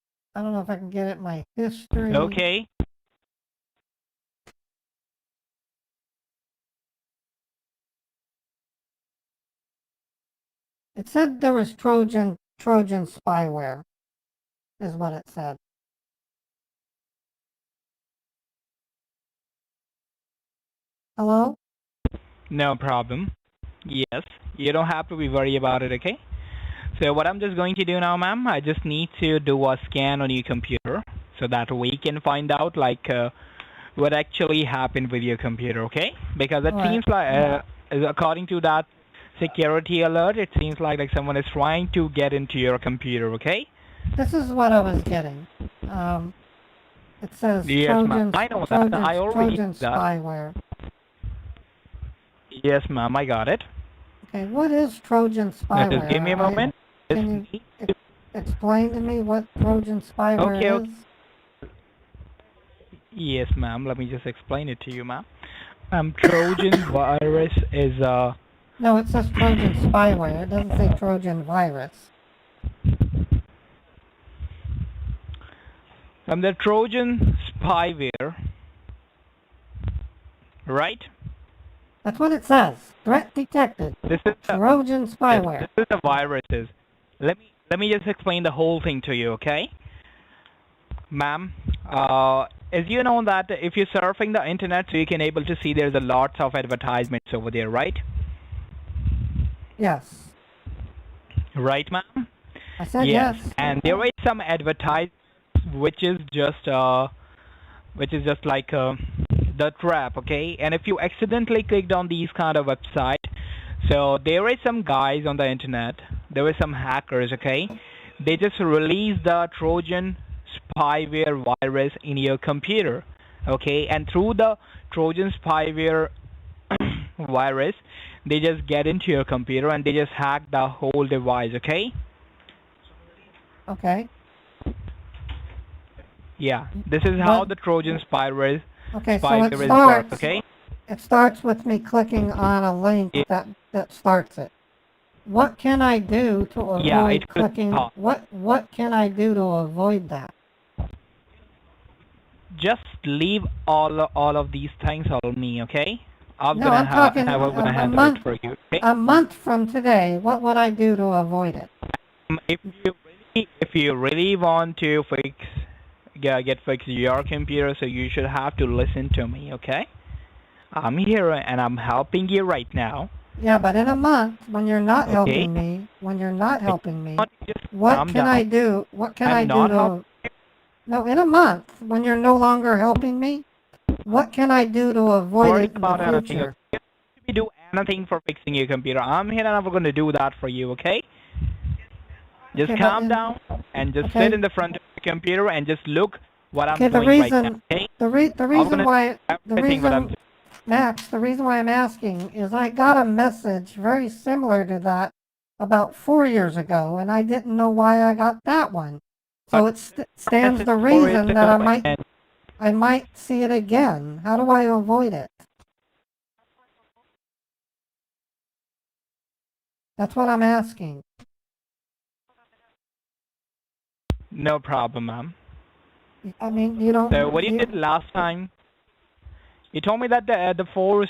know if I can get it, my history. Okay. It said there was Trojan spyware, is what it said. Hello? No problem. Yes, you don't have to be worried about it, okay? So what I'm just going to do now, ma'am, I just need to do a scan on your computer so that we can find out like what actually happened with your computer, okay? Because it Right. seems like, according to that security alert, it seems like someone is trying to get into your computer, okay? This is what I was getting. It says Yes, ma'am. I know that. I already Trojan did that. spyware. Yes, ma'am, I got it. Okay, what is Trojan spyware? Just give me a moment. Can you explain to me what Trojan spyware Okay, is? okay. Yes, ma'am. Let me just explain it to you, ma'am. Trojan virus is No, it says Trojan spyware. It doesn't say Trojan virus. the Trojan spyware, right? That's what it says. Threat detected. This is Trojan spyware. This is the viruses. Let me just explain the whole thing to you, okay? Ma'am, as you know that if you're surfing the internet, so you can able to see there's a lots of advertisements over there, right? Yes. Right, ma'am? I said yes. And there is some advertisement which is just like the trap, okay? And if you accidentally clicked on these kind of website, so there is some guys on the internet, there is some hackers, okay? They just release the Trojan spyware virus in your computer, okay? And through the Trojan spyware virus, they just get into your computer and they just hack the whole device, okay? Okay. Yeah, this is how the Trojan spyware Okay, so spyware it is starts. work, okay? It starts with me clicking on a link that starts it. What can I do to avoid clicking? What can I do to avoid that? Just leave all of these things on me, okay? I'm No, gonna I'm talking handle it for you, okay? a month from today. What would I do to avoid it? If you really want to get fixed your computer, so you should have to listen to me, okay? I'm here and I'm helping you right now. Yeah, but in a month, when you're not helping me, what can I do? What can I do to? No, in a month, when you're no longer helping me, what can I do to avoid it in the future? If you do anything for fixing your computer, I'm here and I'm going to do that for you, okay? Just calm down and just sit in the front of the computer and just look what I'm doing right now, okay? The reason why I'm asking is I got a message very similar to that about 4 years ago, and I didn't know why I got that one. So it stands the reason that I might see it again. How do I avoid it? That's what I'm asking. No problem, ma'am. I mean, you don't... So what you did last time, you told me that the 4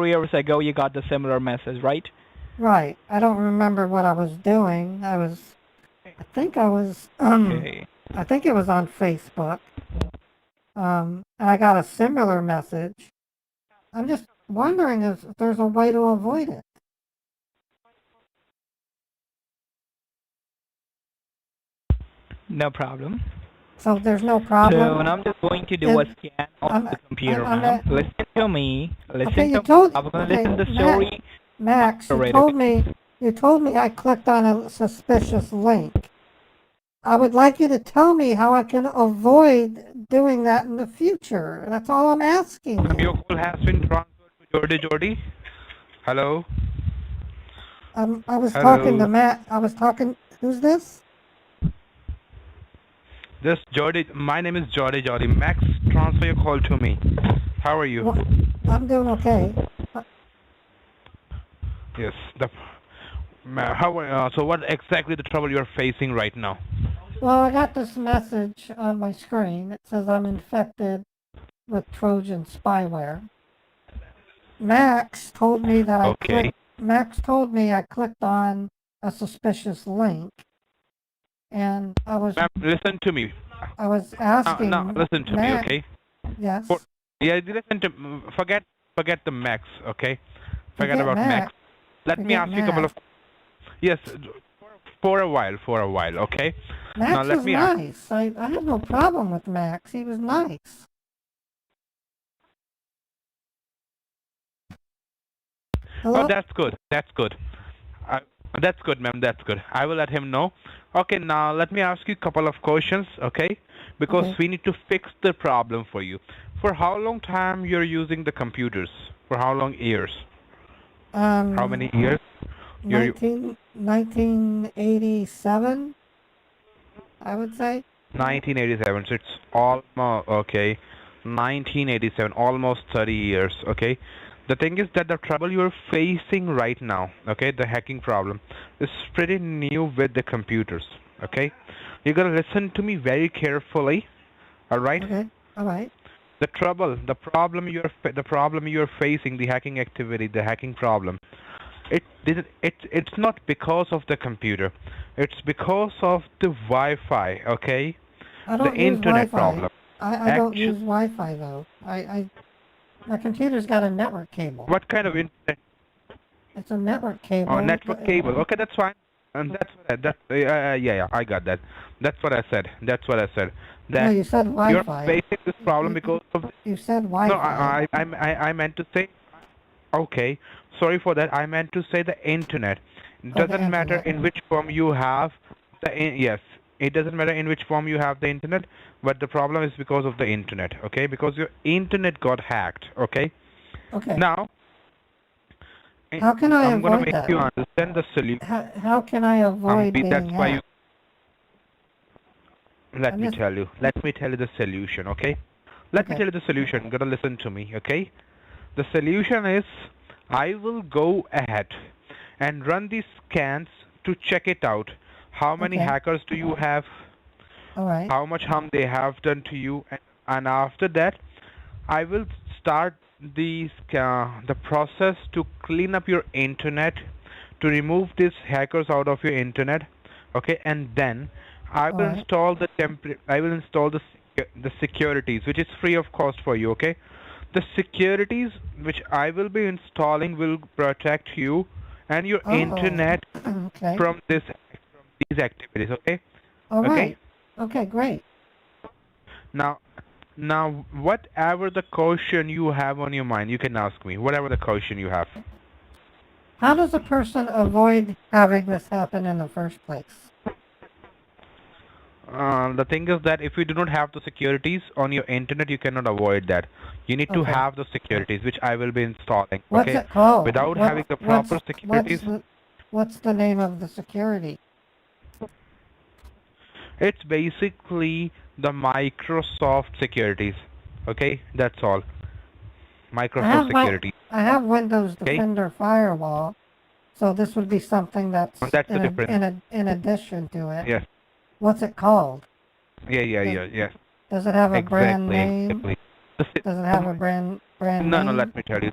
years ago you got the similar message, right? Right. I don't remember what I was doing. I think it was on Facebook. And I got a similar message. I'm just wondering if there's a way to avoid it. No problem. So there's no problem? So I'm just going to do a scan on the computer, ma'am. Listen to me. I'm going to listen to the story. Max, you told me I clicked on a suspicious link. I would like you to tell me how I can avoid doing that in the future. That's all I'm asking. Your call has been transferred to Jody. Hello? I was talking to Matt. Who's this? This Jody. My name is Jody. Max, transfer your call to me. How are you? Well, I'm doing okay. Yes. So what exactly the trouble you're facing right now? Well, I got this message on my screen. It says I'm infected with Trojan spyware. Max told me that I clicked on a suspicious link, and I was. Ma'am, listen to me. I was asking. No, listen to me, okay? Yes. Listen to. Forget the Max, okay? Forget about Max. Let me ask you a couple of. Yes, for a while, okay? Max was nice. I have no problem with Max. He was nice. Hello? Oh, that's good. That's good, ma'am. That's good. I will let him know. Okay, now let me ask you a couple of questions, okay? Because we need to fix the problem for you. For how long time you're using the computers? For how long years? How many years? 1987, I would say. 1987. So it's almost, okay, 1987, almost 30 years, okay? The thing is that the trouble you're facing right now, okay, the hacking problem, is pretty new with the computers, okay? You gotta listen to me very carefully, all right? Okay, all right. The problem you're facing, the hacking activity, the hacking problem, it's not because of the computer. It's because of the Wi-Fi, okay? I don't the use internet Wi-Fi. problem. I don't use Wi-Fi though. My computer's got a network cable. What kind of internet? It's a network cable. Oh, network cable. Okay, that's fine. And yeah, I got that. That's what I said. That's what I said. That No, you said Wi-Fi. You're facing this problem because of. You said Wi-Fi. No, I meant to say. Okay, sorry for that. I meant to say the internet. Doesn't matter in which form you have yes. It doesn't matter in which form you have the internet, but the problem is because of the internet. Okay, because your internet got hacked. Okay. Okay. Now. How can I I'm gonna avoid make that? you understand the solution. How can I avoid being that's why hacked? Let me tell you. Let me tell you the solution, okay? Let me tell you the solution. You gotta listen to me, okay? The solution is I will go ahead and run these scans to check it out. How many hackers do you have? All right. How much harm they have done to you? And after that, I will start the process to clean up your internet, to remove these hackers out of your internet, okay? And then I will install the the securities, which is free of cost for you, okay? The securities which I will be installing will protect you and your internet from these activities, okay? All right. Okay, great. Now, whatever the question you have on your mind, you can ask me. Whatever the question you have. How does a person avoid having this happen in the first place? The thing is that if you do not have the securities on your internet, you cannot avoid that. You need to have the securities, which I will be installing. What's it called? Without having the proper securities. What's the name of the security? It's basically the Microsoft securities. Okay, that's all. Microsoft security. I have Windows Defender Firewall, so this would be something that's in addition to it. Yes. What's it called? Yeah. Does it have a brand name? Exactly. Does it have a brand name? No, let me tell you.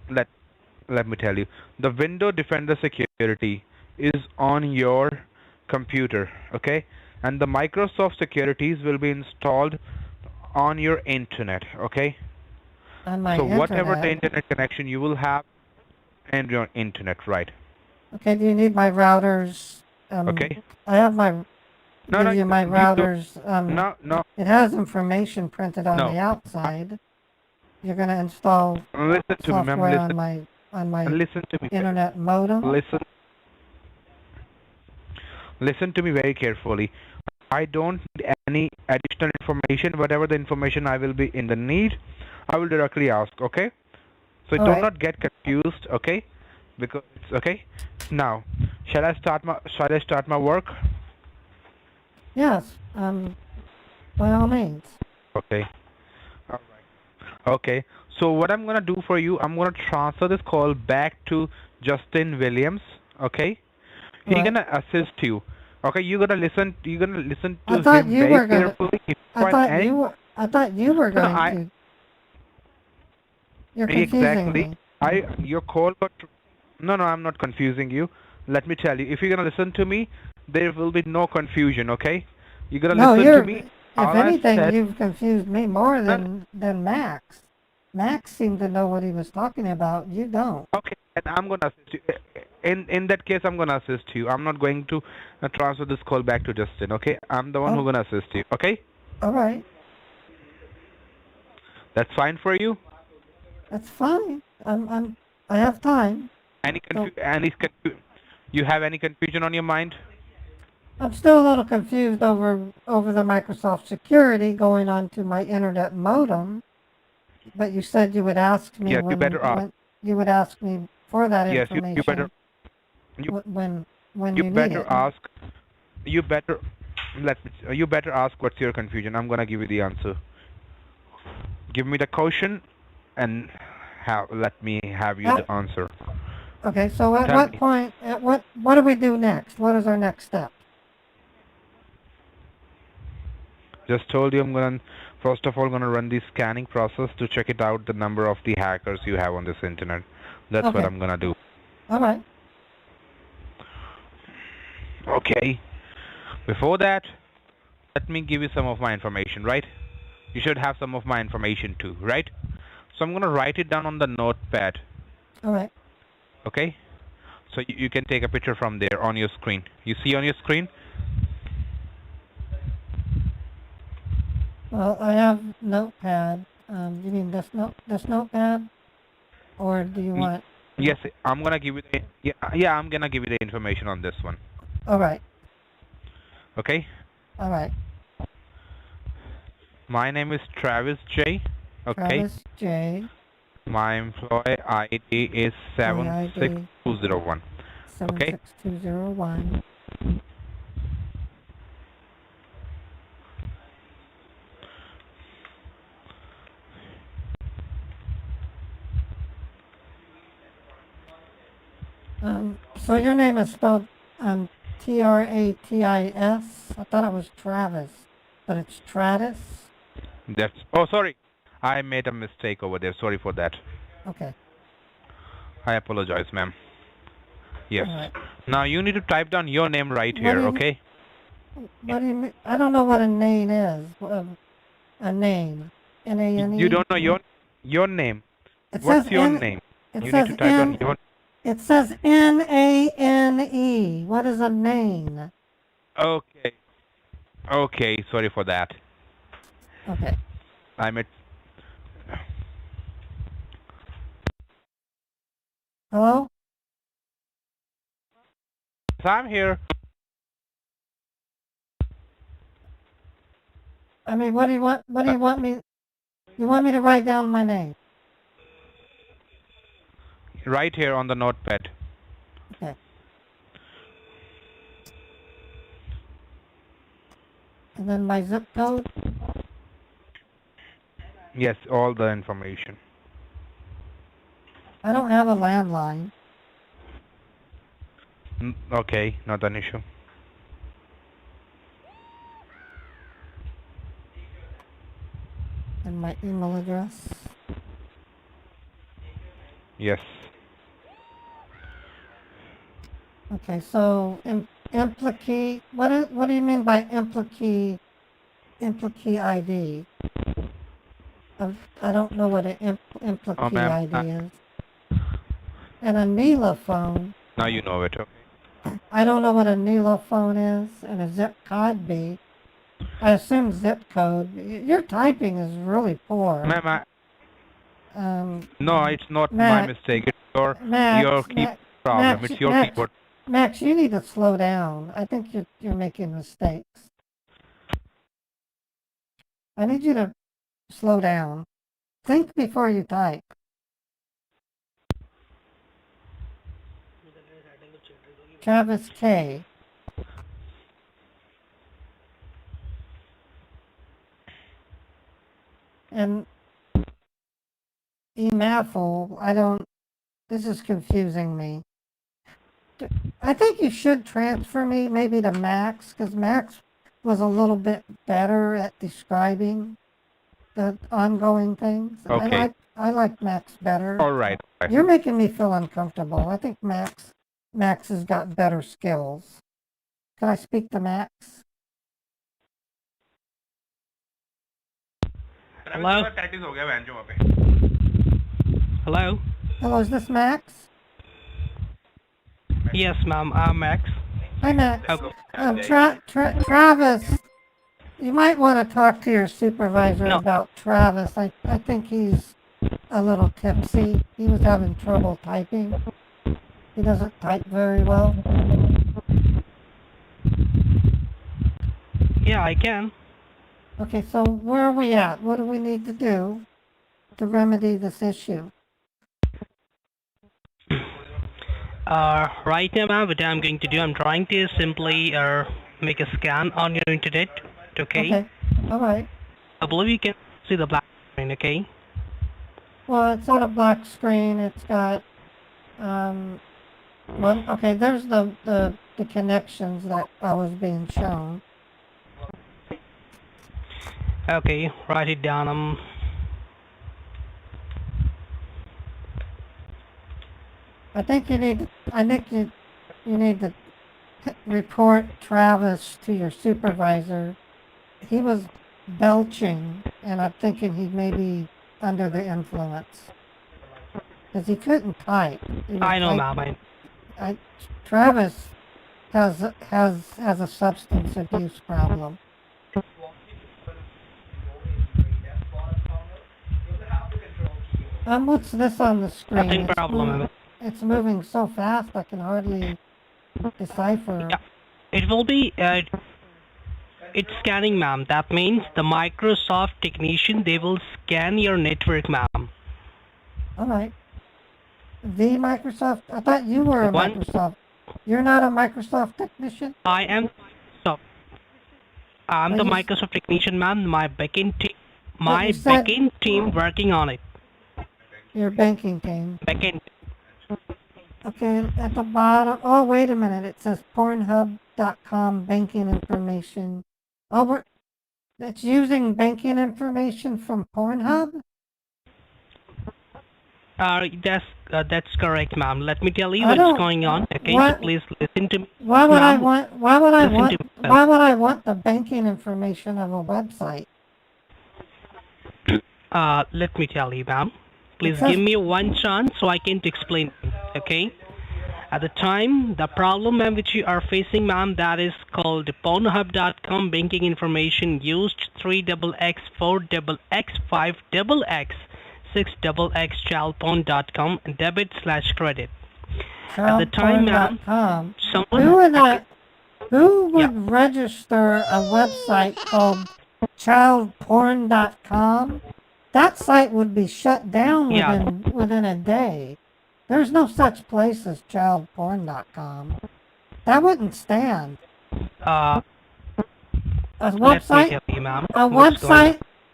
Let me tell you. The Windows Defender security is on your computer, okay? And the Microsoft securities will be installed on your internet, okay? On my internet. Whatever the internet connection you will have and your internet, right? Okay, do you need my routers? Okay. I have my my routers. No. It has information printed on the outside. You're going to install software on my listen to me. internet modem. Listen to me very carefully. I don't need any additional information. Whatever the information I will be in the need, I will directly ask, okay? So do not get confused, okay? Because it's okay. Now, shall I start my work? Yes, by all means. Okay. All right. Okay. So what I'm gonna do for you, I'm gonna transfer this call back to Justin Williams, okay? He's gonna assist you. Okay, you're gonna listen to him very carefully. I thought you were going to. You're confusing me. Your call got. No, I'm not confusing you. Let me tell you. If you're gonna listen to me, there will be no confusion. Okay? You're gonna listen to me. If anything, you've confused me more than Max. Max seemed to know what he was talking about. You don't. Okay, and I'm gonna assist you. In that case, I'm gonna assist you. I'm not going to transfer this call back to Justin. Okay? I'm the one who's gonna assist you. Okay? All right. That's fine for you. That's fine. I have time. You have any confusion on your mind? I'm still a little confused over the Microsoft security going onto my internet modem. But you said you would ask me you would ask me for that information. Yes, you better. When you need it. You better ask what's your confusion. I'm gonna give you the answer. Give me the question, and let me have you the answer. Okay. So at what point? What do we do next? What is our next step? Just told you I'm gonna first of all gonna run the scanning process to check it out the number of the hackers you have on this internet. That's what I'm gonna do. All right. Okay. Before that, let me give you some of my information, right? You should have some of my information too, right? So I'm gonna write it down on the notepad. All right. Okay? So you can take a picture from there on your screen. You see on your screen? Well, I have notepad. You mean this notepad? Or do you want... Yes, I'm gonna give you the, I'm gonna give you the information on this one. All right. Okay? All right. My name is Travis J. Okay? Travis J. My employee ID is 76201. Okay? 76201. So your name is spelled Tratis? I thought it was Travis, but it's Travis? That's, oh, sorry. I made a mistake over there. Sorry for that. Okay. I apologize, ma'am. Yes. All right. Now you need to type down your name right here, okay? What do you mean? I don't know what a name is. A name. N-A-N-E? You don't know your name. It What's says your N- name? It You says need to type down your... It says N-A-N-E. What is a name? Okay. Okay, sorry for that. Okay. I made... Hello? I'm here. I mean, what do you want me... You want me to write down my name? Right here on the notepad. Okay. And then my zip code? Yes, all the information. I don't have a landline. Okay, not an issue. And my email address? Yes. Okay, so implicate, what do you mean by implicate ID? I don't know what an implicate ID is. And a NELA phone. Now you know it, okay? I don't know what a NELA phone is, and a zip code be. I assume zip code. Your typing is really poor. Ma'am, no, it's not Max, my mistake. It's your keyboard problem. Max, It's your Max, keyboard. Max, you need to slow down. I think you're making mistakes. I need you to slow down. Think before you type. Travis K. And EMAFL, this is confusing me. I think you should transfer me maybe to Max, because Max was a little bit better at describing the ongoing things. Okay. I like Max better. All right. You're making me feel uncomfortable. I think Max has got better skills. Can I speak to Max? Hello? Hello? Hello, is this Max? Yes, ma'am, I'm Max. Hi, Max. How- Travis, you might want to talk to your supervisor about Travis. I think he's a little tipsy. He was having trouble typing. He doesn't type very well. Yeah, I can. Okay, so where are we at? What do we need to do to remedy this issue? Right now, ma'am, what I'm going to do, I'm trying to simply make a scan on your internet, okay? Okay, all right. I believe you can see the black screen, okay? Well, it's not a black screen. It's got, well, okay, there's the connections that I was being shown. Okay, write it down. I think you need to report Travis to your supervisor. He was belching and I'm thinking he may be under the influence. Because he couldn't type. He was I know, type- ma'am. Travis has a substance abuse problem. What's this on the screen? Nothing problem. It's moving so fast I can hardly decipher. Yeah. It will be, it's scanning, ma'am. That means the Microsoft technician, they will scan your network, ma'am. Alright. The Microsoft? I thought you were a Microsoft. You're not a Microsoft technician? I am, I'm the Microsoft technician, ma'am. My backend team working on it. Your banking team. Backend. Okay, at the bottom. Oh, wait a minute. It says Pornhub.com banking information. Oh, that's using banking information from Pornhub? That's correct, ma'am. Let me tell you what's going on. Okay, so please listen to me. Why would I want the banking information of a website? Let me tell you, ma'am. Please give me one chance so I can explain. Okay. At the time, the problem, ma'am, which you are facing, ma'am, that is called Pornhub.com banking information used 3XX, 4XX, 5XX, 6XX childporn.com debit/credit. At the time, ma'am, someone who would register a website called childporn.com? That site would be shut down within a day. There's no such place as childporn.com. That wouldn't stand. A website?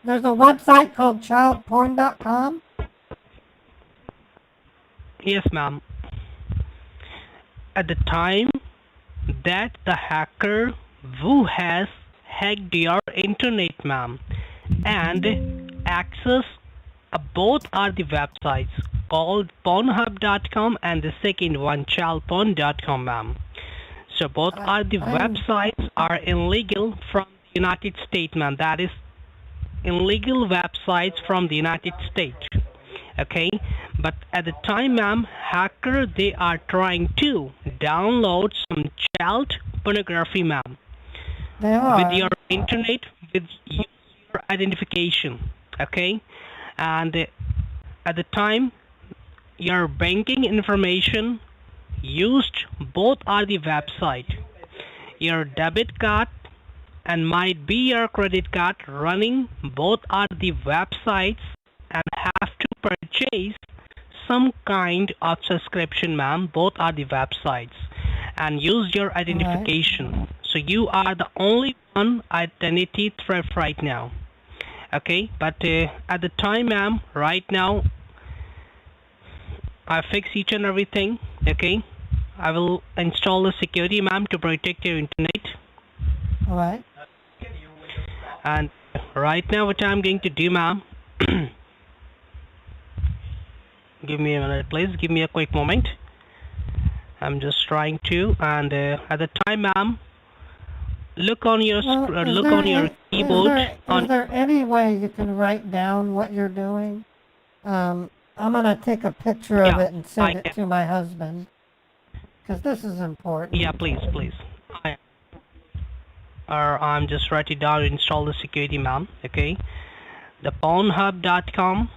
There's a website called childporn.com? Yes, ma'am. At the time that the hacker who has hacked your internet, ma'am, and access both are the websites called Pornhub.com and the second one childporn.com, ma'am. So both are the websites are illegal from the United States, ma'am. That is illegal websites from the United States. Okay, but at the time, ma'am, hacker, they are trying to download some child pornography, ma'am, with your internet, with your identification. Okay, and at the time, your banking information used both are the website. Your debit card and might be your credit card running both are the websites and have to purchase some kind of subscription, ma'am. Both are the websites and use your identification. So you are the only one identity threat right now. Okay, but at the time, ma'am, right now I fix each and everything. Okay, I will install the security, ma'am, to protect your internet. Alright. And right now what I'm going to do, ma'am, give me a minute, please. Give me a quick moment. I'm just trying to, and at the time, ma'am, look on your keyboard. Is there any way you can write down what you're doing? I'm gonna take a picture of it and send it to my husband, because this is important. Yeah, please. I'm just writing down to install the security, ma'am. Okay, the Pornhub.com.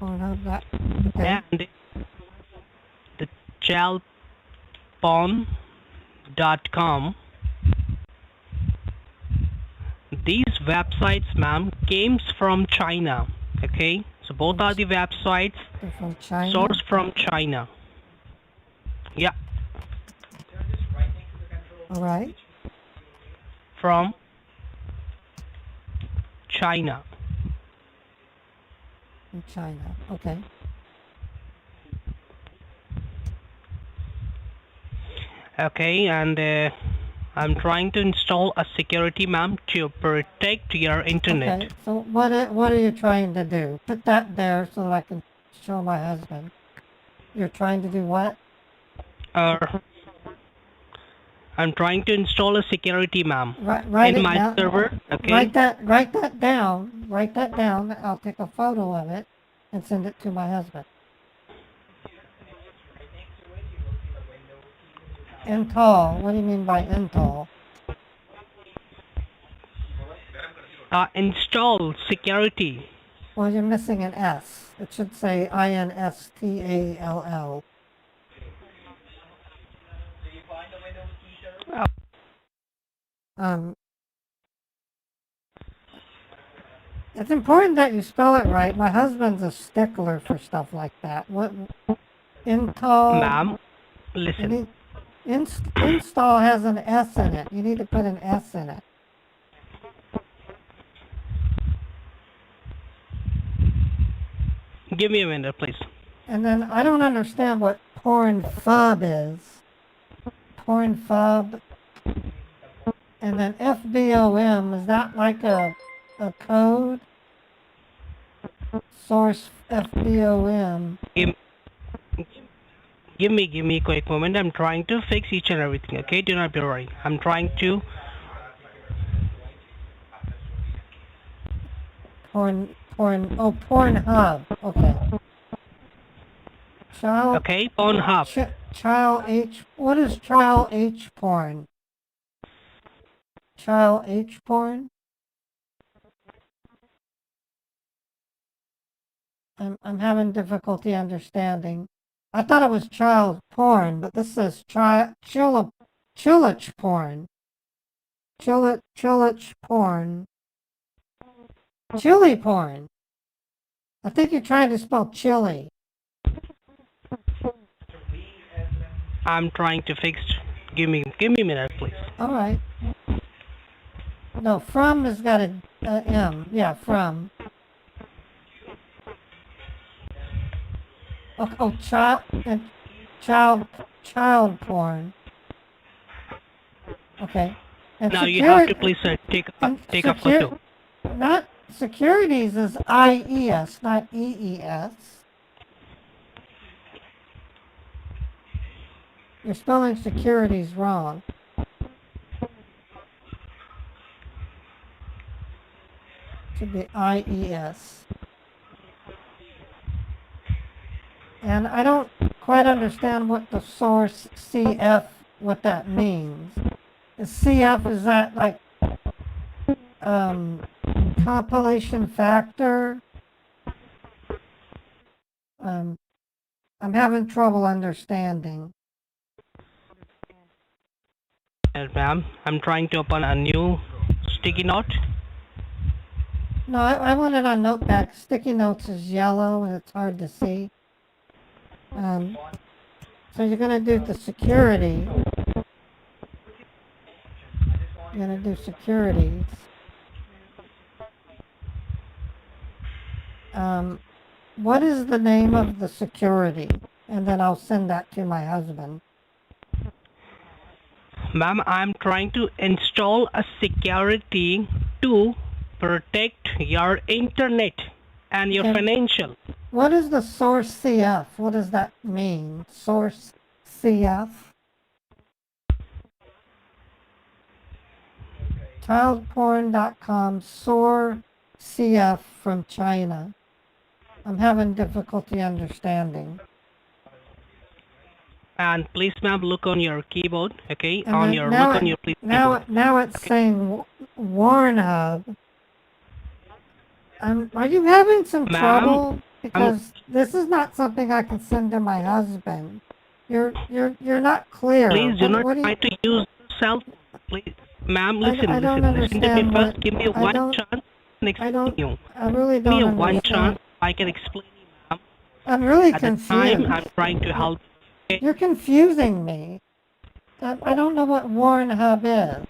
Okay. And the childporn.com. These websites, ma'am, came from China. Okay, so both are the websites sourced from China. Yeah. All right. From China. In China. Okay. Okay, and I'm trying to install a security, ma'am, to protect your internet. Okay, so what are you trying to do? Put that there so I can show my husband. You're trying to do what? I'm trying to install a security, ma'am, Write in it my down. server. Okay. Write that down. Write that down. I'll take a photo of it and send it to my husband. Install. What do you mean by install? Install security. Well, you're missing an S. It should say INSTALL. It's important that you spell it right. My husband's a stickler for stuff like that. What? Install. Ma'am, listen. Install has an S in it. You need to put an S in it. Give me a minute, please. And then I don't understand what porn fub is. Porn fub. And then FBOM, is that like a code? Source FBOM. Give me a quick moment. I'm trying to fix each and everything, okay? Do not be worried. I'm trying to... Pornhub. Okay. Child. Okay, Pornhub. Child H. What is child H porn? Child H porn? I'm having difficulty understanding. I thought it was child porn, but this says chillich porn. Chillich porn. Chili porn. I think you're trying to spell chili. I'm trying to fix... Give me a minute, please. All right. No, from has got a M. Yeah, from. Oh, child porn. Okay. And now you have to please take a photo. Not securities is IES, not EES. You're spelling securities wrong. Should be IES. And I don't quite understand what the source CF, what that means. Is CF, is that like compilation factor? I'm having trouble understanding. Yes, ma'am. I'm trying to open a new sticky note. No, I want it on Notepad. Sticky notes is yellow and it's hard to see. So you're going to do the security. You're going to do securities. What is the name of the security? And then I'll send that to my husband. Ma'am, I'm trying to install a security to protect your internet and your financial. What is the source CF? What does that mean? Source CF? Childporn.com, source CF from China. I'm having difficulty understanding. And please, ma'am, look on your keyboard, okay? And on then your now look on your now it's saying Warnhub. Are you having some trouble? Because this is not something I can send to my husband. You're not clear. Please do not try to use self. Please, ma'am, listen to me first. Give me one chance and explain you. I really don't Give me one understand. chance. I can explain you, ma'am. I'm really At confused. the time, I'm trying to help. Okay? You're confusing me. I don't know what Warnhub is.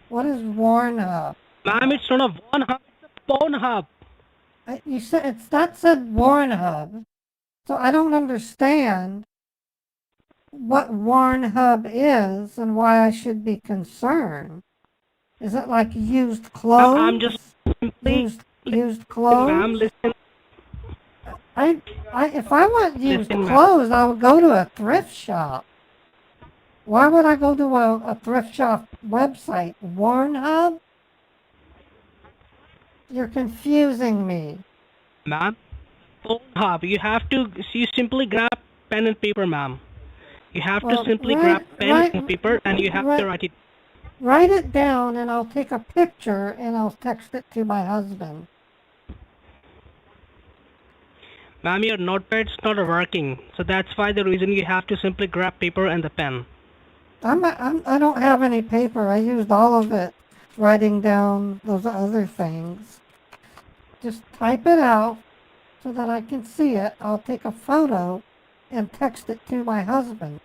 What is Warnhub? Ma'am, it's not a Warnhub, it's a Pornhub. You said that said Warnhub, so I don't understand what Warnhub is and why I should be concerned. Is it like used clothes? I'm just simply used clothes. Ma'am, listen. If I want used Listen, clothes, I would go to a thrift shop. Why would I go to a thrift shop website? Warnhub? You're confusing me. Ma'am, Pornhub, you simply grab pen and paper, ma'am. You have to Well, simply grab pen and paper and you have to write it. Write it down and I'll take a picture and I'll text it to my husband. Ma'am, your notepad's not working, so that's why the reason you have to simply grab paper and the pen. I don't have any paper. I used all of it writing down those other things. Just type it out so that I can see it. I'll take a photo and text it to my husband.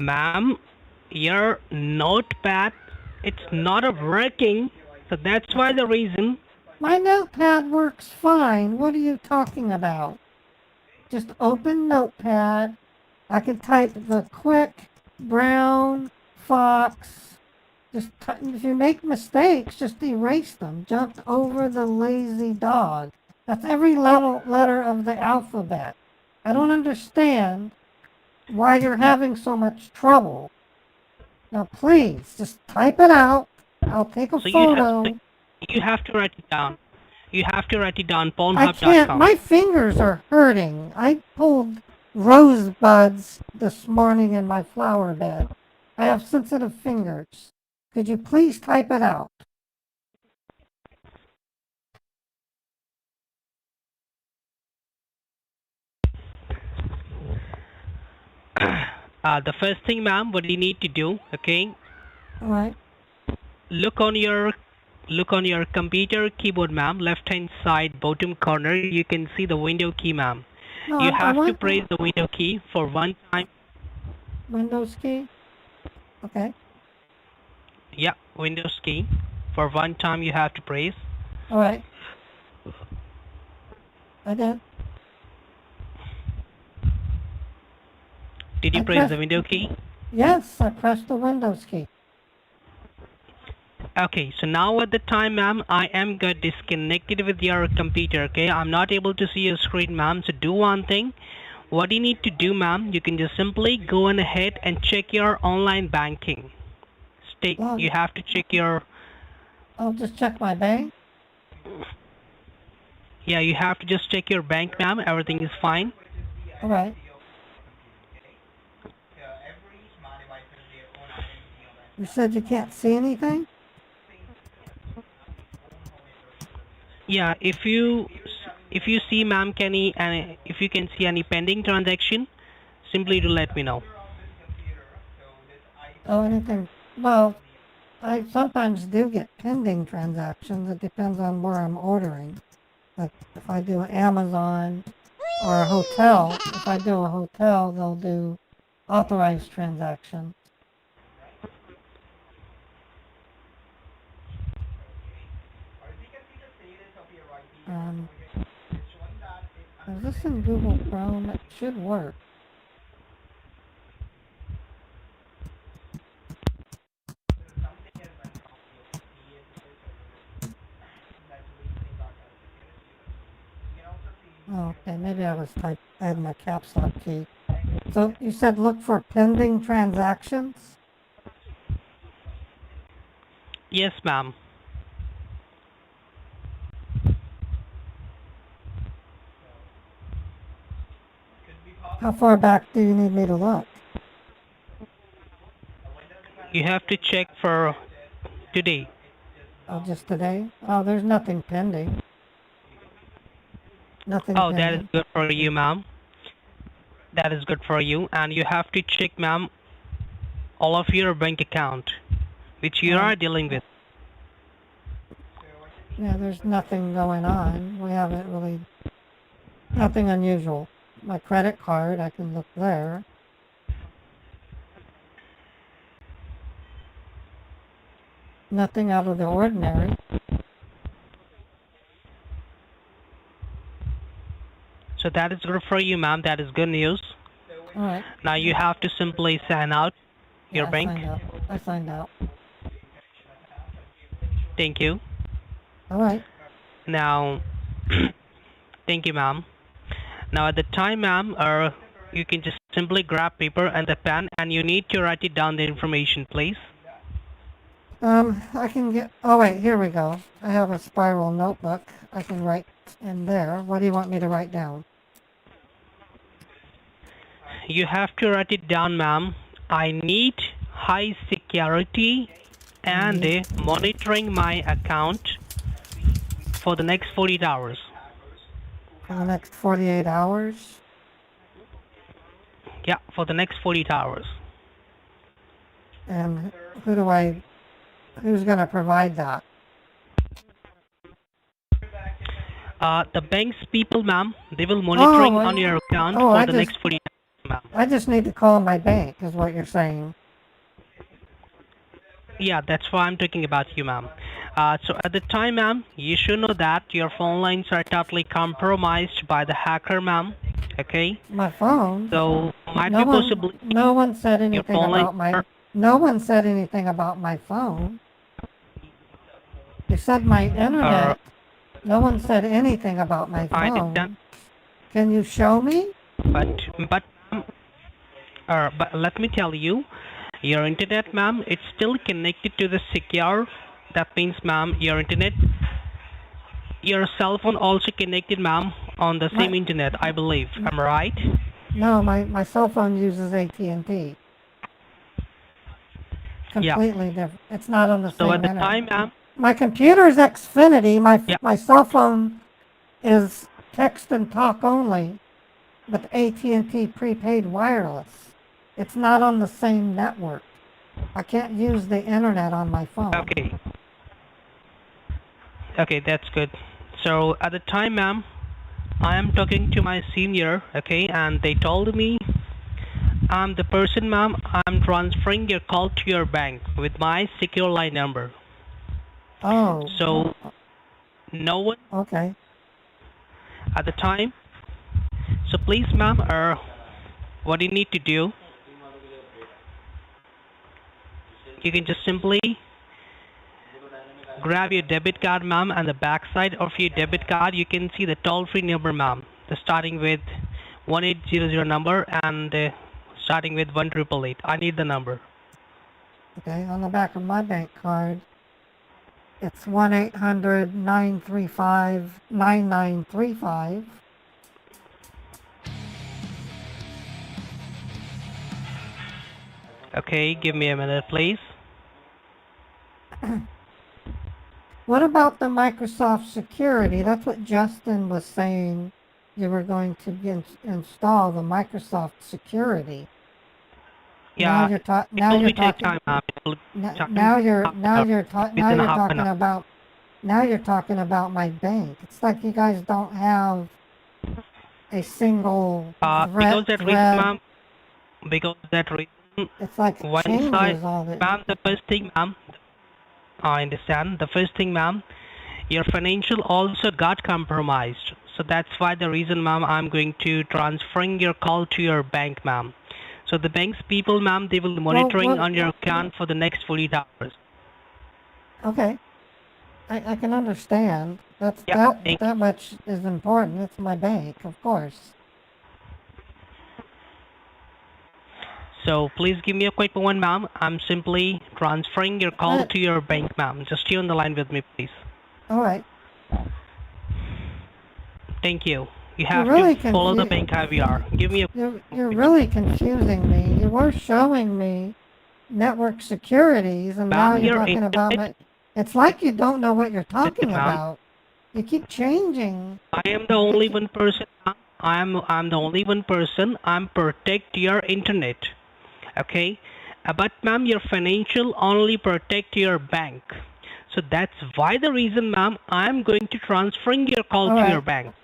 Ma'am, your notepad, it's not working, so that's why the reason. My notepad works fine. What are you talking about? Just open notepad. I can type the quick, brown, fox. If you make mistakes, just erase them. Jumped over the lazy dog. That's every letter of the alphabet. I don't understand why you're having so much trouble. Now please, just type it out. I'll take a photo. You have to write it down. You have to write it down, I can't. pornhub.com. My fingers are hurting. I pulled rosebuds this morning in my flower bed. I have sensitive fingers. Could you please type it out? The first thing, ma'am, what you need to do, okay? All right. Look on your computer keyboard, ma'am. Left-hand side, bottom corner. You can see the window key, ma'am. No, You have to press the window key for one time. Windows key? Okay. Yeah, Windows key. For one time you have to press. All right. I did. Did you press the window key? Yes, I pressed the Windows key. Okay, so now at the time, ma'am, I am got disconnected with your computer, okay? I'm not able to see your screen, ma'am. So do one thing. What you need to do, ma'am, you can just simply go on ahead and check your online banking. You have to check your... I'll just check my bank? Yeah, you have to just check your bank, ma'am. Everything is fine. All right. You said you can't see anything? Yeah, if you see, ma'am, if you can see any pending transaction, simply to let me know. Oh, anything? Well, I sometimes do get pending transactions. It depends on where I'm ordering. Like if I do Amazon or a hotel, if I do a hotel, they'll do authorized transactions. Is this in Google Chrome? It should work. Oh, okay, maybe I had my caps lock key. So you said look for pending transactions? Yes, ma'am. How far back do you need me to look? You have to check for today. Oh, just today? Oh, there's nothing pending. Nothing pending. That is good for you, ma'am. That is good for you. And you have to check, ma'am, all of your bank account, which you are dealing with. Yeah, there's nothing going on. We haven't really... Nothing unusual. My credit card, I can look there. Nothing out of the ordinary. So that is good for you, ma'am. That is good news. All right. Now you have to simply sign out your bank. I signed out. Thank you. All right. Now, thank you, ma'am. Now at the time, ma'am, you can just simply grab paper and a pen, and you need to write it down the information, please. I can get, oh wait, here we go. I have a spiral notebook. I can write in there. What do you want me to write down? You have to write it down, ma'am. I need high security and monitoring my account for the next 48 hours. For the next 48 hours? Yeah, for the next 48 hours. And who's going to provide that? The bank's people, ma'am, they will monitoring on your account for the next 48 hours, ma'am. I just need to call my bank, is what you're saying. Yeah, that's why I'm talking about you, ma'am. So at the time, ma'am, you should know that your phone lines are totally compromised by the hacker, ma'am. Okay? My phone? So might be possibly no one said anything phone about line no one said anything about my phone. They said my internet. No one said anything about my phone. Can you show me? But let me tell you, your internet, ma'am, it's still connected to the secure. That means, ma'am, your internet, your cell phone also connected, ma'am, on the same internet, I believe. Am I right? No, my cell phone uses AT&T. Completely different. It's not on the same So at the internet. time, ma'am, my computer's Xfinity. My cell phone is text and talk only, but AT&T prepaid wireless. It's not on the same network. I can't use the internet on my phone. Okay. Okay, that's good. So at the time, ma'am, I am talking to my senior, okay, and they told me I'm the person, ma'am, I'm transferring your call to your bank with my secure line number. Oh. So no one. Okay. At the time. So please, ma'am, what you need to do, you can just simply grab your debit card, ma'am, and the back side of your debit card you can see the toll-free number, ma'am, starting with 1800 number and starting with 1888. I need the number. Okay, on the back of my bank card, it's 1-800-935-9935. Okay, give me a minute, please. What about the Microsoft security? That's what Justin was saying. You were going to install the Microsoft security. Yeah. Now you're talking. Now you're talking about my bank. It's like you guys don't have a single because that reason, ma'am. Because that reason. It's like changes all the. Ma'am, the first thing, ma'am. I understand. The first thing, ma'am, your financial also got compromised. So that's why the reason, ma'am, I'm going to transferring your call to your bank, ma'am. So the bank's people, ma'am, they will be monitoring on your account for the next 48 hours. Okay. I can understand. That much is important. It's my bank, of course. So please give me a quick moment, ma'am. I'm simply transferring your call to your bank, ma'am. Just stay on the line with me, please. All right. Thank you. You have to follow the bank IVR. Give me a... You're really confusing me. You were showing me network securities, and now you're talking about my... It's like you don't know what you're talking about. You keep changing. I am the only one person. I'm the only one person. I'm protect your internet. Okay, but ma'am, your financial only protect your bank. So that's why the reason, ma'am, I'm going to transferring your call to your bank.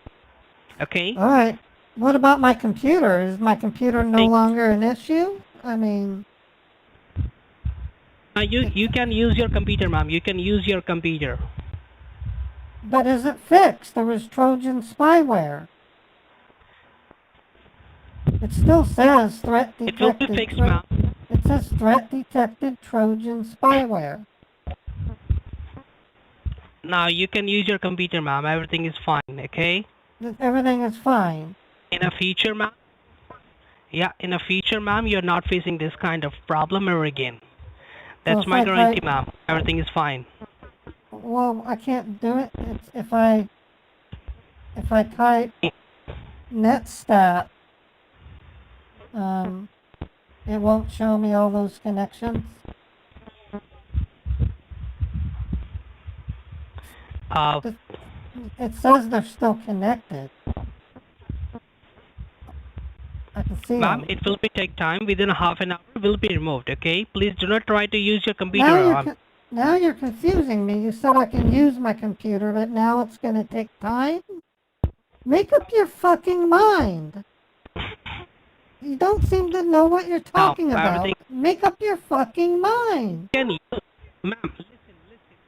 Okay. All right. What about my computer? Is my computer no longer an issue? I mean. You can use your computer, ma'am. You can use your computer. But is it fixed? There was Trojan spyware. It still says threat detected. It will be fixed, ma'am. It says threat detected Trojan spyware. Now you can use your computer, ma'am. Everything is fine, okay? Everything is fine. In a future, ma'am. Yeah, in the future, ma'am, you're not facing this kind of problem ever again. That's if my I guarantee, type- ma'am. Everything is fine. Well, I can't do it. It's if I type netstat, it won't show me all those connections. It says they're still connected. I can see Ma'am, them. it will be take time. Within a half an hour, will be removed. Okay? Please do not try to use your computer. Now you're confusing me. You said I can use my computer, but now it's going to take time? Make up your fucking mind. You don't seem to know what you're talking about. Make up your fucking mind. Ma'am,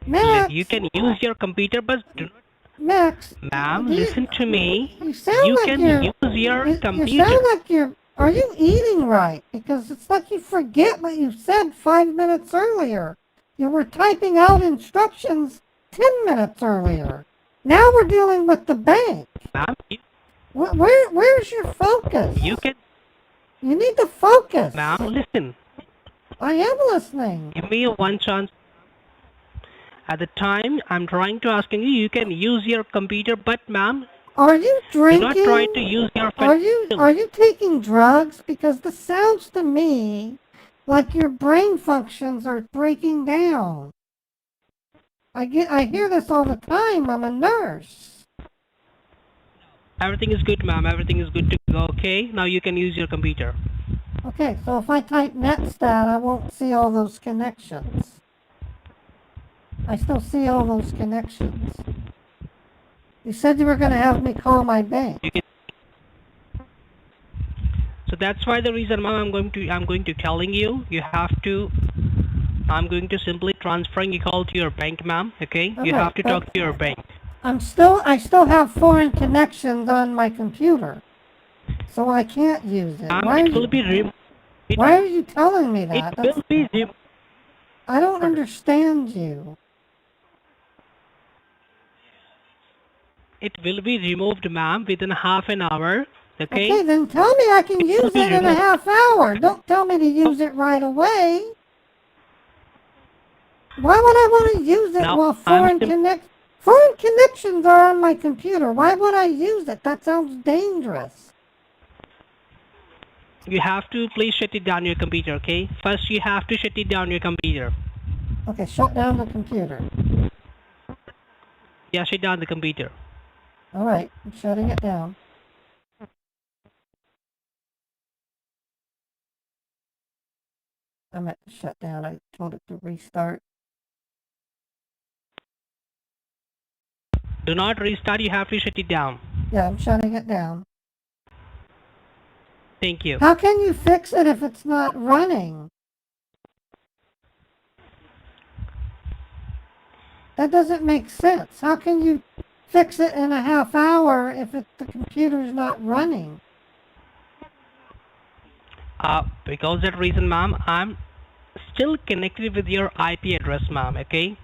Max, you can use your computer, but do not. Max, Ma'am, listen to me. You sound You like can you're, use your computer. You sound like you're. Are you eating right? Because it's like you forget what you said 5 minutes earlier. You were typing out instructions 10 minutes earlier. Now we're dealing with the bank. Ma'am, where's your focus? You need to focus. Ma'am, listen. I am listening. Give me one chance. At the time, I'm trying to asking you, you can use your computer, but ma'am, are you drinking? Do not try to use your Are you taking drugs? Because this sounds to me like your brain functions are breaking down. I hear this all the time. I'm a nurse. Everything is good, ma'am. Everything is good to go. Okay, now you can use your computer. Okay, so if I type netstat, I won't see all those connections. I still see all those connections. You said you were going to have me call my bank. So that's why the reason, ma'am, I'm going to telling you, I'm going to simply transferring a call to your bank, ma'am. Okay? You have to talk to your bank. I still have foreign connections on my computer, so I can't use it. Why are you telling me that? I don't understand you. It will be removed, ma'am, within half an hour. Okay? Okay, then tell me I can use it in a half hour. Don't tell me to use it right away. Why would I want to use it while foreign connections are on my computer? Why would I use it? That sounds dangerous. You have to please shut it down your computer, okay? First, you have to shut it down your computer. Okay, shut down the computer. Yeah, shut down the computer. All right, I'm shutting it down. I'm at the shutdown. I told it to restart. Do not restart. You have to shut it down. Yeah, I'm shutting it down. Thank you. How can you fix it if it's not running? That doesn't make sense. How can you fix it in a half hour if the computer's not running? Because that reason, ma'am, I'm still connected with your IP address, ma'am, okay?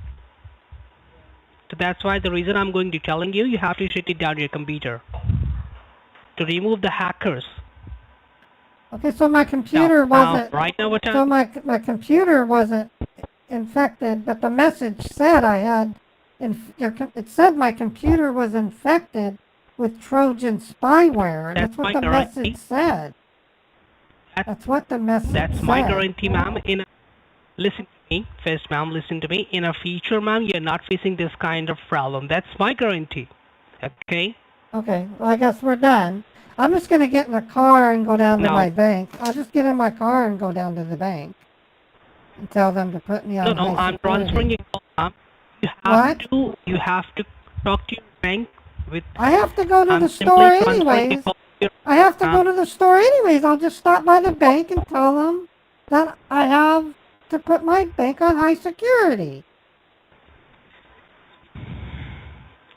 So that's why the reason I'm going to telling you, you have to shut it down your computer to remove the hackers. Okay, so my computer wasn't... right now what so my computer wasn't infected, but the message said I had... it said my computer was infected with Trojan spyware. That's what the message said. That's what the message said. That's my guarantee, ma'am. Listen to me. First, ma'am, listen to me. In a future, ma'am, you're not facing this kind of problem. That's my guarantee. Okay? Okay, well, I guess we're done. I'm just going to get in the car and go down to my bank. I'll just get in my car and go down to the bank and tell them to put me on high I'm security. transferring it, ma'am. You have to talk to your bank with... I have to go to the store anyways. I have to go to the store anyways. I'll just stop by the bank and tell them that I have to put my bank on high security.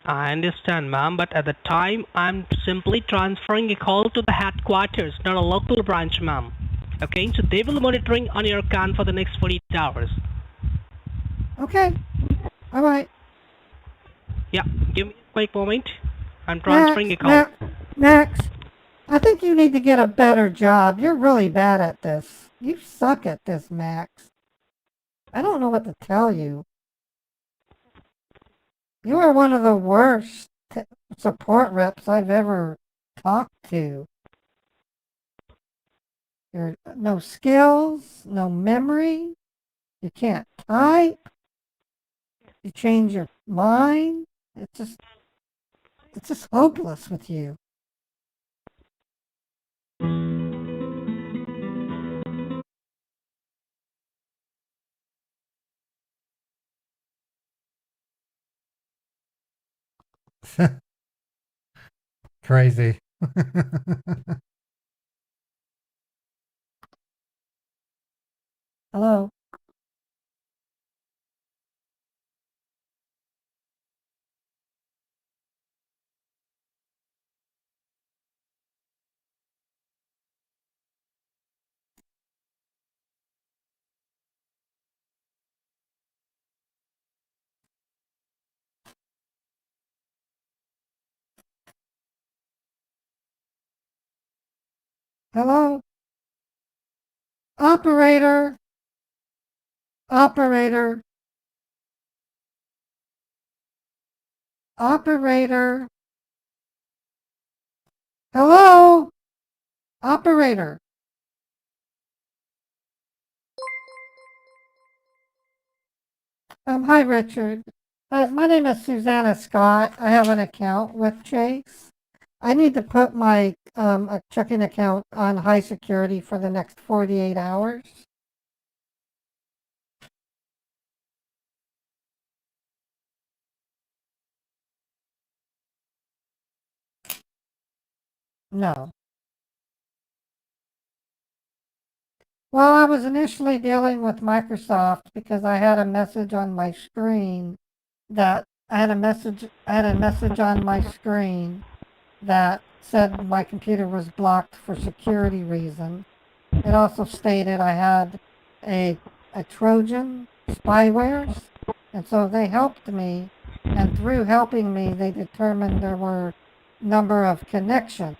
I understand, ma'am, but at the time, I'm simply transferring a call to the headquarters, not a local branch, ma'am. Okay, so they will monitoring on your account for the next 48 hours. Okay, all right. Yeah, give me a quick moment. I'm transferring a call. Max, I think you need to get a better job. You're really bad at this. You suck at this, Max. I don't know what to tell you. You are one of the worst support reps I've ever talked to. You're no skills, no memory. You can't type. You change your mind. It's just hopeless with you. Crazy. Hello? Hello? Operator? Operator? Operator? Hello? Operator? Hi, Richard. My name is Susanna Scott. I have an account with Chase. I need to put my checking account on high security for the next 48 hours. No. Well, I was initially dealing with Microsoft because I had a message on my screen that I had a message on my screen that said my computer was blocked for security reasons. It also stated I had a Trojan spyware, and so they helped me, and through helping me, they determined there were number of connections.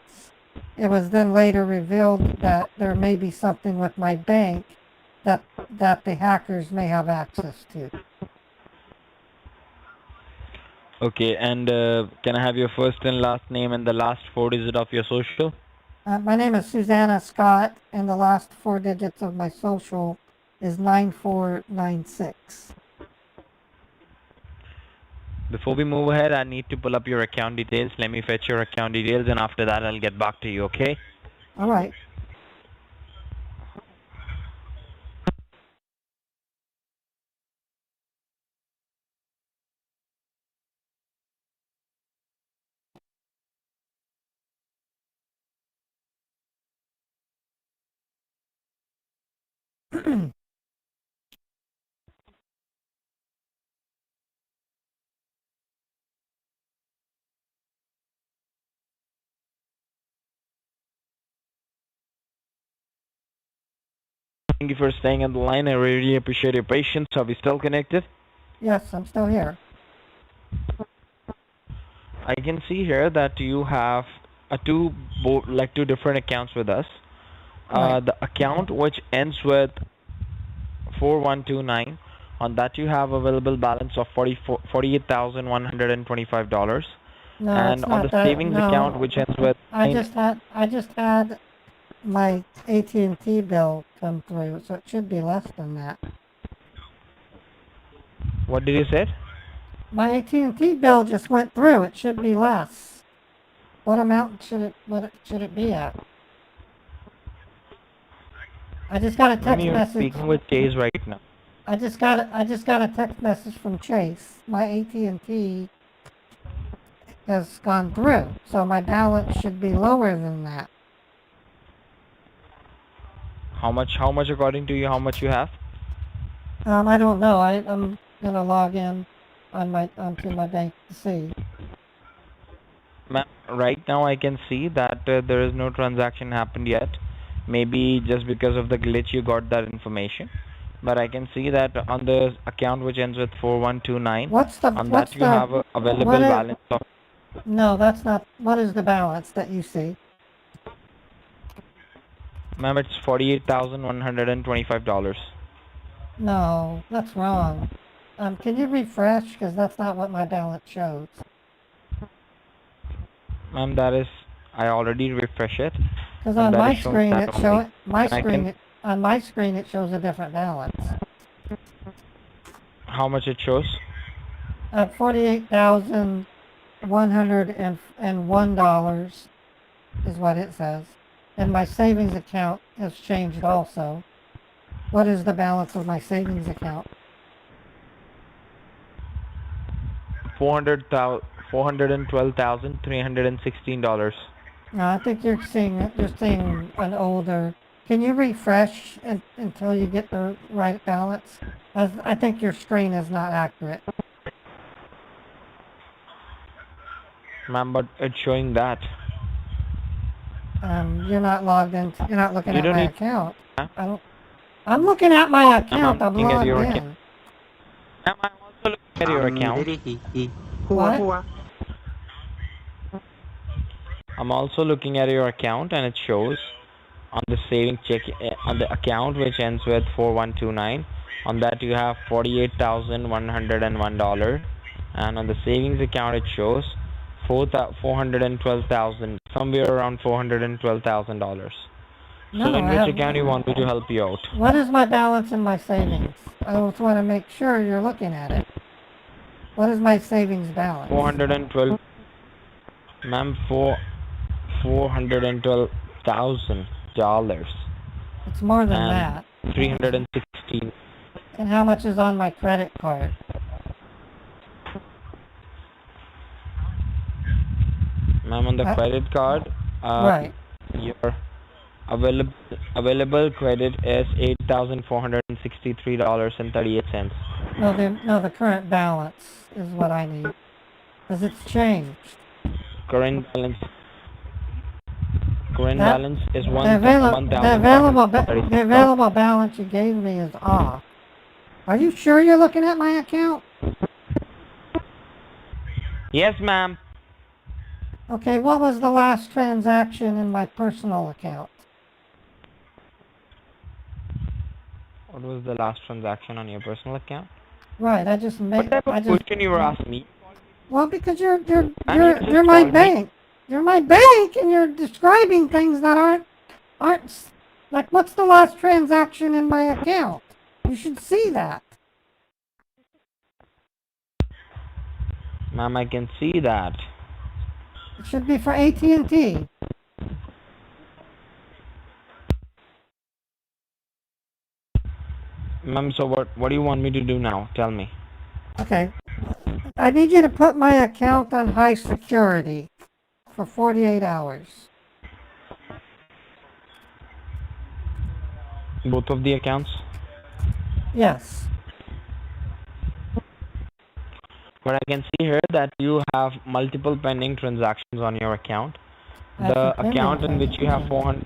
It was then later revealed that there may be something with my bank that the hackers may have access to. Okay, and can I have your first and last name and the last 4 digits of your social? My name is Susanna Scott, and the last 4 digits of my social is 9496. Before we move ahead, I need to pull up your account details. Let me fetch your account details, and after that, I'll get back to you, okay? All right. Thank you for staying on the line. I really appreciate your patience. Are we still connected? Yes, I'm still here. I can see here that you have two different accounts with us. Right. The account which ends with 4129, on that you have available balance of $48,125. No, And it's on not the that. savings No, account which ends with I just had my AT&T bill come through, so it should be less than that. What did you say? My AT&T bill just went through. It should be less. What amount should it be at? I just got a text You're message. speaking with Chase right now. I just got a text message from Chase. My AT&T has gone through, so my balance should be lower than that. How much according to you, how much you have? I don't know. I'm gonna log in onto my bank to see. Ma'am, right now I can see that there is no transaction happened yet. Maybe just because of the glitch you got that information. But I can see that on the account which ends with 4129, that you have a available balance of... No, that's not. What is the balance that you see? Ma'am, it's $48,125. No, that's wrong. Can you refresh? Because that's not what my balance shows. Ma'am, that is, I already refreshed it. Because and on that my is showing screen that it only. on my screen it shows a different balance. How much it shows? $48,101 is what it says. And my savings account has changed also. What is the balance of my savings account? $412,316. No, I think you're seeing an older. Can you refresh until you get the right balance? I think your screen is not accurate. Ma'am, but it's showing that. You're not logged in. You're not looking You at don't my need- account. I'm looking at my account. I'm looking at logged your in. account. Ma'am, I'm also looking at your account. What? I'm also looking at your account, and it shows on the saving check on the account which ends with 4129. On that you have $48,101, and on the savings account it shows 412,000, somewhere around $412,000. No, So in I which have. account you want me to help you out? What is my balance in my savings? I just want to make sure you're looking at it. What is my savings balance? 412, ma'am, $412,000. It's more than and that. 316. And how much is on my credit card? Ma'am, on the credit card, Right. your available credit is $8,463.38. No, the current balance is what I need. Because it's changed. Current balance is The available $1,036. balance you gave me is off. Are you sure you're looking at my account? Yes, ma'am. Okay, what was the last transaction in my personal account? What was the last transaction on your personal account? Right, I just made. What type of question you were asking me? Well, because you're just my called me. bank. You're my bank, and you're describing things that aren't like. What's the last transaction in my account? You should see that. Ma'am, I can see that. It should be for AT&T. Ma'am, so what do you want me to do now? Tell me. Okay. I need you to put my account on high security for 48 hours. Both of the accounts? Yes. But I can see here that you have multiple pending transactions on your account. The account in which you have in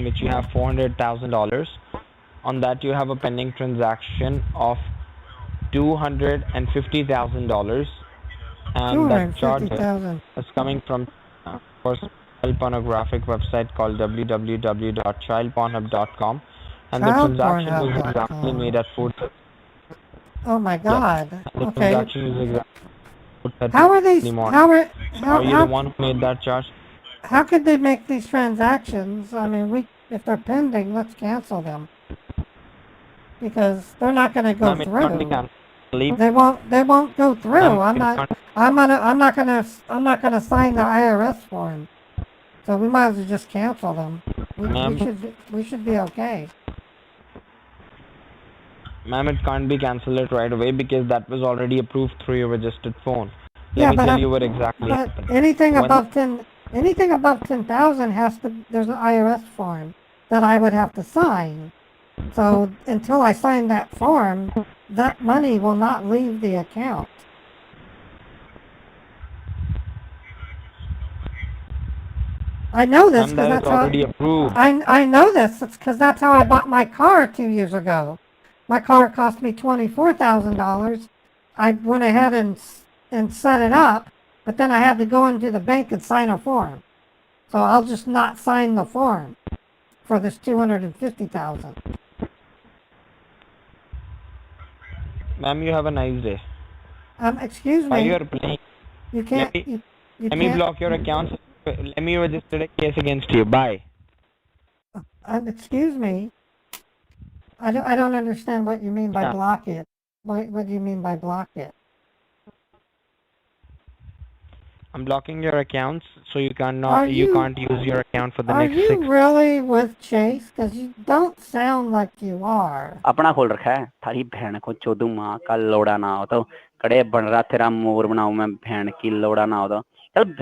which you have $400,000. On that you have a pending transaction of $250,000, and that charge is coming from for child pornographic website called www.childpornhub.com, and the transaction was exactly made at 4:30. Oh my God. The Okay. transaction is exactly 4:30 How are these? in the morning. How are? Are you the one who made that charge? How could they make these transactions? I mean, if they're pending, let's cancel them. Because they're not going to go Ma'am, it can't be through. cancelled. They won't go through. I'm Ma'am, not gonna sign the IRS form. So we might as well just cancel them. We should be okay. Ma'am, it can't be cancelled right away because that was already approved through your registered phone. Yeah, Let me but tell you what exactly but happened. anything above 10,000 has to. There's an IRS form that I would have to sign. So until I sign that form, that money will not leave the account. I know this because that's how. Approved. I know this because that's how I bought my car 2 years ago. My car cost me $24,000. I went ahead and set it up, but then I had to go into the bank and sign a form. So I'll just not sign the form for this 250,000. Ma'am, you have a nice day. Excuse While me. you are playing, You let can't. me, You let me can't. block your account. Let me register a case against you. Bye. Excuse me. I don't understand what you mean by Yeah. block it. What do you mean by block it? I'm blocking your accounts so you Are cannot you can't use your account for the Are next you 6. really with Chase? Because you don't sound like you are. अपना खोल रखा है थारी बहन को चोदू माँ का लोड़ा ना हो तो कड़े बन रहा तेरा मोर बनाऊं मैं बहन की लोड़ा ना हो तो चल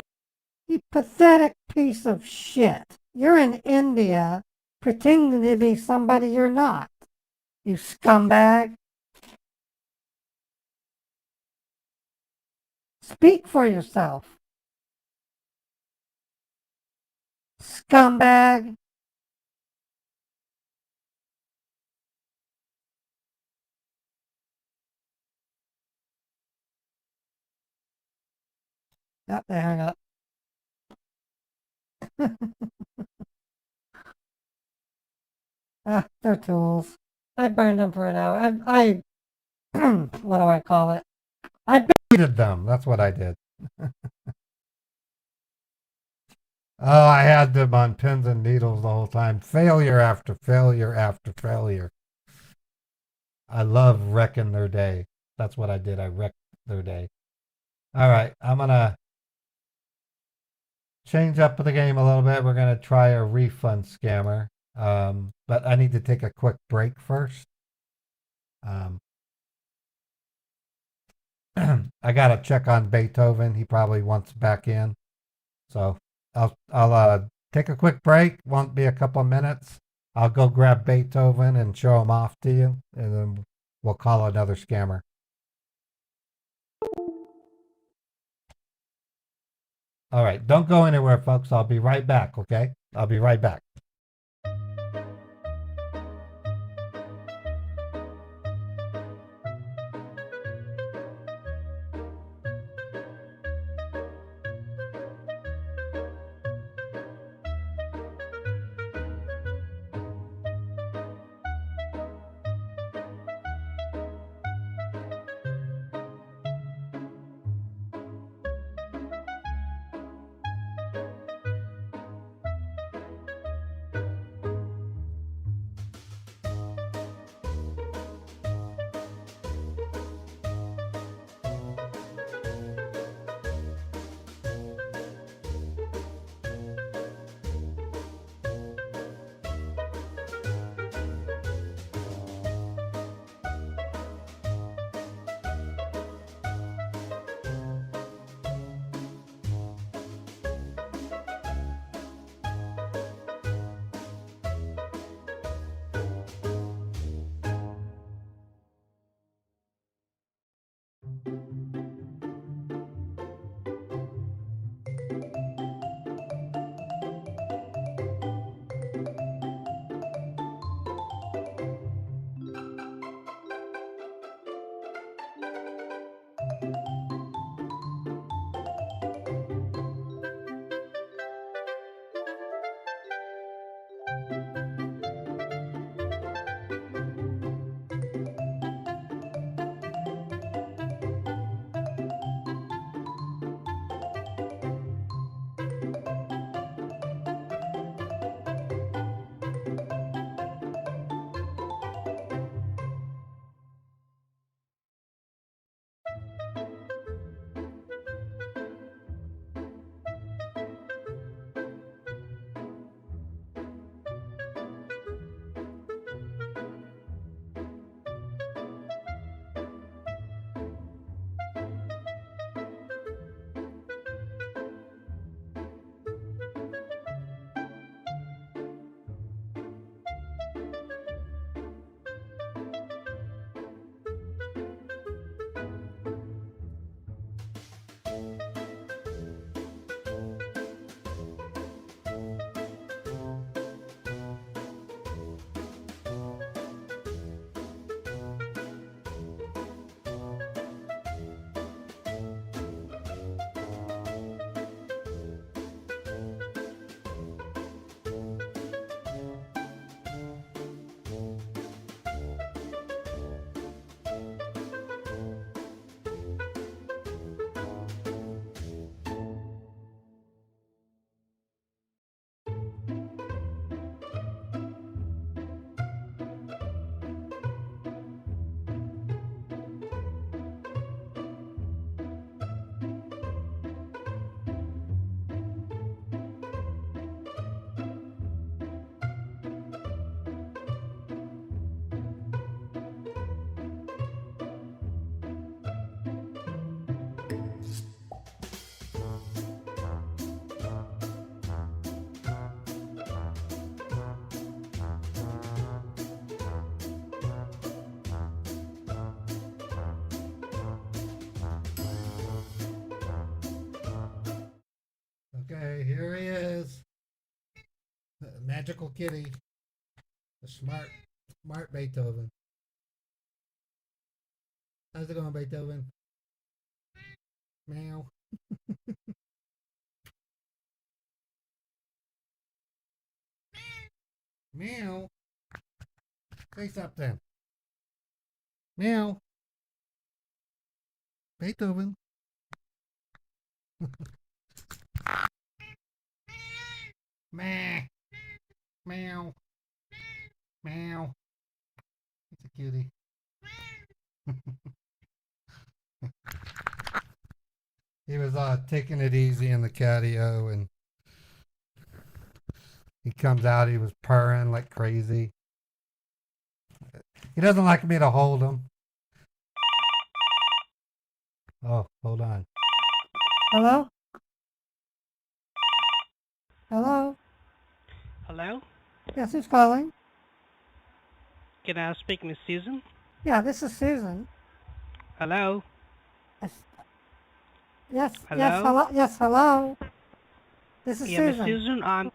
You pathetic piece of shit. You're in India pretending to be somebody you're not. You scumbag. Speak for yourself. Scumbag. Yep, they hung up. They're tools. I burned them for an hour. What do I call it? I Deleted them. That's what I did. Oh, I had them on pins and needles the whole time. Failure after failure after failure. I love wrecking their day. That's what I did. I wrecked their day. All right, I'm going to change up the game a little bit. We're going to try a refund scammer. But I need to take a quick break first. I got to check on Beethoven. He probably wants back in. So I'll take a quick break. Won't be a couple of minutes. I'll go grab Beethoven and show him off to you, and then we'll call another scammer. All right, don't go anywhere, folks. I'll be right back, okay? I'll be right back. magical kitty. The smart Beethoven. How's it going, Beethoven? Meow. Meow. Say something. Meow. Beethoven. Meh. Meow. Meow. It's a cutie. He was taking it easy in the catio, and he comes out, he was purring like crazy. He doesn't like me to hold him. Oh, hold on. Hello? Hello? Hello? Yes, who's calling? Can I speak with Susan? Yeah, this is Susan. Hello? Yes, Hello? hello. Yes, hello. This is Yeah, Miss Susan. Susan,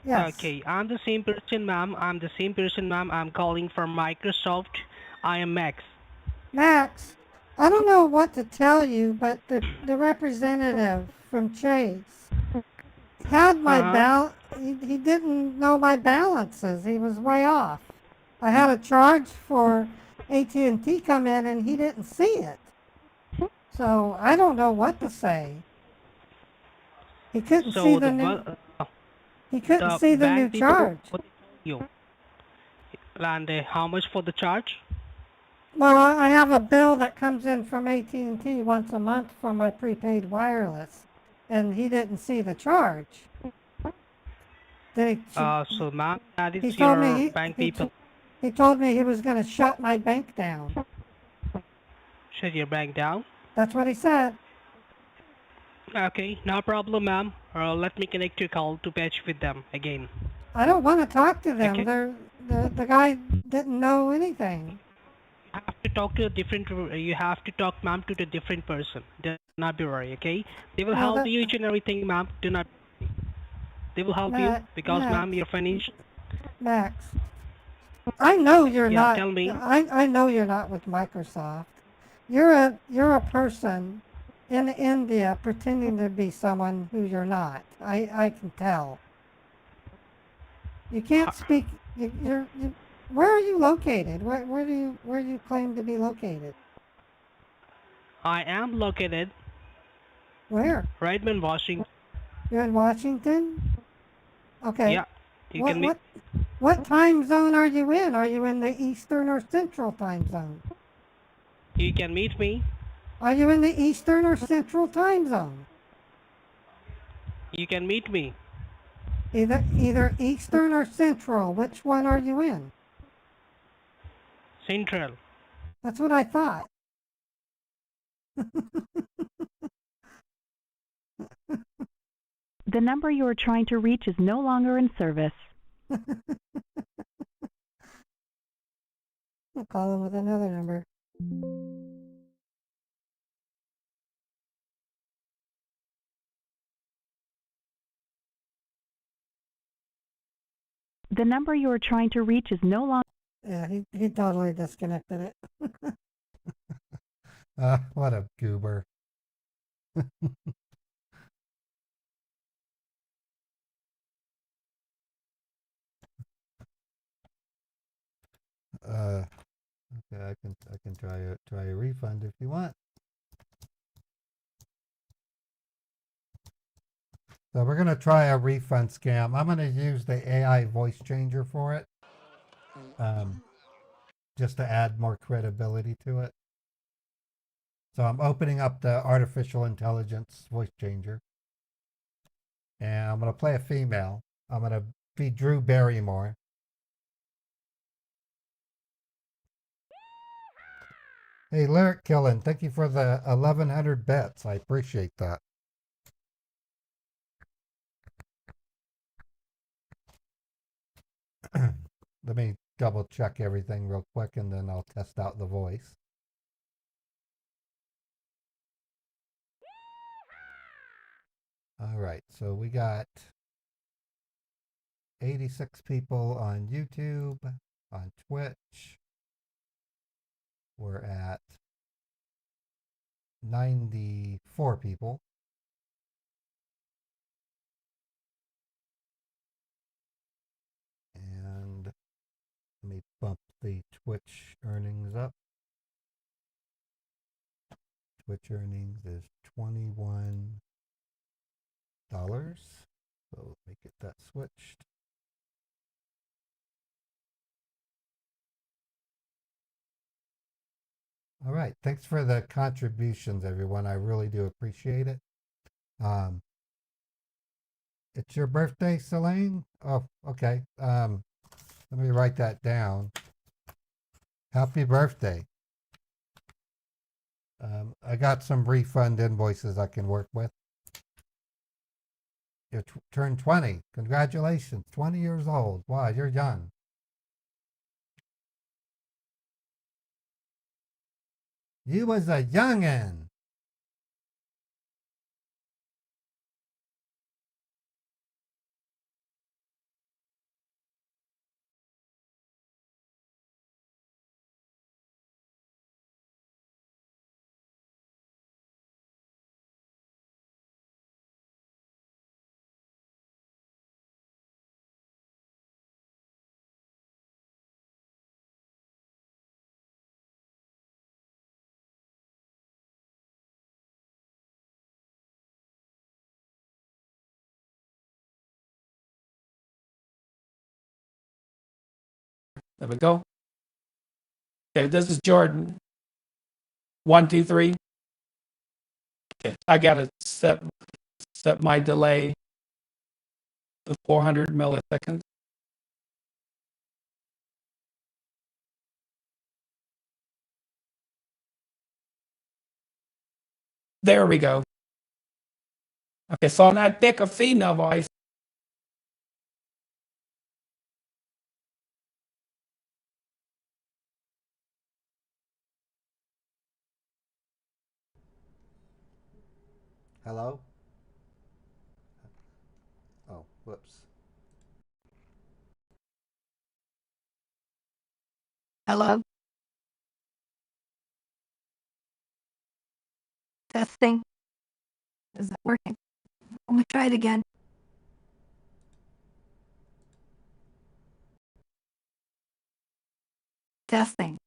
Yes. okay, I'm the same person, ma'am. I'm calling from Microsoft. I am Max. Max, I don't know what to tell you, but the representative from Chase had my he didn't know my balances. He was way off. I had a charge for AT&T come in and he didn't see it. So I don't know what to say. He couldn't see So the new he couldn't see the new bank people charge. you. And how much for the charge? Well, I have a bill that comes in from AT&T once a month for my prepaid wireless, and he didn't see the charge. So ma'am, that he is told your me bank people. he told me he was going to shut my bank down. Shut your bank down? That's what he said. Okay, no problem, ma'am. Let me connect your call to patch with them again. I don't want to talk to them. Okay. The guy didn't know anything. You have to talk to a different. You have to talk, ma'am, to the different person. Do not be worried, okay? They will help you each and everything, ma'am. Do not. They will help you because, ma'am, you're financial. Max, I know you're Yeah, not. tell me. I know you're not with Microsoft. You're a person in India pretending to be someone who you're not. I can tell. You can't speak. Where are you located? Where do you claim to be located? I am located. Where? Redmond, Washington. You're in Washington? Okay. Yeah, you can meet. What time zone are you in? Are you in the Eastern or Central time zone? You can meet me. Are you in the Eastern or Central time zone? You can meet me. Either Eastern or Central. Which one are you in? Central. That's what I thought. The number you are trying to reach is no longer in service. I'll call him with another number. The number you are trying to reach is no longer. Yeah, he totally disconnected it. What a goober. Okay, I can try a refund if you want. So we're gonna try a refund scam. I'm gonna use the AI voice changer for it, just to add more credibility to it. So I'm opening up the artificial intelligence voice changer, and I'm gonna play a female. I'm gonna be Drew Barrymore. Hey, Lyric Killing, thank you for the 1,100 bets. I appreciate that. Let me double check everything real quick and then I'll test out the voice. All right, so we got 86 people on YouTube. On Twitch, we're at 94 people. And let me bump the Twitch earnings up. Twitch earnings is $21. So let me get that switched. All right. Thanks for the contributions, everyone. I really do appreciate it. It's your birthday, Selene? Oh, okay. Let me write that down. Happy birthday. I got some refund invoices I can work with. You turned 20. Congratulations. 20 years old. Wow, you're young. You was a youngin'. There we go. Okay, this is Jordan. 1, 2, 3. Okay, I gotta set my delay to 400 milliseconds. There we go. Okay, so on that thicker female voice, Hello? Oh, whoops. Hello? Testing. Is that working? Let me try it again. Testing.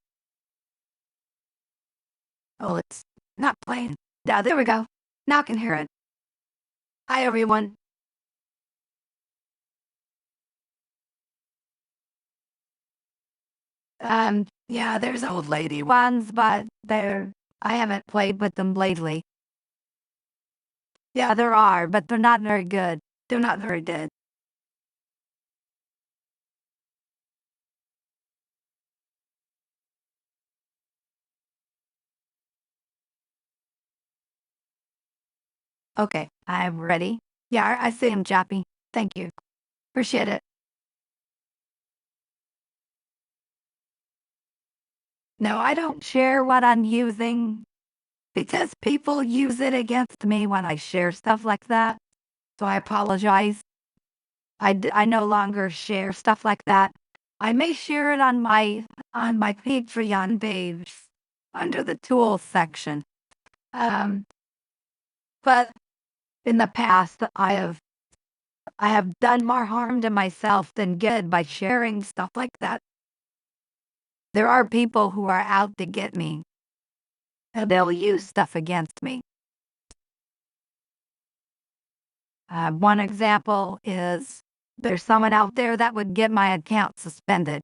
Oh, it's not playing. Yeah, there we go. Now I can hear it. Hi, everyone. Yeah, there's old lady ones, but I haven't played with them lately. Yeah, there are, but they're not very good. They're not very good. Okay, I'm ready. Yeah, I see him, Chappie. Thank you. Appreciate it. No, I don't share what I'm using because people use it against me when I share stuff like that. So I apologize. I no longer share stuff like that. I may share it on my Patreon page under the tools section. But in the past, I have done more harm to myself than good by sharing stuff like that. There are people who are out to get me, and they'll use stuff against me. One example is there's someone out there that would get my account suspended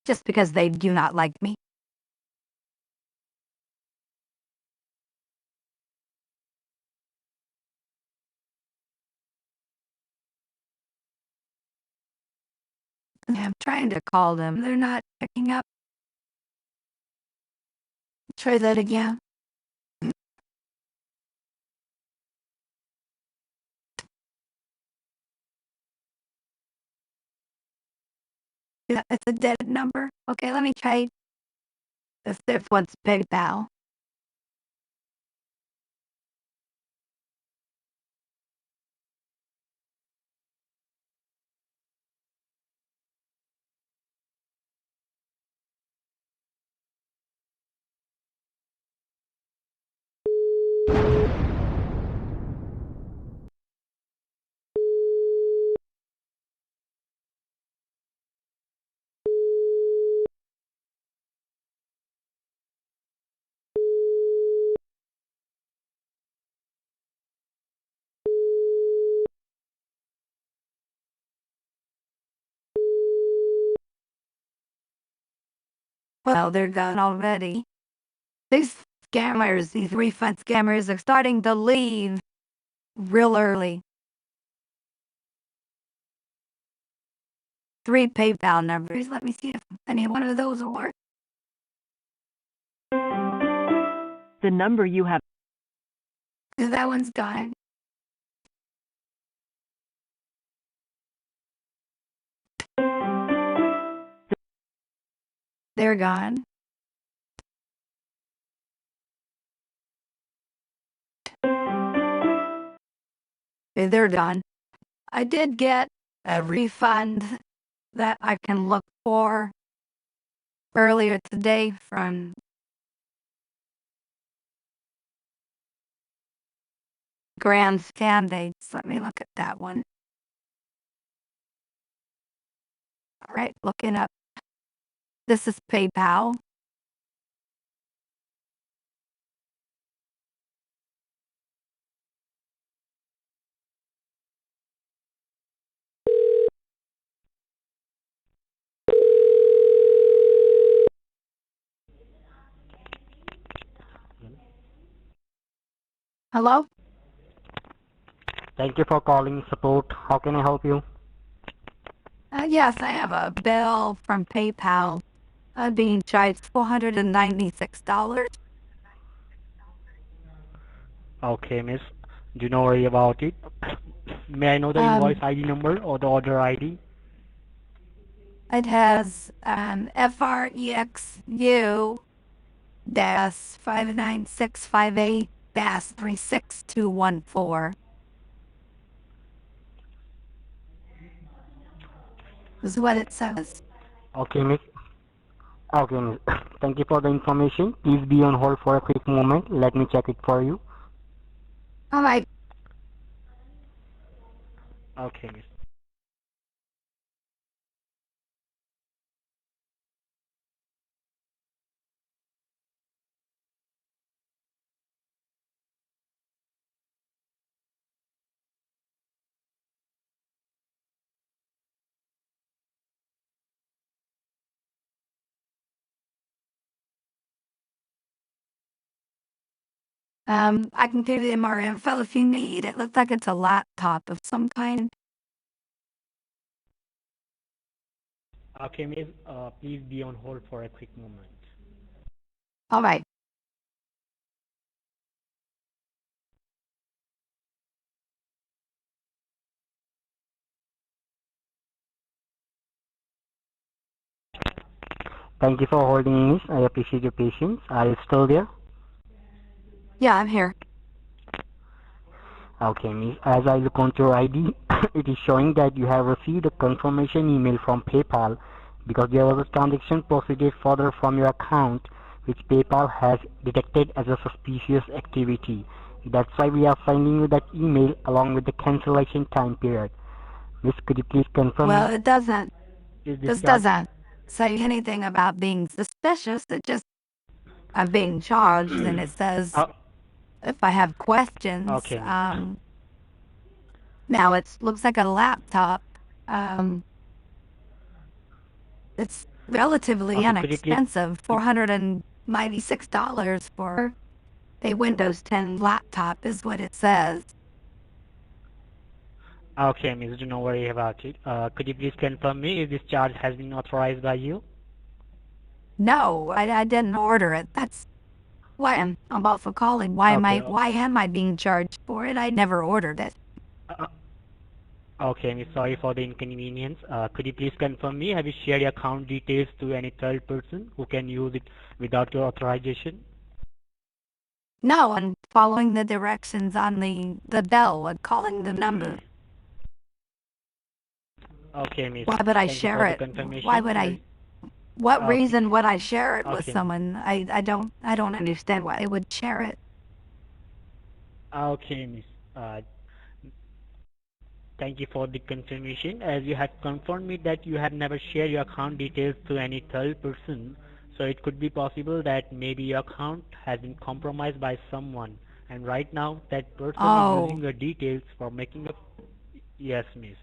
just because they do not like me. I'm trying to call them. They're not picking up. Try that again. Yeah, it's a dead number. Okay, let me try this one's PayPal. Well, they're gone already. These scammers, these refund scammers are starting to leave real early. 3 PayPal numbers. Let me see if any one of those will work. The number you have. That one's gone. They're gone. They're done. I did get a refund that I can look for earlier today from Grand Scambaits. Let me look at that one. All right, looking up. This is PayPal. Hello? Thank you for calling support. How can I help you? Yes, I have a bill from PayPal. I'm being charged $496. Okay, miss. Do not worry about it. May I know the invoice ID number or the order ID? It has FREXU dash 59658 dash 36214. Is what it says. Okay, miss. Okay, miss. Thank you for the information. Please be on hold for a quick moment. Let me check it for you. All right. Okay, miss. I can give you more info if you need. It looks like it's a laptop of some kind. Okay, miss. Please be on hold for a quick moment. All right. Thank you for holding, miss. I appreciate your patience. Are you still there? Yeah, I'm here. Okay, miss. As I look onto your ID, it is showing that you have received a confirmation email from PayPal because there was a transaction proceeded further from your account which PayPal has detected as a suspicious activity. That's why we are sending you that email along with the cancellation time period. Miss, could you please confirm? Well, it doesn't. Is This charge? doesn't say anything about being suspicious. It just, I'm being charged, and it says if I have questions. Okay. Now it looks like a laptop. It's relatively Okay, could you please? inexpensive, $496 for a Windows 10 laptop is what it says. Okay, miss, do not worry about it. Could you please confirm me if this charge has been authorized by you? No, I didn't order it. That's why I'm also calling. Why am I being charged for it? I never ordered it. Okay, miss, sorry for the inconvenience. Could you please confirm me, have you shared your account details to any third person who can use it without your authorization? No, I'm following the directions on the bell and calling the number. Okay, miss. Why would I Thank you share for the it? confirmation. Why would I? What Okay. reason would I share it with Okay. someone? I don't understand why I would share it. Okay, miss. Thank you for the confirmation. As you had confirmed me that you had never shared your account details to any third person, so it could be possible that maybe your account has been compromised by someone, and right now that person is using your details for making a... Yes, miss.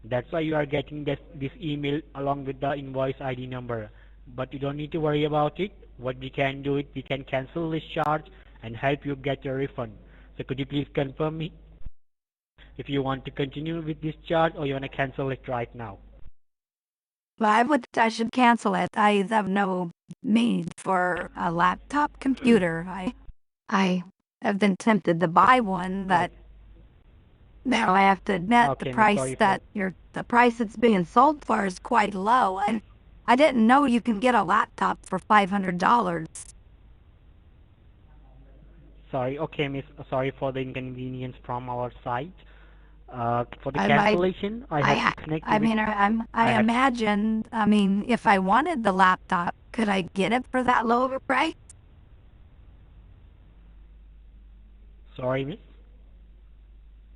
That's why you are getting this email along with the invoice ID number. but you don't need to worry about it. What we can do it, we can cancel this charge and help you get your refund. So could you please confirm me if you want to continue with this charge or you want to cancel it right now? Well, I should cancel it. I have no need for a laptop computer. I have been tempted to buy one, but now I have to admit Okay, the Miss, price sorry that the price it's being sold for is quite low, and I didn't know you can get a laptop for $500. Sorry, okay, Miss, sorry for the inconvenience from our side. For the I cancellation, I have to connect you with... I imagine, I mean, if I wanted the laptop, could I get it for that lower price? Sorry, Miss?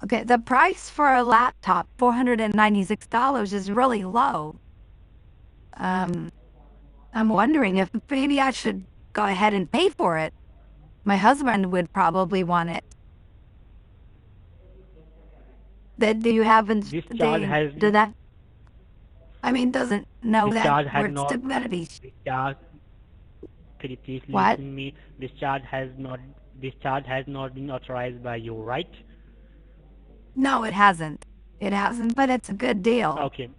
Okay, the price for a laptop, $496, is really low. I'm wondering if maybe I should go ahead and pay for it. My husband would probably want it. Do you have This charge has... do that? I mean, doesn't know This that charge we're has not... still gonna be. This charge... Could you please What? listen me? This charge has not been authorized by you, right? No, it hasn't. It hasn't, but it's a good deal. Okay.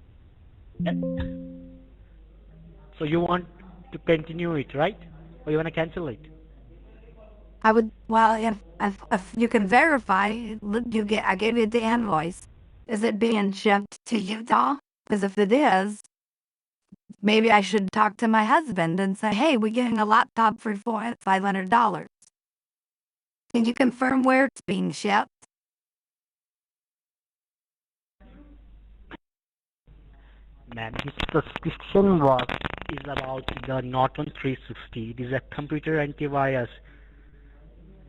So you want to continue it, right? Or you want to cancel it? I would, well, if you can verify, I gave you the invoice. Is it being shipped to Utah? Because if it is, maybe I should talk to my husband and say, hey, we're getting a laptop for $500. Can you confirm where it's being shipped? Ma'am, this subscription is about the Norton 360. It is a computer antivirus.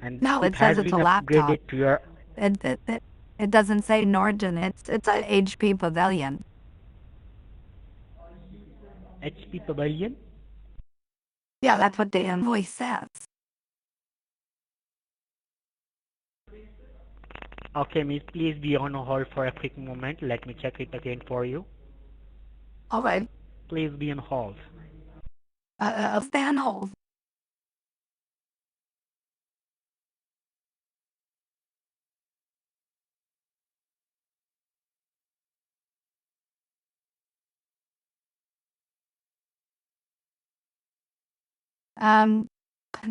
And No, it has says it's a been laptop. upgraded to your... It doesn't say Norton. It's an HP Pavilion. HP Pavilion? Yeah, that's what the invoice says. Okay, miss, please be on hold for a quick moment. Let me check it again for you. All right. Please be on hold. I'll stay on hold.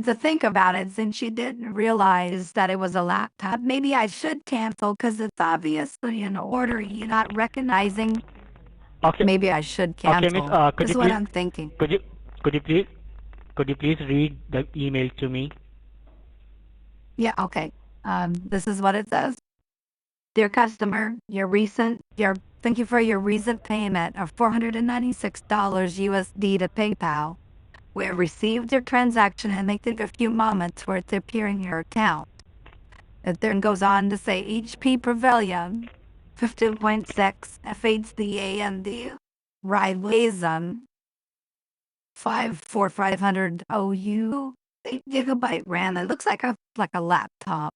To think about it, since you didn't realize that it was a laptop, maybe I should cancel because it's obviously an order you're not recognizing. Okay. Maybe I should cancel. Okay, miss, This is what I'm thinking. Could you please read the email to me? Yeah, okay. This is what it says. Dear customer, thank you for your recent payment of $496 USD to PayPal. We have received your transaction and may take a few moments for it to appear in your account. It then goes on to say HP Pavilion 15.6 FHD AMD Ryzen 54500 OU 8GB RAM. It looks like a laptop.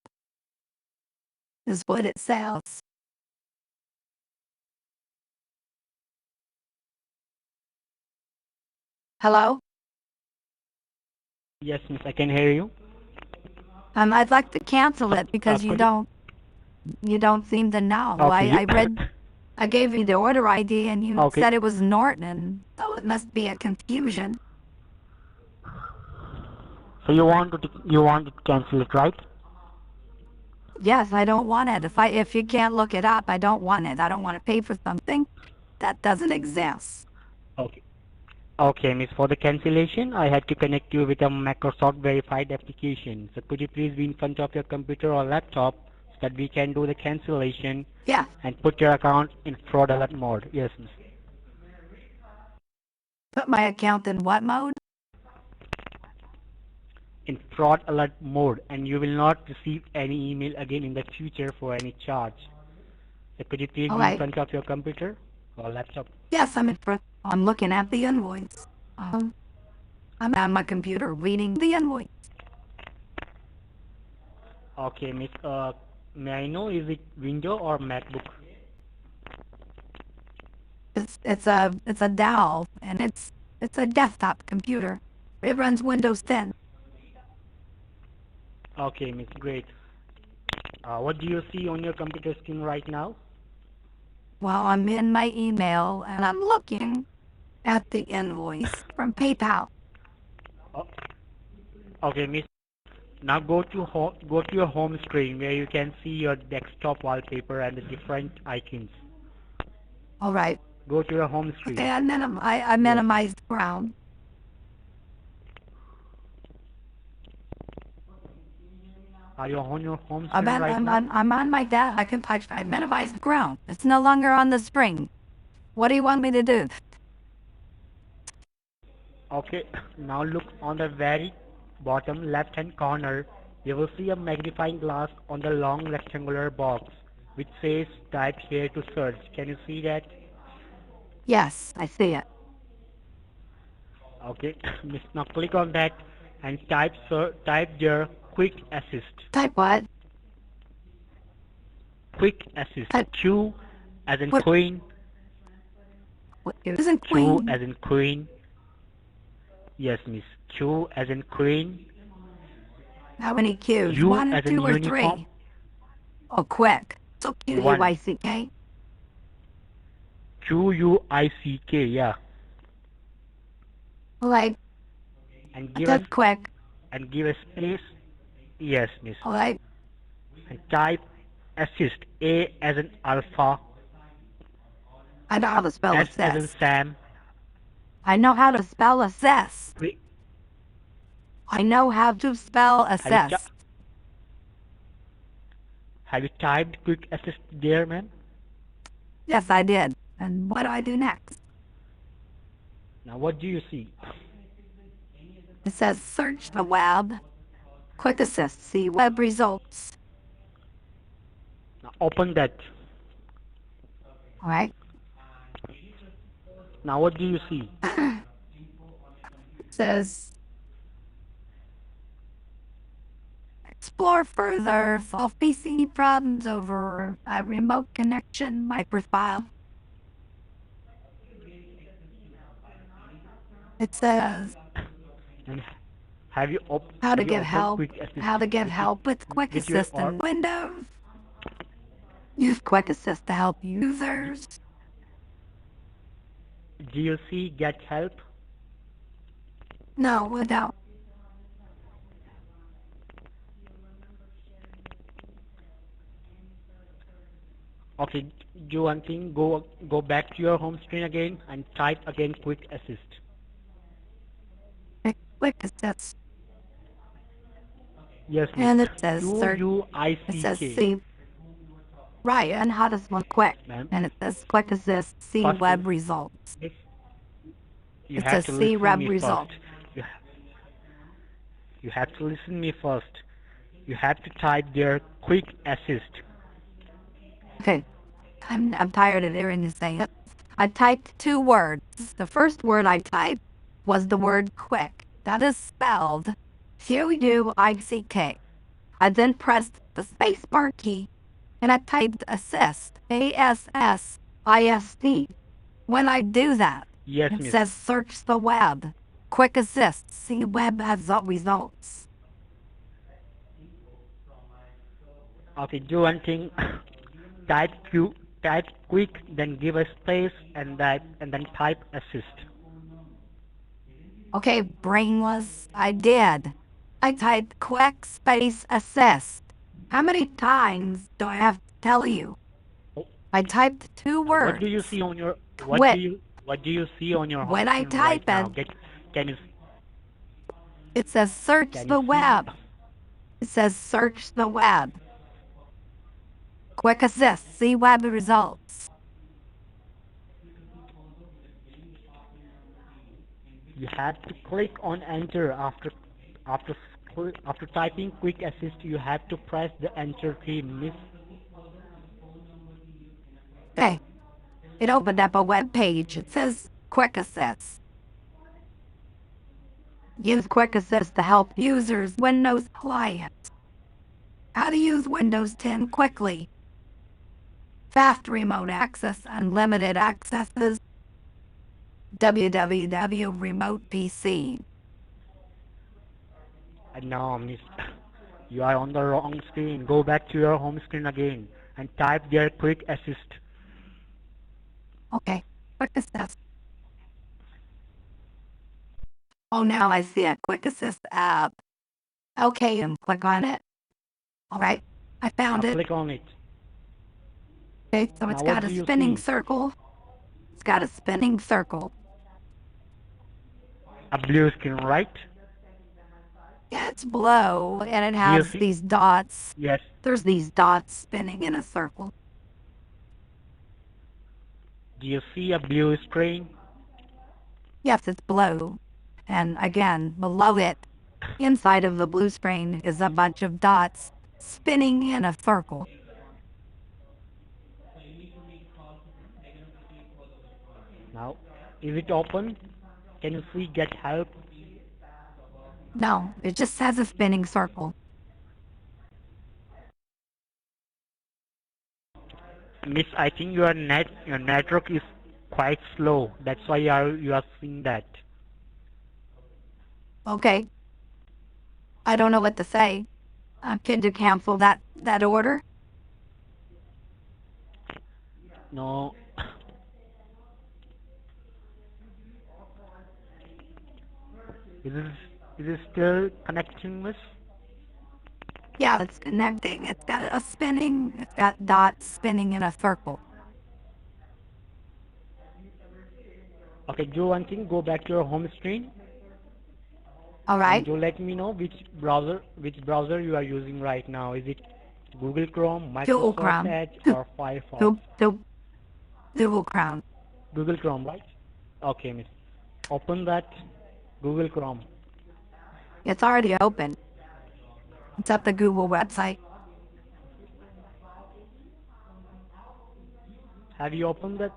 Is what it says. Hello? Yes, miss, I can hear you. I'd like to cancel it because you don't seem to know. Okay, I gave you the order ID and you said it was Norton, so it must be a confusion. So you want to cancel it, right? Yes, I don't want it. If you can't look it up, I don't want it. I don't want to pay for something that doesn't exist. Okay. Okay, miss, for the cancellation, I had to connect you with a Microsoft verified application. So could you please be in front of your computer or laptop so that we can do the cancellation? Yeah. And put your account in fraud alert mode. Yes, miss. Put my account in what mode? In fraud alert mode, and you will not receive any email again in the future for any charge. So could you please be in front of your computer or laptop? Yes, I'm looking at the invoice. I'm on my computer reading the invoice. Okay, miss. May I know, is it Windows or MacBook? It's a Dell, and it's It's a desktop computer. It runs Windows 10. Okay, Miss, great. What do you see on your computer screen right now? Well, I'm in my email and I'm looking at the invoice from PayPal. Okay, Miss. Now go to your home screen where you can see your desktop wallpaper and the different icons. All right. Go to your home screen. Okay, I minimized ground. Are you on your home screen right now? I'm on my desk. I can touch. I minimized ground. It's no longer on the screen. What do you want me to do? Okay, now look on the very bottom left hand corner. You will see a magnifying glass on the long rectangular box which says type here to search. Can you see that? Yes, I see it. Okay, Miss, now click on that and type there quick assist. Type what? Quick assist. Q as in queen. What isn't Q queen? as in queen. Yes, Miss. Q as in queen. How many Qs? U 1, as in 2, or uniform. 3? Oh, quick. So Q-U-I-C-K? Q-U-I-C-K, yeah. Alright. And give That's us quick. and give a space. Yes, Miss. Alright. And type assist. A as in alpha. I know how to spell S as in assess. Sam. I know how to spell assess. I know how to spell assess. Have you typed quick assist there, ma'am? Yes, I did. And what do I do next? Now what do you see? It says search the web. Quick assist. See web results. Now open that. Alright. Now what do you see? It says explore further, solve PC problems over a remote connection microfile. It says And have you how to have you get opened help. quick assist How to get help with Quick with your Assist in Windows. Use Quick Assist to help users. Do you see get help? No, without. Okay, do one thing, go back to your home screen again and type again quick assist. Quick Assist. Yes, And Miss. it says search. Q-U-I-C-K. It says see. Right, and how to spell quick. And it says Quick Assist, see First web thing, results. You It have says to see listen web me results. first. You have to listen me first. You have to type there quick assist. Okay, I'm tired of hearing you say it. I typed 2 words. The first word I typed was the word quick. That is spelled Q-U-I-C-K. I then pressed the spacebar key and I typed assist, A-S-S-I-S-T. When I do that, Yes, it Miss. says search the web. Quick assist, see web as results. Okay, do one thing. type quick, then give a space and then type assist. Okay, brainless, I did. I typed quick space assist. How many times do I have to tell you? I typed 2 words. What do you see on your Quick. what do you see on your home When I screen right type now? it, Can you it says search Can the you see- web. It says search the web. Quick assist, see web results. you have to click on enter after typing quick assist? You have to press the enter key, Miss. Okay, it opened up a web page. It says quick assist. Use Quick Assist to help users Windows clients. How to use Windows 10 quickly. Fast remote access, unlimited accesses. www remote PC. No, miss. You are on the wrong screen. Go back to your home screen again and type there quick assist. Okay, quick assist. Oh, now I see a quick assist app. Okay, and click on it. All right, I found Now it. click on it. Okay, so it's Now what got a do you spinning see? circle. It's got a spinning circle. A blue screen, right? Yeah, it's below, and it Do you has see? these dots. Yes. There's these dots spinning in a circle. Do you see a blue screen? Yes, it's below. And again, below it, inside of the blue screen, is a bunch of dots spinning in a circle. Now, is it open? Can you see get help? No, it just has a spinning circle. Miss, I think your network is quite slow. That's why you are seeing that. Okay. I don't know what to say. Can you cancel that order? No. Is it still connecting, miss? Yeah, it's connecting. It's got dots spinning in a circle. Okay, do one thing, go back to your home screen. All And right. do let me know which browser you are using right now. Is it Google Chrome, Google Microsoft Chrome. Edge, or Firefox? Google Chrome. Google Chrome, right? Okay, miss. Open that Google Chrome. It's already open. It's at the Google website. Have you opened that?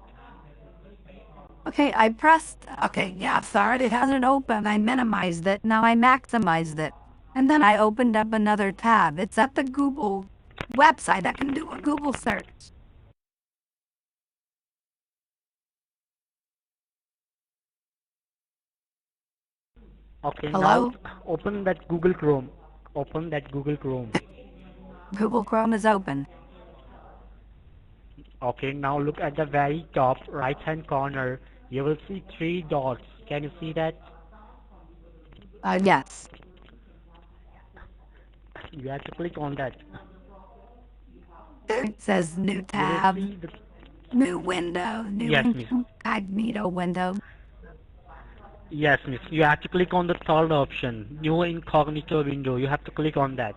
Okay, okay, yeah, sorry, it hasn't opened. I minimized it, now I maximized it. And then I opened up another tab. It's at the Google website. I can do a Google search. Okay, Hello? now open that Google Chrome. Open that Google Chrome. Google Chrome is open. Okay, now look at the very top right hand corner. You will see 3 dots. Can you see that? Yes. You have to click on that. It says new You will tab, see the... new window, new Yes, miss. incognito window. Yes, miss. You have to click on the third option, new incognito window. You have to click on that.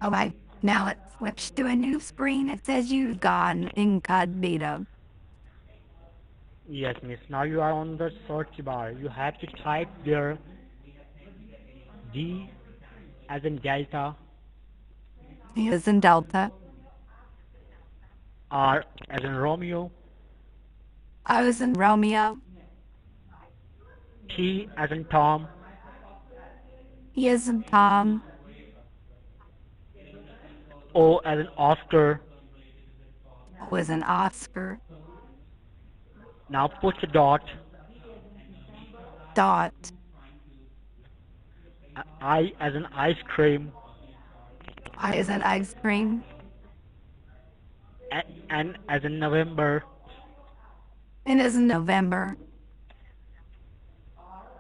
All right, now it switched to a new screen. It says you've gone incognito. Yes, miss. Now you are on the search bar. You have to type there D as in Delta, He is in Delta. R as in Romeo, I was in Romeo. T as in Tom, He is in Tom. O as in Oscar. O is in Oscar. Now put a dot. Dot. I as in ice cream. I is in ice cream. N as in November. It is in November.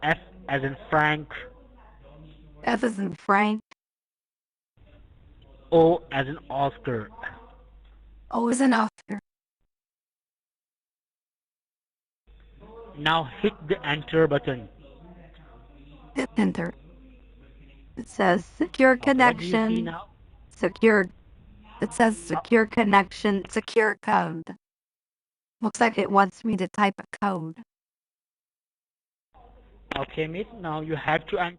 F as in Frank. F is in Frank. O as in Oscar. O is in Oscar. Now hit the enter button. Hit enter. It says secure What do you see connection. now? Secure. It says secure connection, secure code. Looks like it wants me to type a code. Okay, miss. Now you have to enter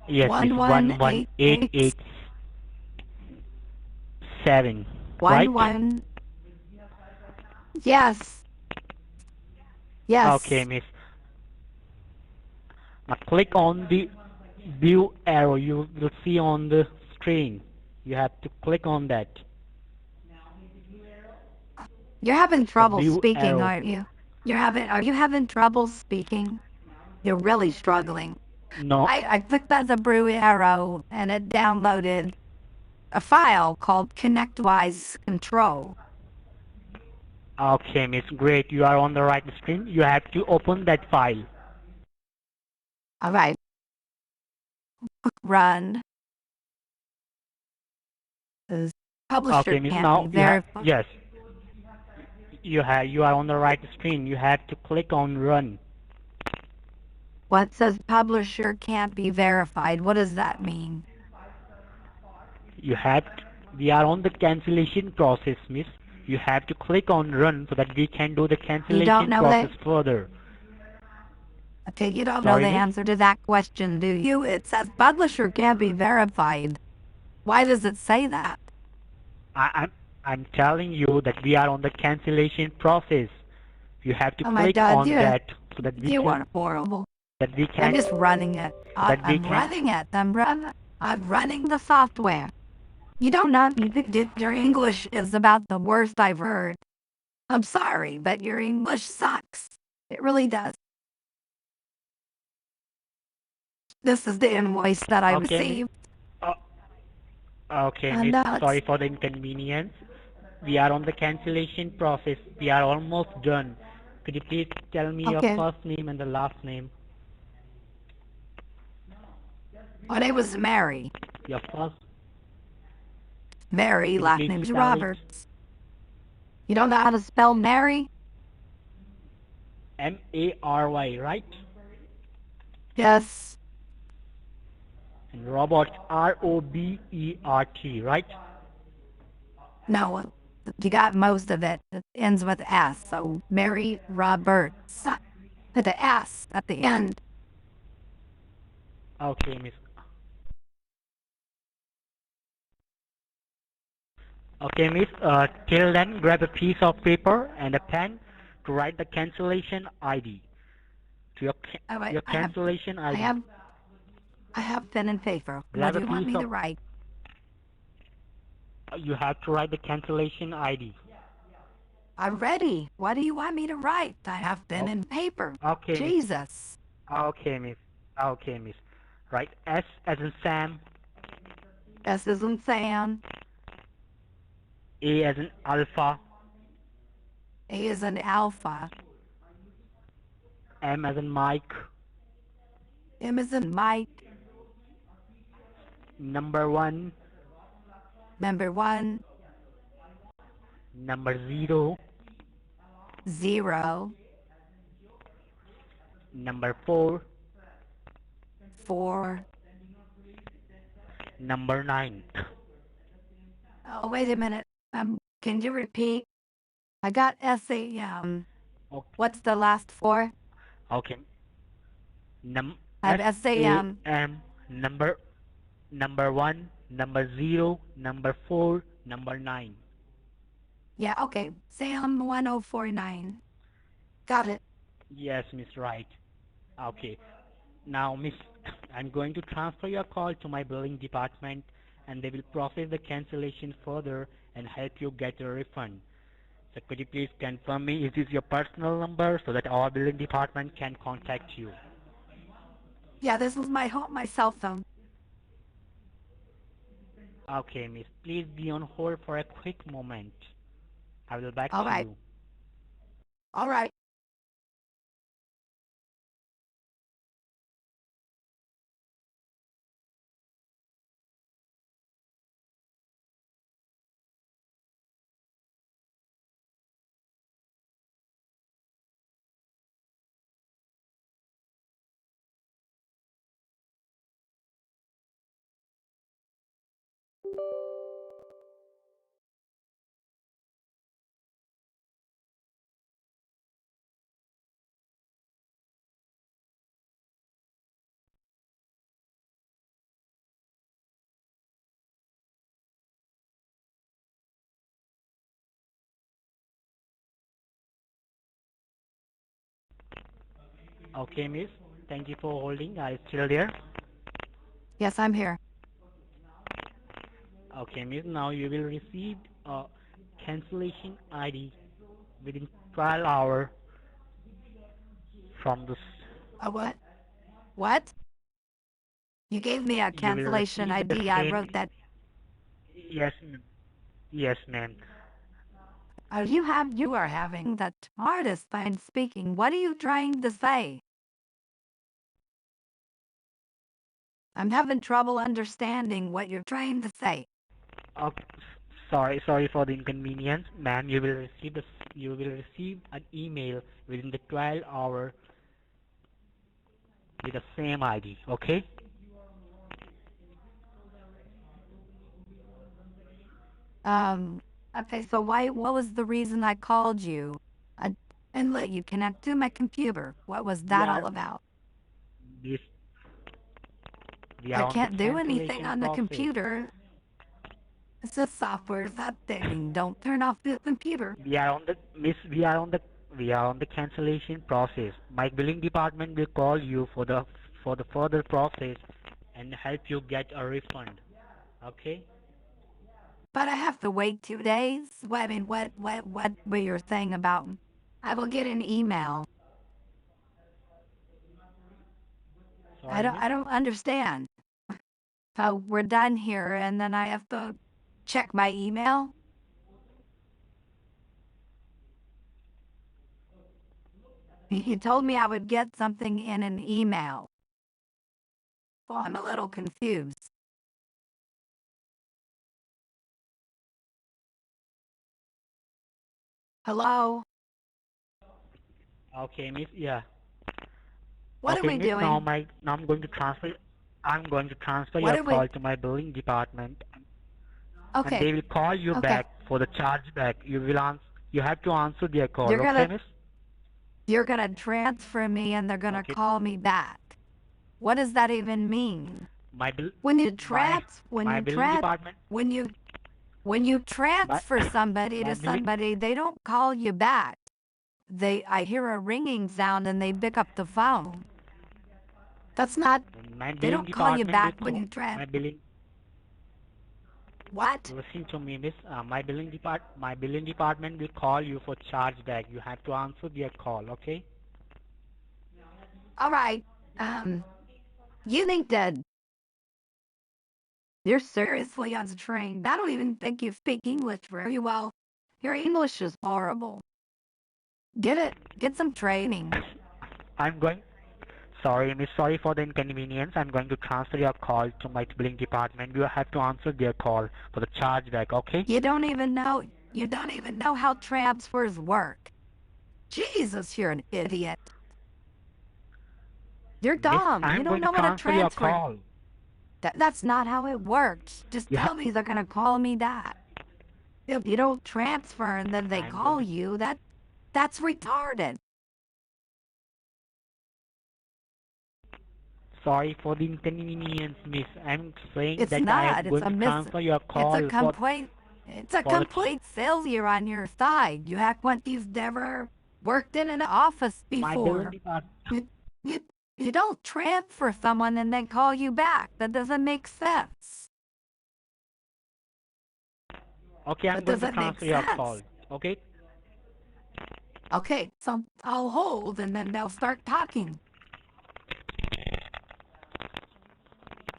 Yes, Miss. 11887. 11887. Right? 11. Yes. Okay, Yes. Miss. Now click on the view arrow you will see on the screen. You have to click on that. You're having The trouble view speaking, arrow. aren't you? Are you having trouble speaking? You're really struggling. No. I clicked on the blue arrow and it downloaded a file called ConnectWise Control. Okay, Miss. Great. You are on the right screen. You have to open that file. All right. Run. The publisher Okay, Miss. can't Now be you have verified. yes. You are on the right screen. You have to click on run. What says publisher can't be verified? What does that mean? We are on the cancellation process, Miss. You have to click on run so that we can do the You don't cancellation know process that? further. Okay, you don't know Sorry, the Miss? answer to that question, do you? It says publisher can't be verified. Why does it say that? I'm telling you that we are on the cancellation process. You have to Oh my click God, on that so that we you can are horrible. that we I'm can just running it. I'm running it. I'm running the software. You don't know your English is about the worst I've heard. I'm sorry, but your English sucks. It really does. This is the invoice that I Okay, Miss. received. Okay, And Miss. now Sorry it's for the inconvenience. We are on the cancellation process. We are almost done. Could you please tell me your okay. first name and the last name? My name was Mary. Your first. Mary, Could you last please name's spell it? Roberts. You don't know how to spell Mary? Mary, right? Yes. And Robert, Robert, right? No, you got most of it. It ends with S, so Mary Roberts. With the S at the end. Okay, Miss. Okay, Miss. Till then, grab a piece of paper and a pen to write the cancellation ID. To Oh, wait, your cancellation ID. I have pen and paper. What Grab do a you want piece me of. to write? You have to write the cancellation ID. I'm ready. What do you want me to write? I have pen and paper. Okay, Miss. Jesus. Okay, Miss. Okay, Miss. Right. S as in Sam. S as in Sam. A as in Alpha. A is an alpha. M as in Mike. M is in Mike. Number 1. Number 1. Number 0. 0. Number 4. 4. Number 9. Oh, wait a minute. Can you repeat? I got SAM. Okay. What's the last 4? Okay. I have SAM. SAM. Number 1. Number 0. Number 4. Number 9. Yeah, okay. Sam 1049. Got it. Yes, Miss. Right. Okay. Now, Miss, I'm going to transfer your call to my billing department and they will process the cancellation further and help you get a refund. So could you please confirm me, is this your personal number so that our billing department can contact you? Yeah, this is my cell phone. Okay, Miss, please be on hold for a quick moment. I will back All to right. you. All right. Okay, miss. Thank you for holding. Are you still there? Yes, I'm here. Okay, miss. Now you will receive a cancellation ID within 12 hours from this. A what? What? You gave me a You will cancellation receive the ID. I wrote same. that. Yes, yes, ma'am. You are having the hardest time speaking. What are you trying to say? I'm having trouble understanding what you're trying to say. Okay, sorry for the inconvenience, ma'am. You will receive an email within the 12 hour with the same ID. Okay? Okay, so what was the reason I called you and let you connect to my computer? What was that Yeah, all about? this we I are on the can't do anything cancellation on the process. computer. It says software's updating. Don't turn off the computer. We are on the miss. We are on the cancellation process. My billing department will call you for the further process and help you get a refund. Okay? But I have to wait 2 days. I mean, what were you saying about? I will get an email. Sorry, miss. I don't understand. So we're done here, and then I have to check my email. He told me I would get something in an email. Well, I'm a little confused. Hello? Okay, miss. Yeah. What are Okay, we miss. Now doing? I'm going to transfer. I'm going to transfer What your are we? call to my billing department, and Okay. they will call you Okay. back for the chargeback. You will answer. You have to answer their call. You're Okay, gonna miss? you're gonna transfer me, and they're gonna Okay. call me back. What does that even mean? My bill. When you My billing department. when you My transfer somebody my to billing. somebody, they don't call you back. I hear a ringing sound and they pick up the phone. That's not. My They billing don't call you department will back when call. you transfer. My billing. What? Listen to me, miss. My billing department will call you for chargeback. You have to answer their call. Okay? All right. You think that you're seriously untrained? I don't even think you speak English very well. Your English is horrible. Get it? Get some training. I'm going. Sorry, miss. Sorry for the inconvenience. I'm going to transfer your call to my billing department. You have to answer their call for the chargeback. Okay? You don't even know. You don't even know how transfers work. Jesus, you're an idiot. You're Miss, dumb. You I'm don't going to know what a transfer your transfer. call. That's not how it works. Just You tell me they're gonna call me that. If you don't transfer and then they I'm call going to. you, that's retarded. Sorry for the inconvenience, miss. I'm saying It's that I not. am going to transfer your call It's a for the. complete failure on your side. You act like you've never worked in an office My billing before. department. You, you, you don't transfer someone and then call you back. That doesn't make sense. Okay, I'm That going to doesn't make transfer your call. sense. Okay? Okay, so I'll hold and then they'll start talking.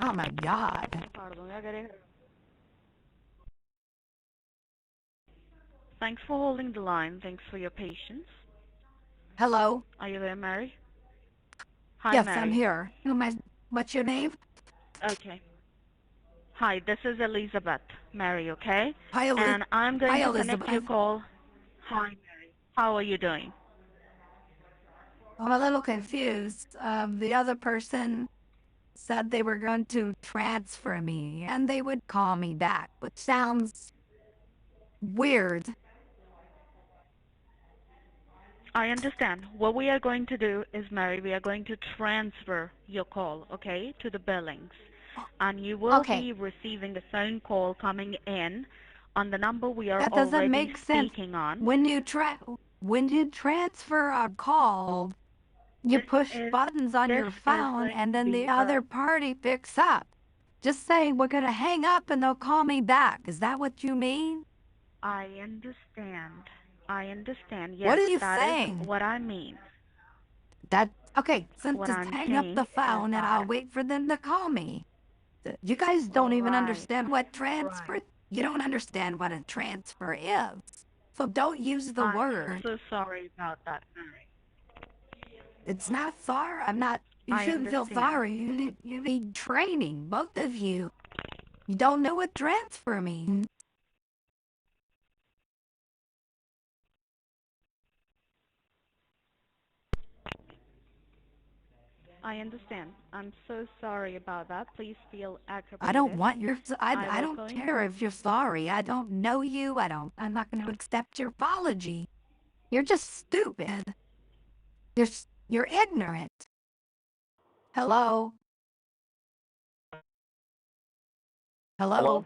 Oh my God. Thanks for holding the line. Thanks for your patience. Hello? Are you there, Mary? Hi, Yes, Mary. I'm here. What's your name? Okay. Hi, this is Elizabeth, Mary, okay? Hi, And I'm going to connect your Elizabeth. call. Hi, Mary. How are you doing? I'm a little confused. The other person said they were going to transfer me and they would call me back, which sounds weird. I understand. What we are going to do is, Mary, we are going to transfer your call, okay, to the billings. And you will be receiving a phone call coming in on the number we are That doesn't already make sense. speaking on. When you transfer a call, You push buttons on your phone and then the other party picks up. Just say, we're going to hang up and they'll call me back. Is that what you mean? I understand. I understand. Yes, What are you that saying? is what I mean. Okay, so What just I'm hang up saying the is phone and I'll that wait for them to call me. You guys don't even right, understand what transfer. You don't understand what a transfer is. So don't use the I'm word. so sorry about that, Mary. It's not sorry. I'm not. You I shouldn't feel understand. sorry. You need training, both of you. You don't know what transfer means. I understand. I'm so sorry about that. Please feel I don't aggravated. want your. I will don't go care if you're sorry. I don't know you. I'm not going to accept your apology. You're just stupid. You're ignorant. Hello. Hello.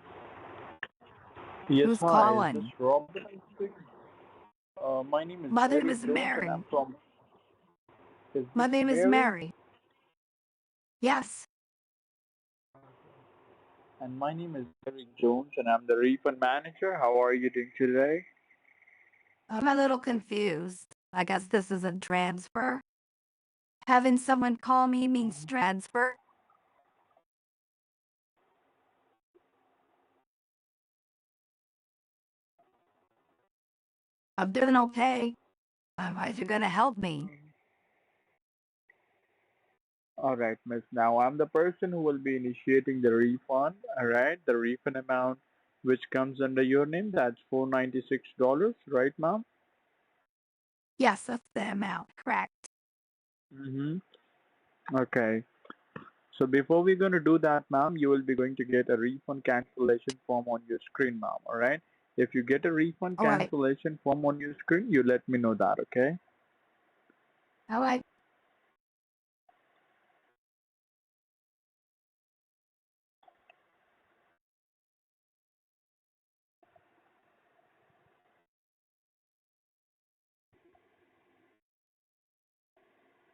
Yes, Who's hi. Is this calling? Robert speaking? My name is My name Eric is Jones and Mary. I'm from. Is My this name is Mary? Mary. Yes. And my name is Eric Jones and I'm the refund manager. How are you doing today? I'm a little confused. I guess this is a transfer. Having someone call me means transfer. I'm doing okay. Why you gonna help me? All right, miss. Now I'm the person who will be initiating the refund. All right, the refund amount which comes under your name, that's $496, right, ma'am? Yes, that's the amount. Correct. Mm-hmm. Okay. So before we're going to do that, ma'am, you will be going to get a refund cancellation form on your screen, ma'am. All right. If you get a refund All right. cancellation form on your screen, you let me know that, okay? All right.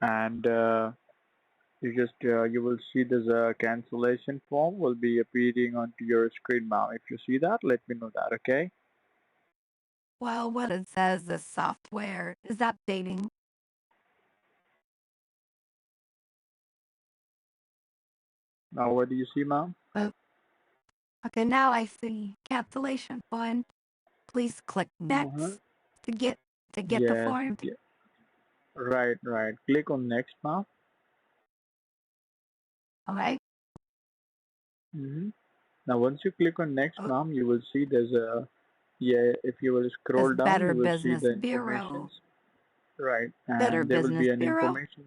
And you will see there's a cancellation form will be appearing onto your screen, ma'am. If you see that, let me know that, okay? Well, what it says, the software is updating. Now, what do you see, ma'am? Okay, now I see cancellation fund. Please click Uh-huh. next to get the Yes. form. Yeah. Right. Click on next, ma'am. All right. Mm-hmm. Now, once you click on next, ma'am, you will see there's a, if you will scroll Says down, Better you will see Business the Bureau. information. Right. Better And there will Business be an Bureau. information.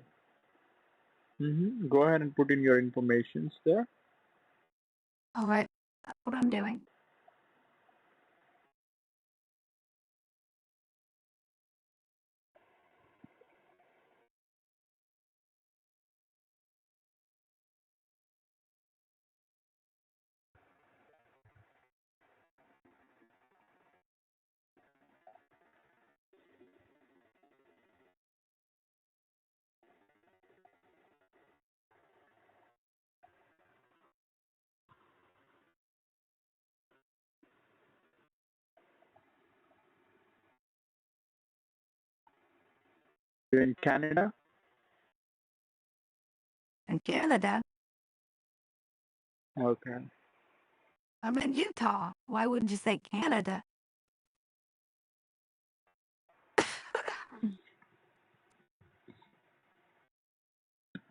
Mm-hmm. Go ahead and put in your informations there. All right. That's what I'm doing. You're in Canada? In Canada. Okay. I'm in Utah. Why wouldn't you say Canada?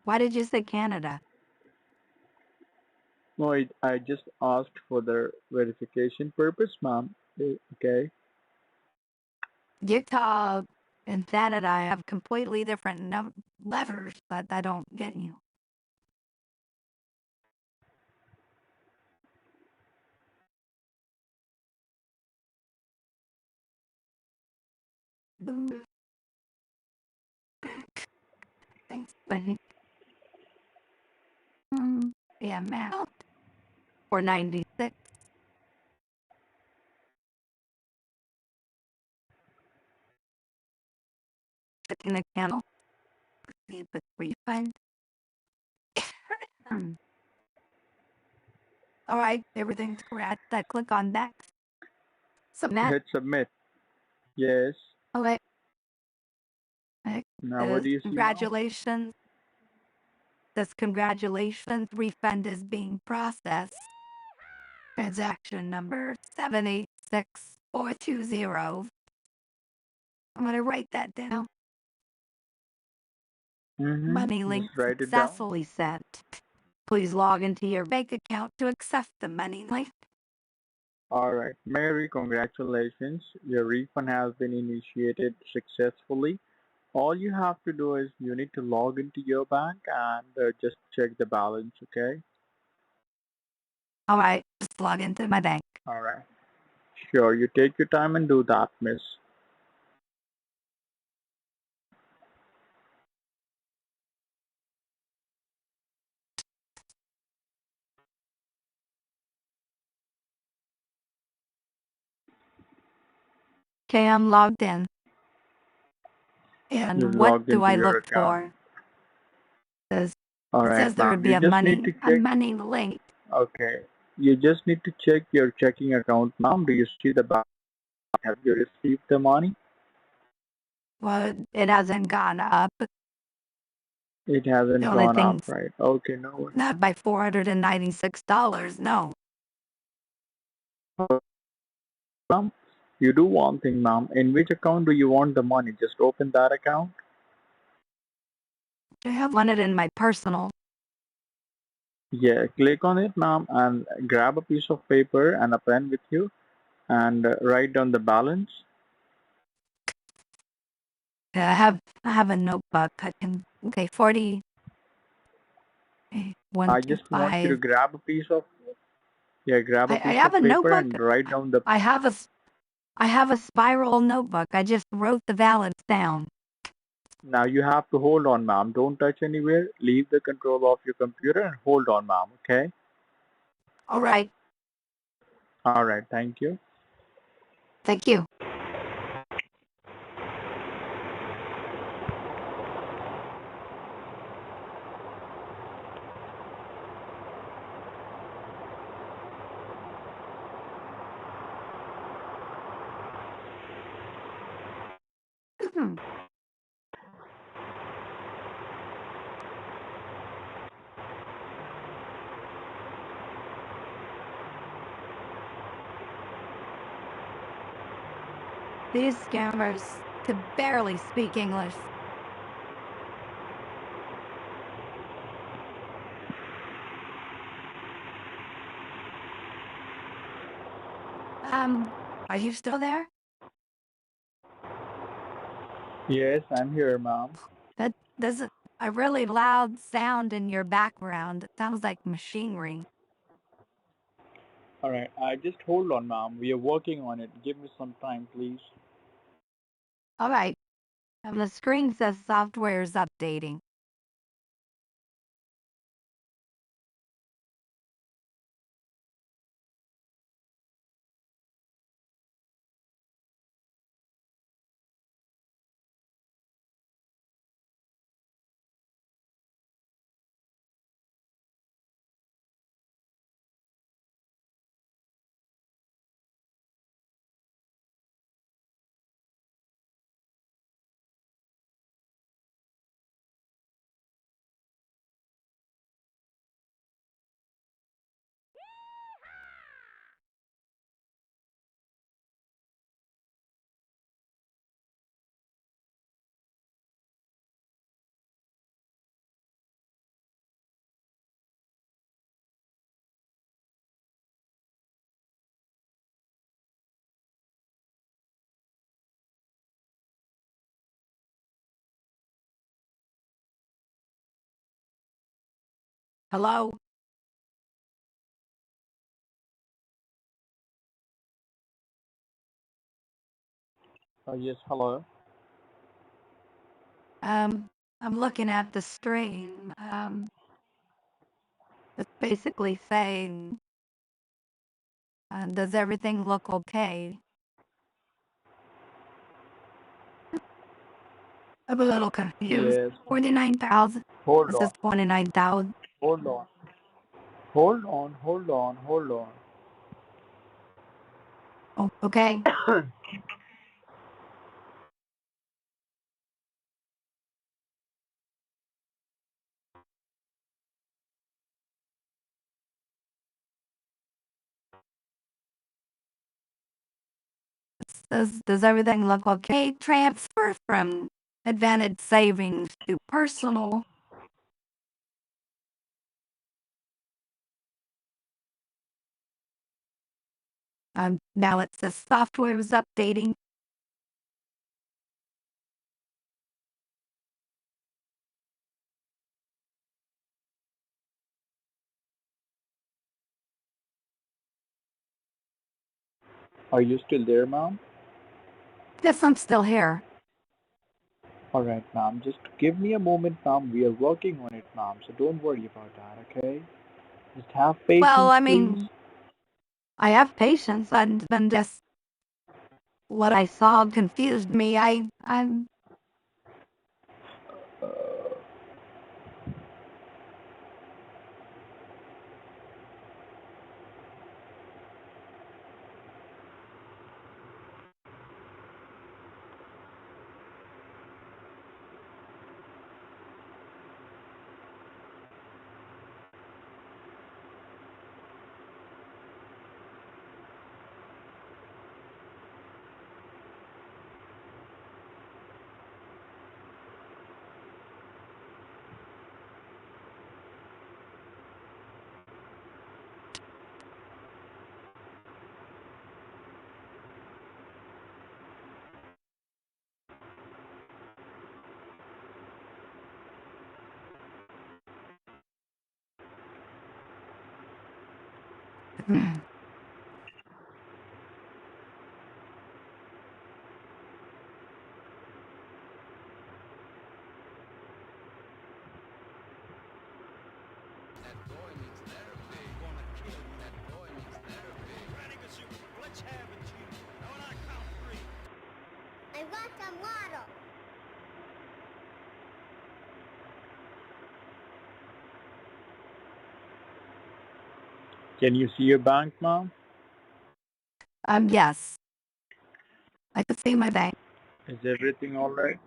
Why did you say Canada? No, I just asked for the verification purpose, ma'am. Okay. Utah and Canada have completely different levers that I don't get you. Thanks, buddy. The amount. 496. Checking the channel. But refund. All right, everything's correct. I click on next. Submit. Hit submit. Yes. Okay. Now what do you see now? Congratulations. This congratulations refund is being processed. Transaction number 786420. I'm gonna write that down. Money link Just write it down. successfully sent. Please log into your bank account to access the money link. All right, Mary, congratulations. Your refund has been initiated successfully. All you have to do is you need to log into your bank and just check the balance, okay? All right, just log into my bank. All right. Sure, you take your time and do that, miss. Okay, I'm logged in. And You've what logged do into I your look account. for? It All right, says there would ma'am. be You a just need to check. money link. Okay. You just need to check your checking account, ma'am. Do you see the balance? Have you received the money? Well, it hasn't gone up. It hasn't The only gone up, thing's right? Okay, no worries. not by $496. No. Ma'am, you do one thing, ma'am. In which account do you want the money? Just open that account. I have one it in my personal. Yeah, click on it, ma'am, and grab a piece of paper and a pen with you and write down the balance. Yeah, I have a notebook. I can 40. Okay, I just want you to 125. grab a piece of grab a I piece have of a paper notebook. and write down the. I have a spiral notebook. I just wrote the balance down. Now you have to hold on, ma'am. Don't touch anywhere. Leave the control of your computer and hold on, ma'am. Okay? All right. All right. Thank you. Thank you. These scammers could barely speak English. Are you still there? Yes, I'm here, ma'am. There's a really loud sound in your background. It sounds like machinery. All right. Just hold on, ma'am. We are working on it. Give me some time, please. All right. And the screen says software is updating. Hello? Yes, hello. I'm looking at the stream. It's basically saying, does everything look okay? I'm a little confused. Yes. 49,000. Hold This on. is 29,000. Hold on. Hold on. Hold on. Hold on. Oh, okay. Does everything look okay? Transfer from Advantage Savings to personal. Now it says software is updating. Are you still there, ma'am? Yes, I'm still here. All right, ma'am. Just give me a moment, ma'am. We are working on it, ma'am. So don't worry about that, okay? Just have patience, Well, I please. mean, I have patience, and then just what I saw confused me. I'm I want some water. Can you see your bank, ma'am? yes. I could see my bank. Is everything all right?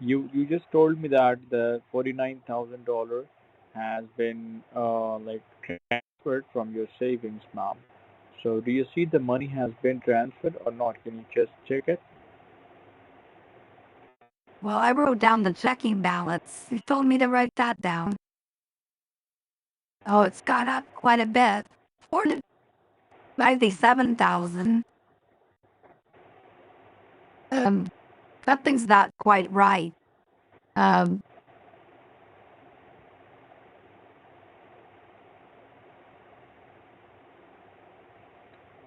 You just told me that the $49,000 has been like transferred from your savings, ma'am. So do you see the money has been transferred or not? Can you just check it? Well, I wrote down the checking balance. You told me to write that down. Oh, it's gone up quite a bit. 97,000. Something's not quite right. Um,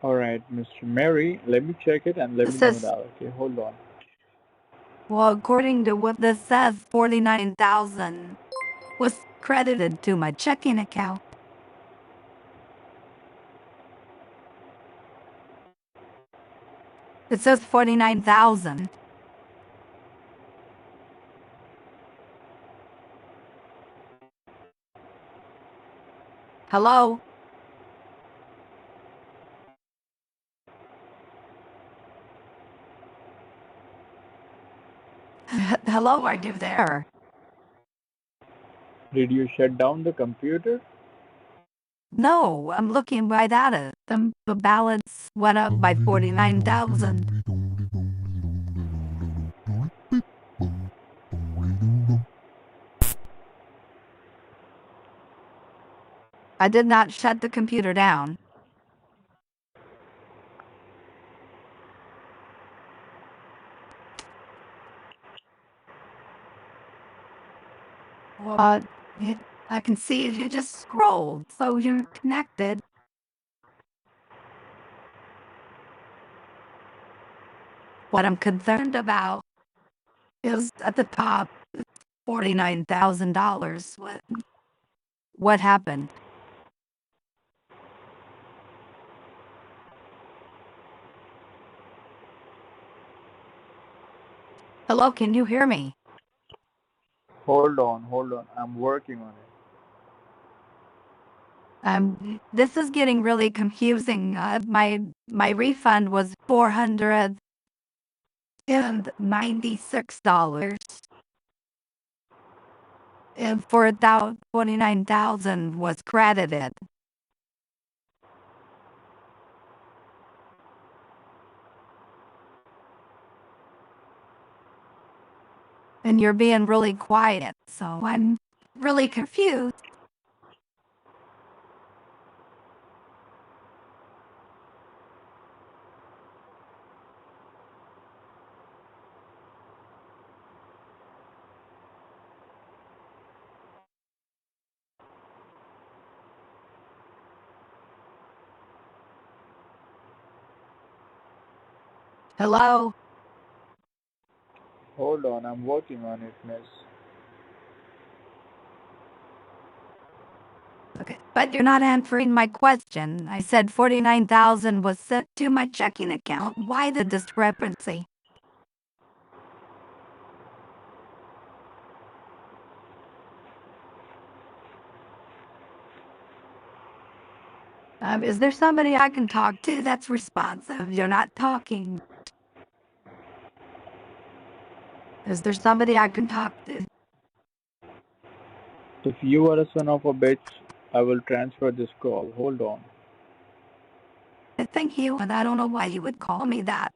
All right, Mr. Mary, let me check it and let me this know is, that. Okay, hold on. well, according to what this says, 49,000 was credited to my checking account. It says 49,000. Hello? Hello, are you there? Did you shut down the computer? No, I'm looking right at it. The balance went up by 49,000. I did not shut the computer down. What? I can see you just scrolled, so you're connected. What I'm concerned about is at the top, $49,000. What happened? Hello, can you hear me? Hold on. I'm working on it. This is getting really confusing. My refund was $496, and 49,000 was credited. And you're being really quiet, so I'm really confused. Hello? Hold on, I'm working on it, miss. Okay, but you're not answering my question. I said 49,000 was sent to my checking account. Why the discrepancy? Is there somebody I can talk to that's responsive? You're not talking. Is there somebody I can talk to? If you are a son of a bitch, I will transfer this call. Hold on. Thank you, and I don't know why you would call me that.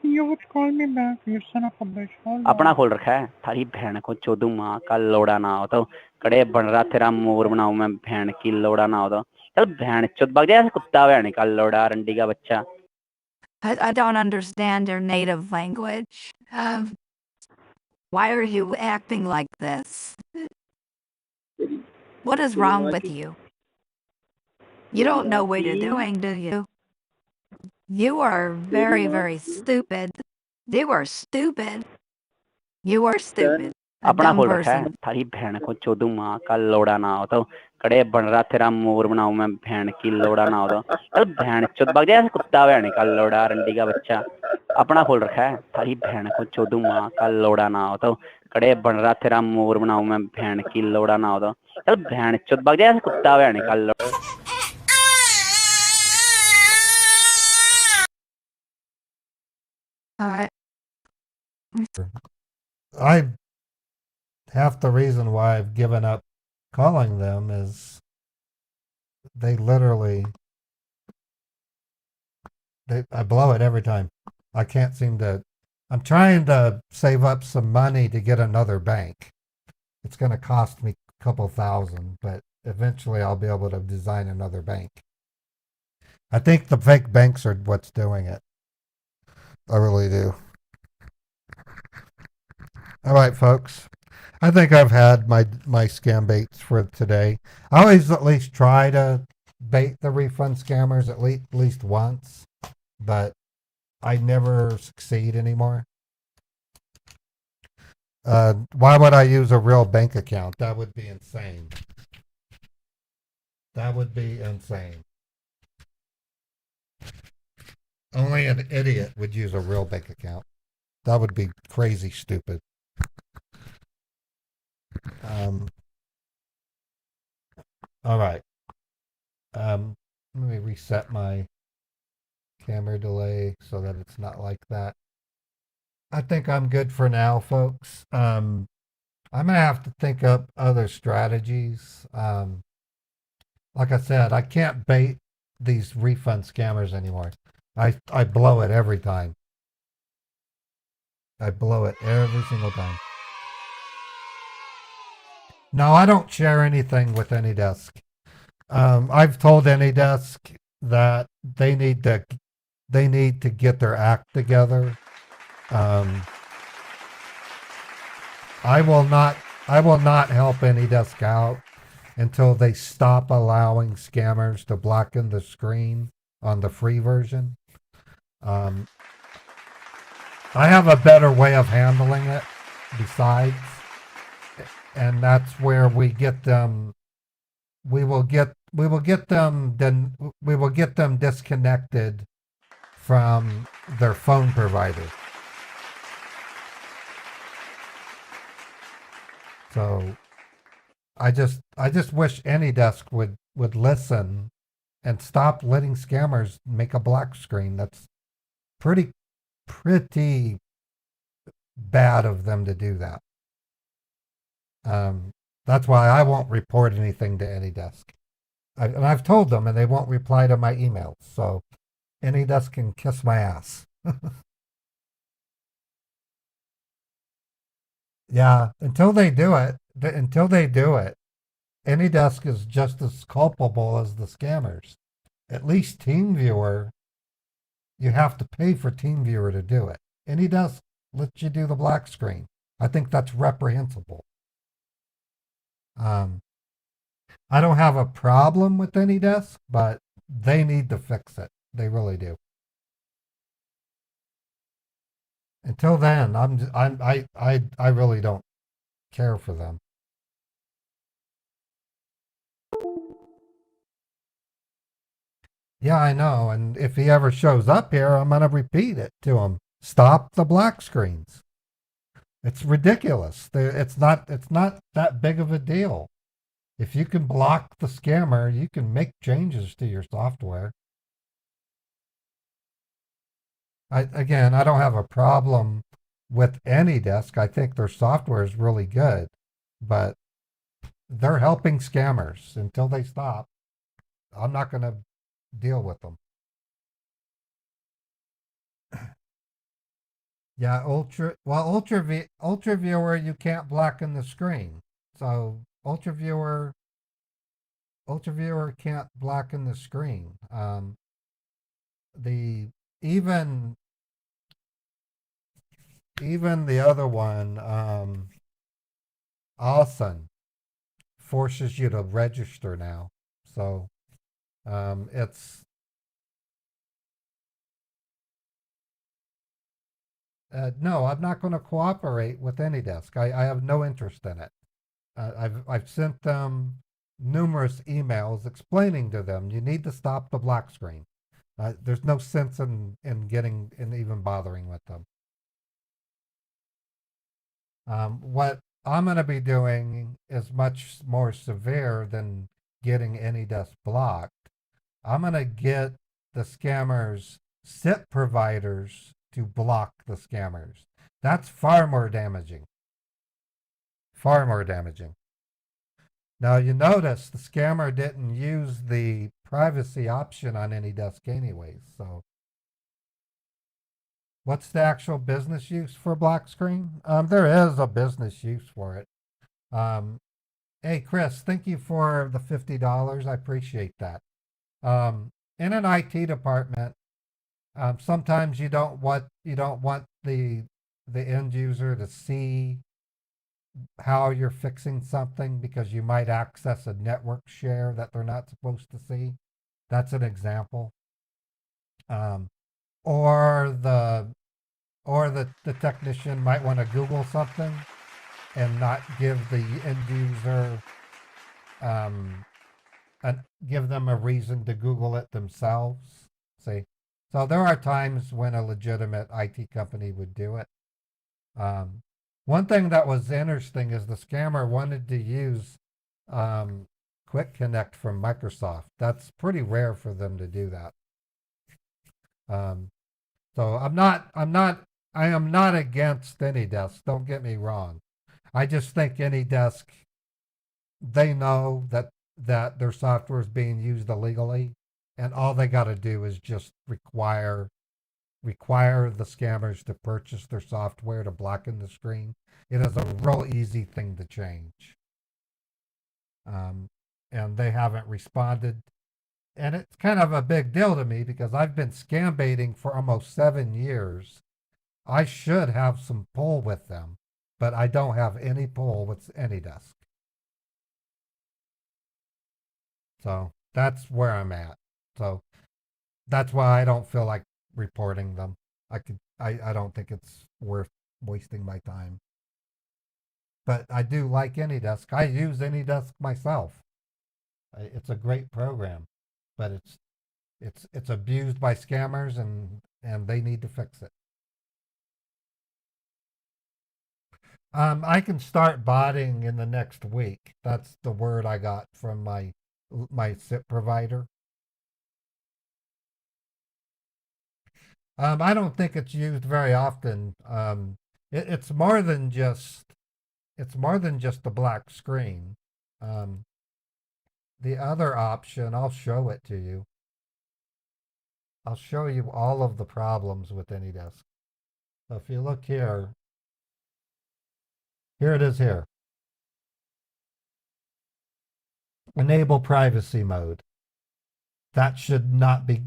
You would call me back, you son of a bitch. Hold अपना on. खोल रखा है थारी बहन को चोदू माँ का लोड़ा ना हो तो कड़े बन रहा तेरा मोर बनाऊं मैं बहन की लोड़ा ना हो तो चल बहन चोद भाग जा कुत्ता बहन का लोड़ा रंडी का बच्चा I don't understand your native language. Why are you acting like this? What is wrong with you? You don't know what you're doing, do you? You are very, very stupid. You are stupid. You are stupid. A अपना dumb खोल रखा है person. थारी बहन को चोदू माँ का लोड़ा ना हो तो कड़े बन रहा तेरा मोर बनाऊं मैं बहन की लोड़ा ना हो तो चल बहन चोद भाग जा कुत्ता बहन का लोड़ा रंडी का बच्चा अपना खोल रखा है थारी बहन को चोदू माँ का लोड़ा ना हो तो कड़े बन रहा तेरा मोर बनाऊं मैं बहन की लोड़ा ना हो तो चल बहन चोद भाग जा कुत्ता बहन का लोड़ा All right. Half the reason why I've given up calling them is they literally, I blow it every time. I can't seem to, I'm trying to save up some money to get another bank. It's going to cost me a couple thousand, but eventually I'll be able to design another bank. I think the fake banks are what's doing it. I really do. All right, folks. I think I've had my scam baits for today. I always at least try to bait the refund scammers at least once, but I never succeed anymore. Why would I use a real bank account? That would be insane. That would be insane. Only an idiot would use a real bank account. That would be crazy stupid. All right. Let me reset my camera delay so that it's not like that. I think I'm good for now, folks. I'm gonna have to think up other strategies. Like I said, I can't bait these refund scammers anymore. I blow it every time. I blow it every single time. No, I don't share anything with AnyDesk. I've told AnyDesk that they need to get their act together. I will not help AnyDesk out until they stop allowing scammers to blacken the screen on the free version. I have a better way of handling it besides, and that's where we get them. We will get them disconnected from their phone provider. So I just wish AnyDesk would listen and stop letting scammers make a black screen. That's pretty bad of them to do that. That's why I won't report anything to AnyDesk. And I've told them, and they won't reply to my emails. So AnyDesk can kiss my ass. Yeah, until they do it, AnyDesk is just as culpable as the scammers. At least TeamViewer, you have to pay for TeamViewer to do it. AnyDesk lets you do the black screen. I think that's reprehensible. I don't have a problem with AnyDesk, but they need to fix it. They really do. Until then, I really don't care for them. Yeah, I know. And if he ever shows up here, I'm going to repeat it to him. Stop the black screens. It's ridiculous. It's not that big of a deal. If you can block the scammer, you can make changes to your software. Again, I don't have a problem with AnyDesk. I think their software is really good, but they're helping scammers. Until they stop, I'm not going to deal with them. Yeah, UltraViewer, you can't blacken the screen. So UltraViewer can't blacken the screen. Even the other one, Awesome, forces you to register now. So it's no, I'm not going to cooperate with AnyDesk. I have no interest in it. I've sent them numerous emails explaining to them you need to stop the black screen. There's no sense in even bothering with them. What I'm going to be doing is much more severe than getting AnyDesk blocked. I'm going to get the scammers' SIP providers to block the scammers. That's far more damaging. Far more damaging. Now you notice the scammer didn't use the privacy option on AnyDesk anyways. So what's the actual business use for black screen? There is a business use for it. Hey Chris, thank you for the $50. I appreciate that. In an IT department, sometimes you don't want the end user to see how you're fixing something because you might access a network share that they're not supposed to see. That's an example. Or the technician might want to Google something and not give the end user and give them a reason to Google it themselves. See, so there are times when a legitimate IT company would do it. One thing that was interesting is the scammer wanted to use Quick Connect from Microsoft. That's pretty rare for them to do that. So I am not against AnyDesk. Don't get me wrong. I just think AnyDesk, they know that their software is being used illegally, and all they got to do is just require the scammers to purchase their software to blacken the screen. It is a real easy thing to change. And they haven't responded. And it's kind of a big deal to me because I've been scam baiting for almost 7 years. I should have some pull with them, but I don't have any pull with AnyDesk. So that's where I'm at. So that's why I don't feel like reporting them. I don't think it's worth wasting my time. But I do like AnyDesk. I use AnyDesk myself. It's a great program, but it's abused by scammers and they need to fix it. I can start botting in the next week. That's the word I got from my SIP provider. I don't think it's used very often. It's more than just the black screen. The other option, I'll show it to you. I'll show you all of the problems with AnyDesk. So if you look here, here it is here. Enable privacy mode. That should not be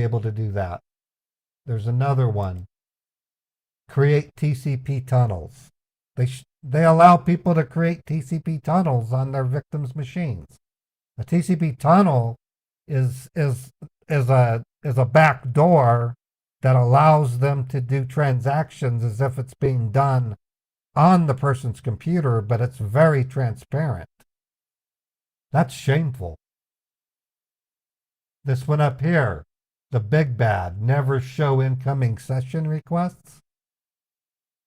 able to do that. There's another one. Create TCP tunnels. They allow people to create TCP tunnels on their victims' machines. A TCP tunnel is a back door that allows them to do transactions as if it's being done on the person's computer, but it's very transparent. That's shameful. This one up here, the big bad, never show incoming session requests.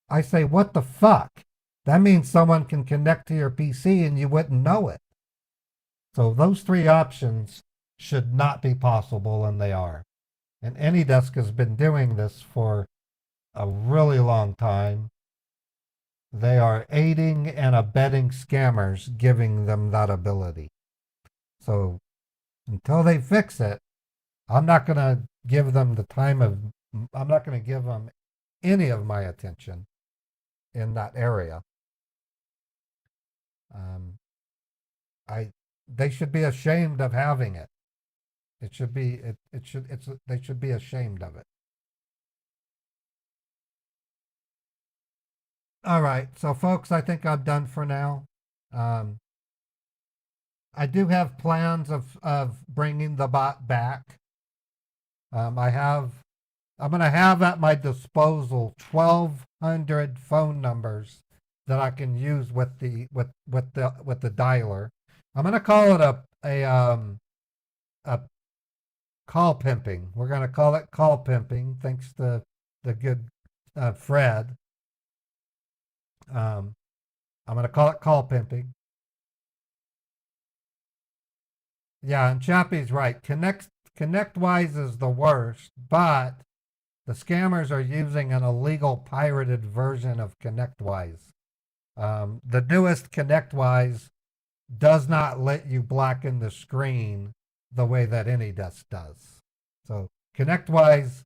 I say, what the fuck? That means someone can connect to your PC and you wouldn't know it. So those three options should not be possible, and they are. And AnyDesk has been doing this for a really long time. They are aiding and abetting scammers, giving them that ability. So until they fix it, I'm not going to give them I'm not going to give them any of my attention in that area. They should be ashamed of having it. They should be ashamed of it. All right, so folks, I think I'm done for now. I do have plans of bringing the bot back. I'm going to have at my disposal 1,200 phone numbers that I can use with the dialer. I'm going to call it a call pimping. We're going to call it call pimping, thanks to the good Fred. I'm going to call it call pimping. Yeah, and Chappie's right. ConnectWise is the worst, but the scammers are using an illegal pirated version of ConnectWise. The newest ConnectWise does not let you blacken the screen the way that AnyDesk does. So ConnectWise,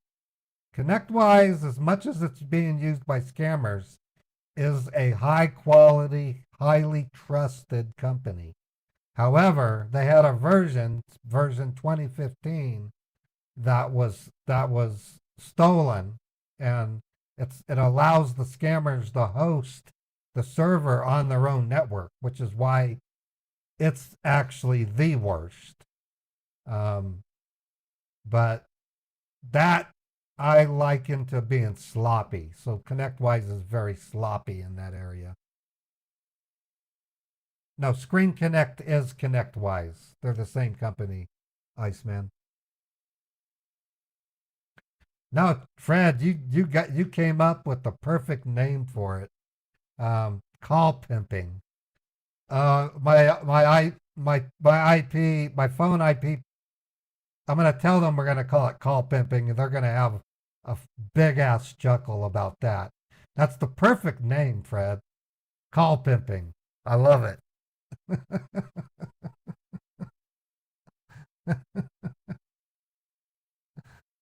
as much as it's being used by scammers, is a high quality, highly trusted company. However, they had a version 2015, that was stolen, and it allows the scammers to host the server on their own network, which is why it's actually the worst. But that I liken to being sloppy. So ConnectWise is very sloppy in that area. No, Screen Connect is ConnectWise. They're the same company, Iceman. No, Fred, you came up with the perfect name for it. Call pimping. My IP, my phone IP. I'm gonna tell them we're gonna call it call pimping, and they're gonna have a big ass chuckle about that. That's the perfect name, Fred. Call pimping. I love it.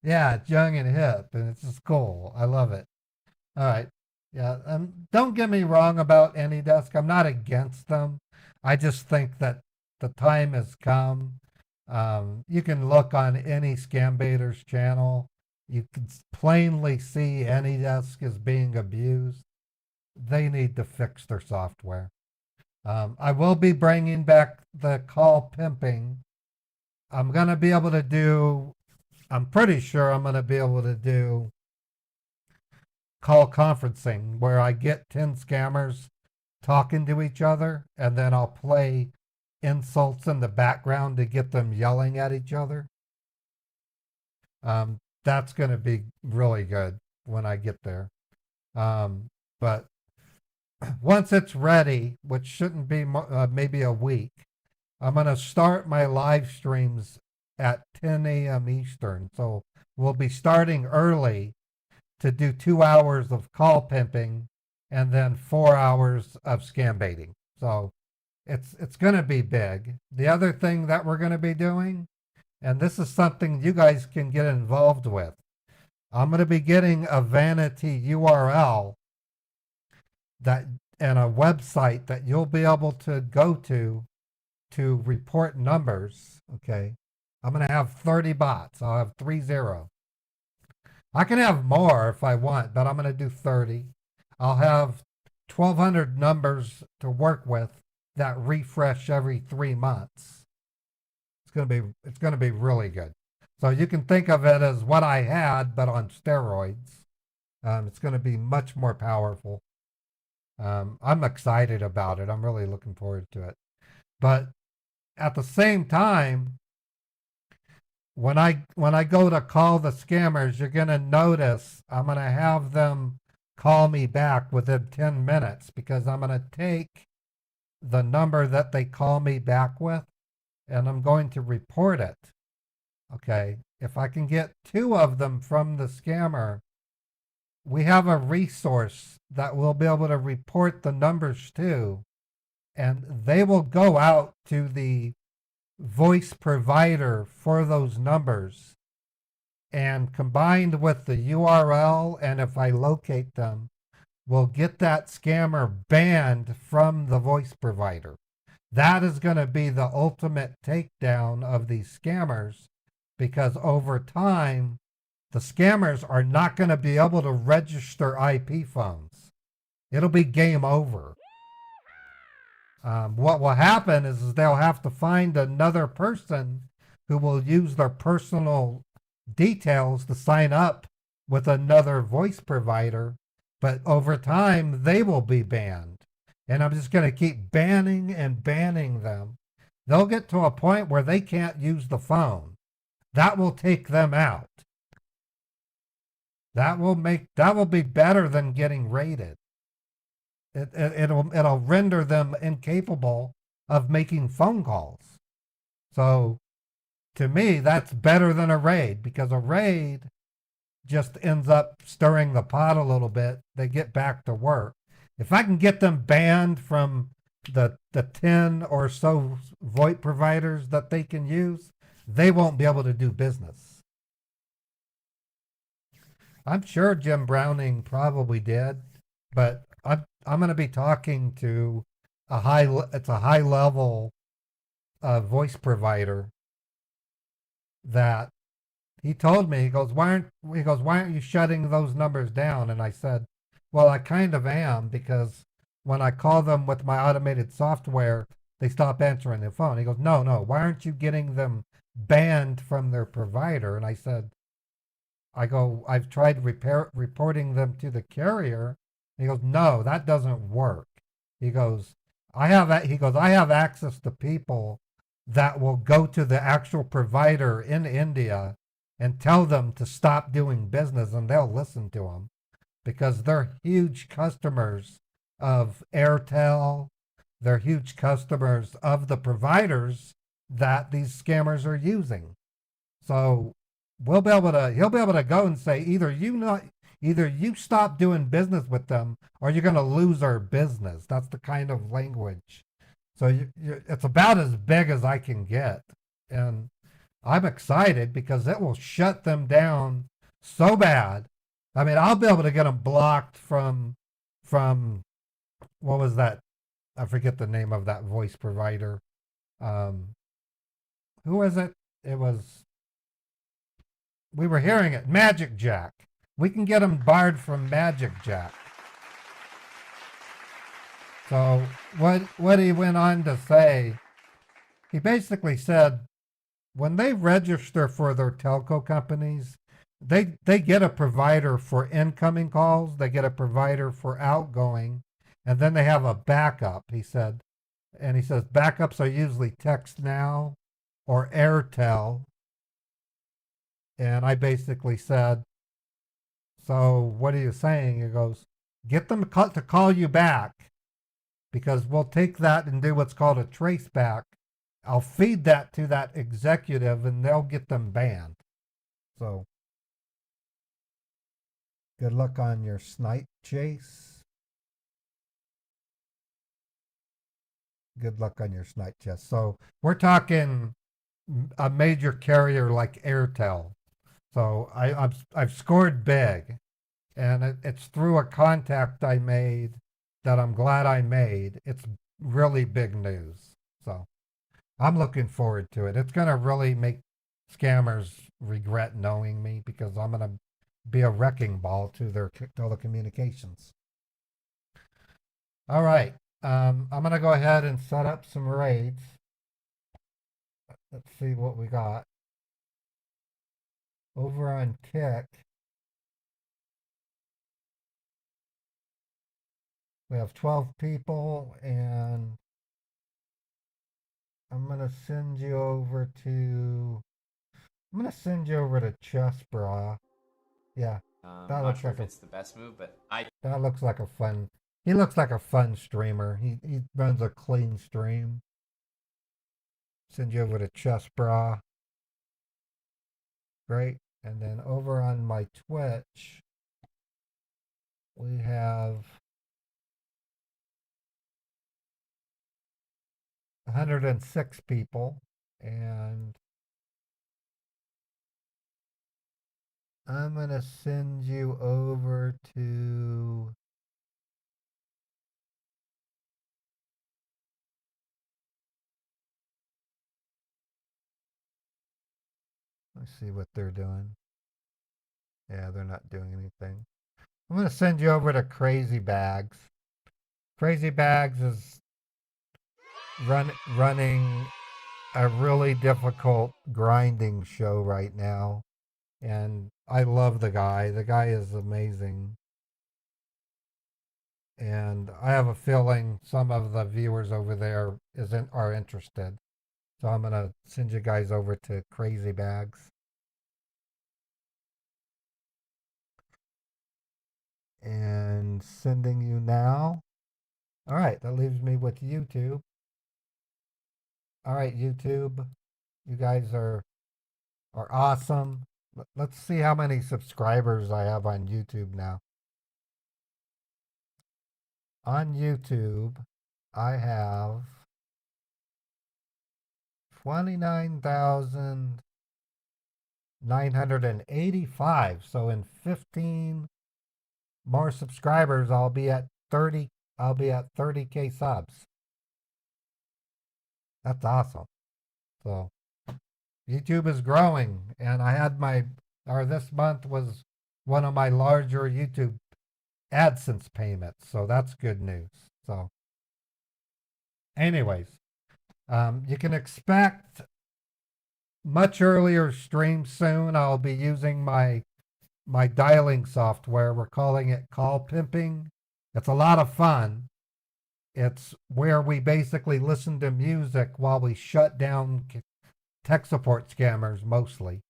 Yeah, it's young and hip, and it's just cool. I love it. All right. Yeah, don't get me wrong about AnyDesk. I'm not against them. I just think that the time has come. You can look on any Scambaiters channel. You can plainly see AnyDesk is being abused. They need to fix their software. I will be bringing back the call pimping. I'm pretty sure I'm going to be able to do call conferencing, where I get 10 scammers talking to each other, and then I'll play insults in the background to get them yelling at each other. That's going to be really good when I get there. But once it's ready, which shouldn't be maybe a week, I'm going to start my live streams at 10 a.m. Eastern. So we'll be starting early to do 2 hours of call pimping and then 4 hours of scam baiting. So it's going to be big. The other thing that we're going to be doing, and this is something you guys can get involved with, I'm going to be getting a vanity URL that and a website that you'll be able to go to report numbers. Okay, I'm going to have 30 bots. I'll have 30. I can have more if I want, but I'm going to do 30. I'll have 1,200 numbers to work with that refresh every 3 months. It's going to be really good. So you can think of it as what I had, but on steroids. It's going to be much more powerful. I'm excited about it. I'm really looking forward to it. But at the same time, when I go to call the scammers, you're going to notice I'm going to have them call me back within 10 minutes because I'm going to take the number that they call me back with and I'm going to report it. Okay, if I can get 2 of them from the scammer, we have a resource that we'll be able to report the numbers to, and they will go out to the voice provider for those numbers, and combined with the URL, and if I locate them, we'll get that scammer banned from the voice provider. That is going to be the ultimate takedown of these scammers, because over time, the scammers are not going to be able to register IP phones. It'll be game over. What will happen is they'll have to find another person who will use their personal details to sign up with another voice provider, but over time, they will be banned. And I'm just going to keep banning and banning them. They'll get to a point where they can't use the phone. That will take them out. That will be better than getting raided. It'll render them incapable of making phone calls. So to me, that's better than a raid, because a raid just ends up stirring the pot a little bit. They get back to work. If I can get them banned from the 10 or so VoIP providers that they can use, they won't be able to do business. I'm sure Jim Browning probably did, but I'm going to be talking to a high level voice provider that he told me, he goes, why aren't you shutting those numbers down? And I said, well, I kind of am, because when I call them with my automated software, they stop answering the phone. He goes, no, why aren't you getting them banned from their provider? And I said, I've tried reporting them to the carrier. He goes, no, that doesn't work. He goes, I have access to people that will go to the actual provider in India and tell them to stop doing business, and they'll listen to them because they're huge customers of Airtel. They're huge customers of the providers that these scammers are using. So he'll be able to go and say, either you stop doing business with them, or you're going to lose our business. That's the kind of language. So it's about as big as I can get, and I'm excited because it will shut them down so bad. I mean, I'll be able to get them blocked from what was that? I forget the name of that voice provider. Who was it? We were hearing it, Magic Jack. We can get them barred from Magic Jack. So what he went on to say, he basically said, when they register for their telco companies, they get a provider for incoming calls, they get a provider for outgoing, and then they have a backup, he said. And he says backups are usually Text Now or Airtel. And I basically said, so what are you saying? He goes, get them to call you back because we'll take that and do what's called a traceback. I'll feed that to that executive and they'll get them banned. So good luck on your snipe chase. Good luck on your snipe chase. So we're talking a major carrier like Airtel. So I've scored big, and it's through a contact I made that I'm glad I made. It's really big news. So I'm looking forward to it. It's going to really make scammers regret knowing me because I'm going to be a wrecking ball to their telecommunications. All right. I'm going to go ahead and set up some raids. Let's see what we got. Over on Tick, we have 12 people, and I'm going to send you over to Chessbra. Yeah, that Not looks sure like if it's the best move, but that looks like a fun. He looks like a fun streamer. He runs a clean stream. Send you over to Chessbra. Great. And then over on my Twitch, we have 106 people, and I'm going to send you over to let's see what they're doing. Yeah, they're not doing anything. I'm going to send you over to Crazy Bags. Crazy Bags is running a really difficult grinding show right now. And I love the guy. The guy is amazing. And I have a feeling some of the viewers over there are interested. So I'm going to send you guys over to Crazy Bags. And sending you now. All right, that leaves me with YouTube. All right, YouTube, you guys are awesome. Let's see how many subscribers I have on YouTube now. On YouTube, I have 29,985. So in 15 more subscribers, I'll be at 30. I'll be at 30K subs. That's awesome. So YouTube is growing, and I had this month was one of my larger YouTube AdSense payments. So that's good news. So anyways, you can expect much earlier streams soon. I'll be using my dialing software. We're calling it Call Pimping. It's a lot of fun. It's where we basically listen to music while we shut down tech support scammers mostly.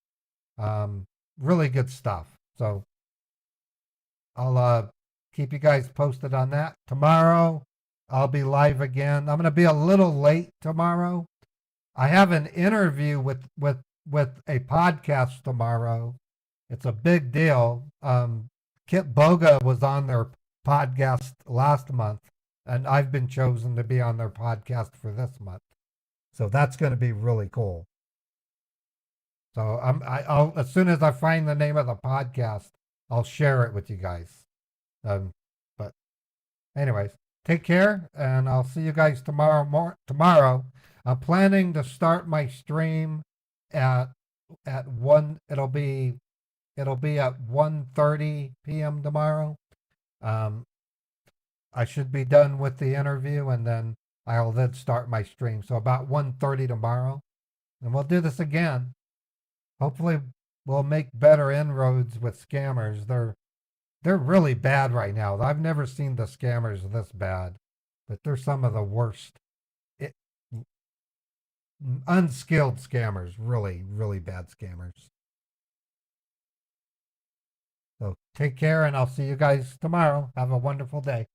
Really good stuff. So I'll keep you guys posted on that. Tomorrow I'll be live again. I'm going to be a little late tomorrow. I have an interview with a podcast tomorrow. It's a big deal. Kit Boga was on their podcast last month, and I've been chosen to be on their podcast for this month. So that's going to be really cool. So I'll as soon as I find the name of the podcast, I'll share it with you guys. But anyways, take care, and I'll see you guys tomorrow. I'm planning to start my stream at 1. It'll be at 1:30 p.m. tomorrow. I should be done with the interview, and then I'll then start my stream. So about 1:30 tomorrow, and we'll do this again. Hopefully, we'll make better inroads with scammers. They're really bad right now. I've never seen the scammers this bad, but they're some of the worst. Unskilled scammers, really, really bad scammers. So take care, and I'll see you guys tomorrow. Have a wonderful day.